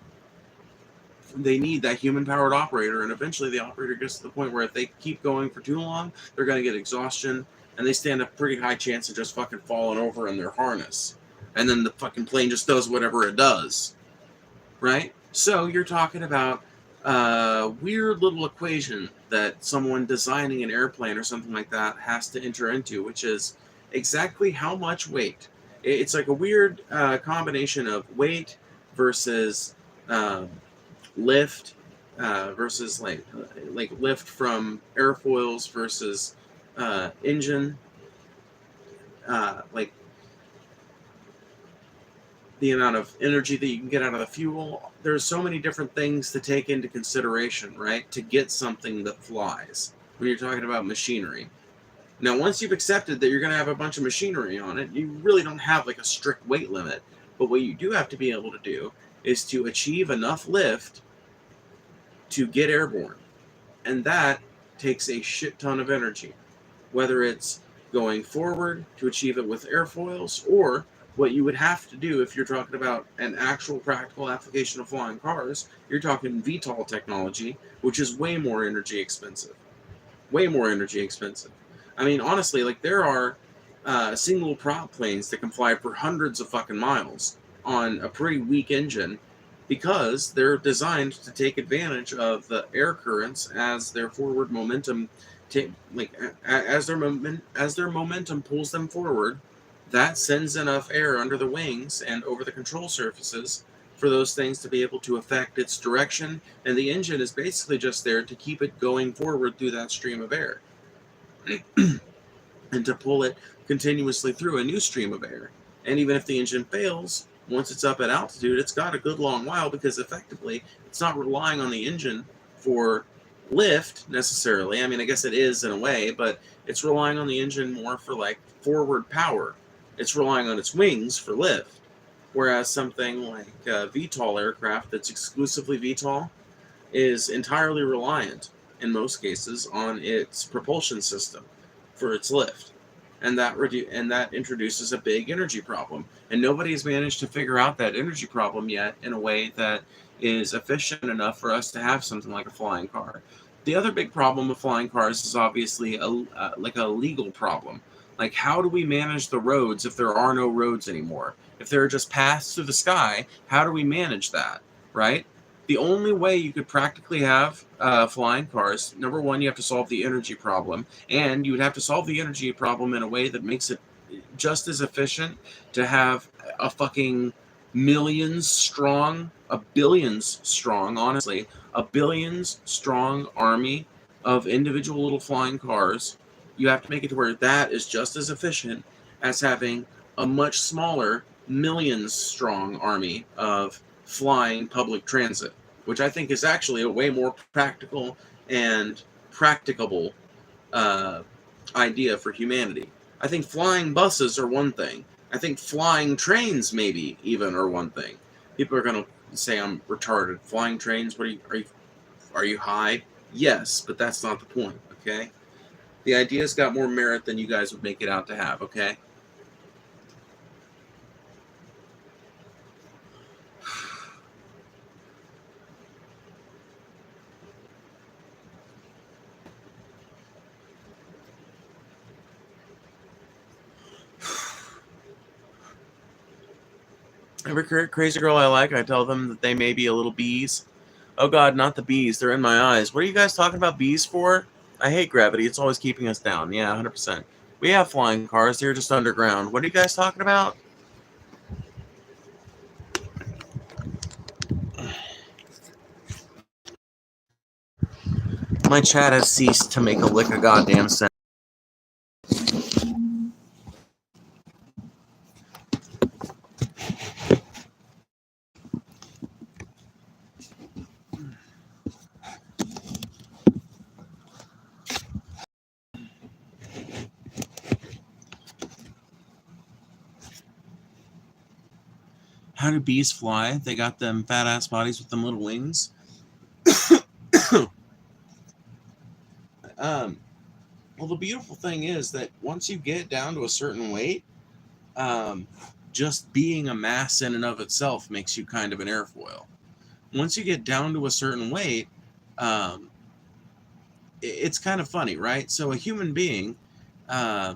S1: They need that human-powered operator, and eventually the operator gets to the point where if they keep going for too long, they're going to get exhaustion, and they stand a pretty high chance of just fucking falling over in their harness. And then the fucking plane just does whatever it does. Right? So you're talking about a weird little equation that someone designing an airplane or something like that has to enter into, which is exactly how much weight. It's like a weird combination of weight versus lift versus like lift from airfoils versus engine, like the amount of energy that you can get out of the fuel. There's so many different things to take into consideration, right, to get something that flies when you're talking about machinery. Now, once you've accepted that you're going to have a bunch of machinery on it, you really don't have like a strict weight limit. But what you do have to be able to do is to achieve enough lift to get airborne. And that takes a shit ton of energy, whether it's going forward to achieve it with airfoils, or what you would have to do if you're talking about an actual practical application of flying cars, you're talking VTOL technology, which is way more energy expensive. Way more energy expensive. I mean, honestly, like there are single prop planes that can fly for hundreds of fucking miles on a pretty weak engine because they're designed to take advantage of the air currents as their forward momentum, as their momentum pulls them forward. That sends enough air under the wings and over the control surfaces for those things to be able to affect its direction, and the engine is basically just there to keep it going forward through that stream of air and to pull it continuously through a new stream of air. And even if the engine fails, once it's up at altitude, it's got a good long while, because effectively it's not relying on the engine for lift necessarily. I mean, I guess it is in a way, but it's relying on the engine more for like forward power. It's relying on its wings for lift. Whereas something like VTOL aircraft that's exclusively VTOL is entirely reliant, in most cases, on its propulsion system for its lift. And that introduces a big energy problem. And nobody's managed to figure out that energy problem yet in a way that is efficient enough for us to have something like a flying car. The other big problem with flying cars is obviously like a legal problem. Like, how do we manage the roads if there are no roads anymore? If there are just paths through the sky, how do we manage that, right? The only way you could practically have flying cars, number one, you have to solve the energy problem, and you would have to solve the energy problem in a way that makes it just as efficient to have a fucking millions strong, a billions strong, honestly, a billions strong army of individual little flying cars. You have to make it to where that is just as efficient as having a much smaller millions strong army of flying public transit, which I think is actually a way more practical and practicable uh, idea for humanity. I think flying buses are one thing. I think flying trains maybe even are one thing. People are going to say I'm retarded. Flying trains? What are you high? Yes, but that's not the point. Okay. The idea's got more merit than you guys would make it out to have. Okay. Every crazy girl I like, I tell them that they may be a little bees. Oh God, not the bees. They're in my eyes. What are you guys talking about bees for? I hate gravity. It's always keeping us down. Yeah, 100%. We have flying cars. They're just underground. What are you guys talking about? My chat has ceased to make a lick of goddamn sense. How do bees fly? They got them fat ass bodies with them little wings. Well, the beautiful thing is that once you get down to a certain weight, just being a mass in and of itself makes you kind of an airfoil. Once you get down to a certain weight, um, it's kind of funny, right? So a human being, uh,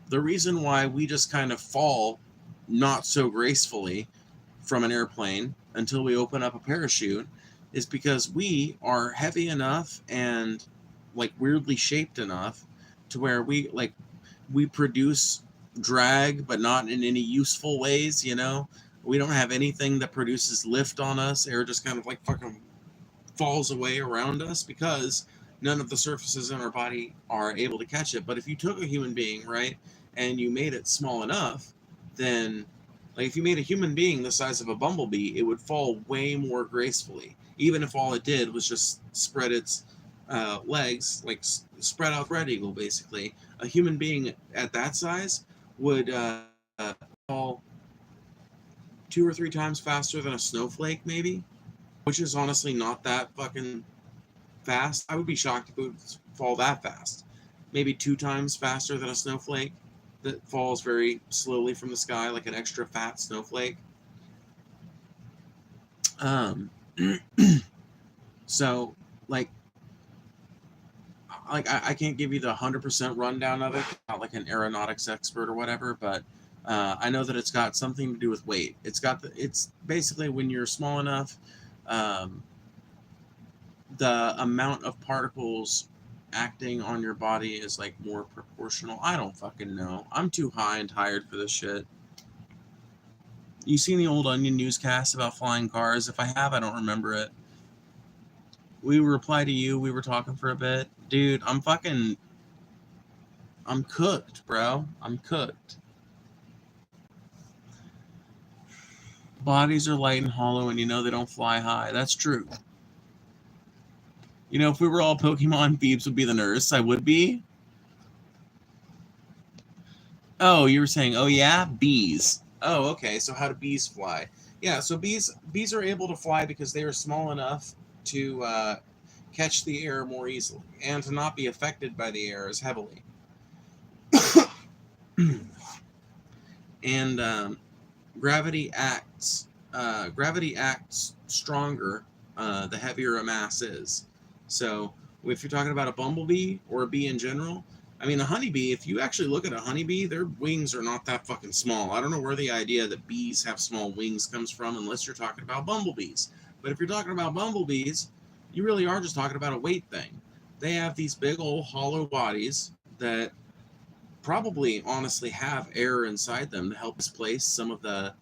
S1: the reason why we just kind of fall not so gracefully from an airplane until we open up a parachute is because we are heavy enough and like weirdly shaped enough to where we produce drag but not in any useful ways, you know. We don't have anything that produces lift on us. Air just kind of like fucking falls away around us because none of the surfaces in our body are able to catch it. But if you took a human being, right, and you made it small enough, then like if you made a human being the size of a bumblebee, it would fall way more gracefully, even if all it did was just spread its legs, like spread out red eagle, basically. A human being at that size would fall 2 or 3 times faster than a snowflake, maybe, which is honestly not that fucking fast. I would be shocked if it would fall that fast. Maybe 2 times faster than a snowflake that falls very slowly from the sky, like an extra fat snowflake. Um, so like I can't give you the 100% rundown of it, not like an aeronautics expert or whatever, but I know that it's got something to do with weight. It's basically when you're small enough, um, the amount of particles acting on your body is like more proportional. I don't fucking know. I'm too high and tired for this shit. You seen the old Onion newscast about flying cars? If I have, I don't remember it. We reply to you. We were talking for a bit. Dude, I'm cooked, bro. I'm cooked. Bodies are light and hollow, and you know they don't fly high. That's true. You know, if we were all Pokemon, Phoebes would be the nurse. I would be. Oh, you were saying, oh yeah, bees. Oh, okay. So how do bees fly? Yeah, so bees are able to fly because they are small enough to catch the air more easily and to not be affected by the air as heavily. And gravity acts stronger the heavier a mass is. So if you're talking about a bumblebee or a bee in general, I mean, a honeybee, if you actually look at a honeybee, their wings are not that fucking small. I don't know where the idea that bees have small wings comes from unless you're talking about bumblebees. But if you're talking about bumblebees, you really are just talking about a weight thing. They have these big old hollow bodies that probably honestly have air inside them to help displace um,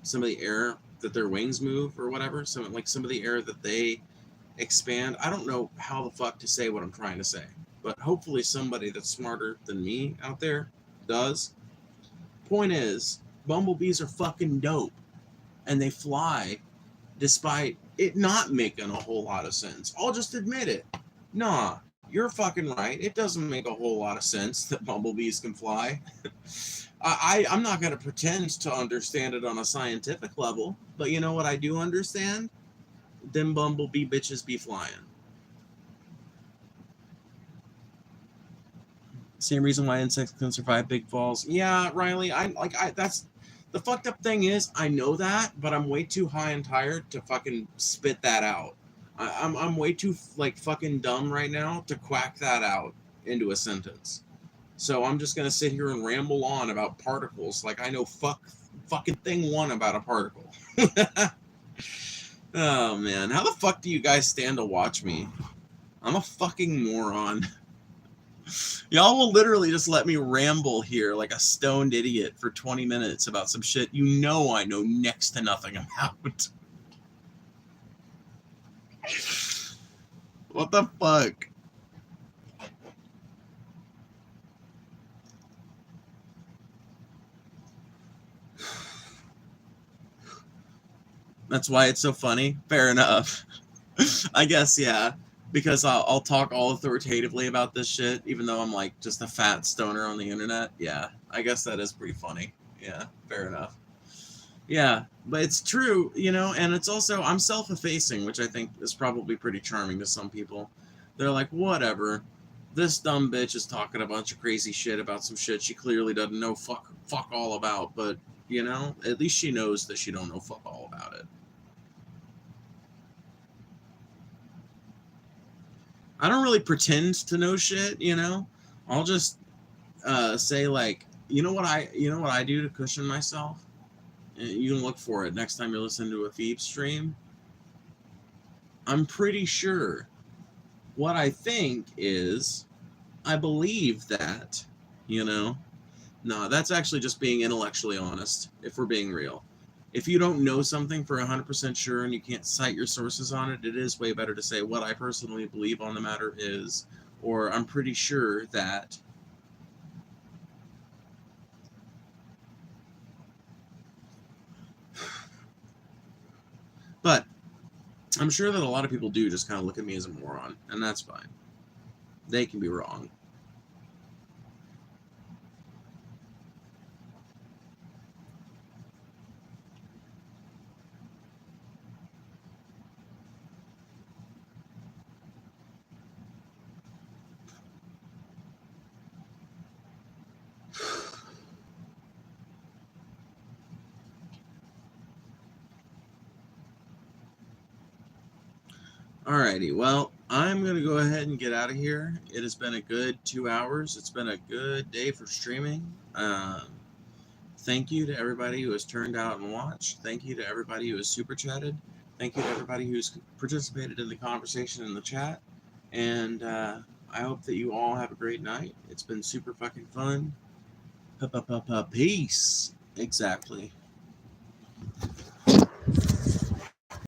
S1: some of the air that their wings move or whatever. Some of the air that they expand. I don't know how the fuck to say what I'm trying to say, but hopefully somebody that's smarter than me out there does. Point is, bumblebees are fucking dope, and they fly despite it not making a whole lot of sense. I'll just admit it. Nah, you're fucking right. It doesn't make a whole lot of sense that bumblebees can fly. I'm not going to pretend to understand it on a scientific level, but you know what I do understand? Them bumblebee bitches be flying. Same reason why insects can survive big falls. Yeah, Riley, that's the fucked up thing is I know that, but I'm way too high and tired to fucking spit that out. I'm way too like fucking dumb right now to quack that out into a sentence. So I'm just gonna sit here and ramble on about particles like I know fucking thing one about a particle. Oh man, how the fuck do you guys stand to watch me? I'm a fucking moron. Y'all will literally just let me ramble here like a stoned idiot for 20 minutes about some shit you know I know next to nothing about. What the fuck? That's why it's so funny? Fair enough. I guess, yeah. Because I'll talk all authoritatively about this shit, even though I'm like just a fat stoner on the internet. Yeah, I guess that is pretty funny. Yeah, fair enough. Yeah, but it's true, and it's also, I'm self-effacing, which I think is probably pretty charming to some people. They're like, whatever, this dumb bitch is talking a bunch of crazy shit about some shit she clearly doesn't know fuck all about, but, at least she knows that she don't know fuck all about it. I don't really pretend to know shit. I'll just say like, you know what I do to cushion myself? You can look for it next time you're listening to a Phoebe stream. I'm pretty sure what I think is I believe that, you know. No, that's actually just being intellectually honest, if we're being real. If you don't know something for 100% sure and you can't cite your sources on it, it is way better to say what I personally believe on the matter is, or I'm pretty sure that. But I'm sure that a lot of people do just kind of look at me as a moron, and that's fine. They can be wrong. Alrighty, well, I'm going to go ahead and get out of here. It has been a good 2 hours. It's been a good day for streaming. Thank you to everybody who has turned out and watched. Thank you to everybody who has super chatted. Thank you to everybody who's participated in the conversation in the chat. And I hope that you all have a great night. It's been super fucking fun. Peace. Exactly.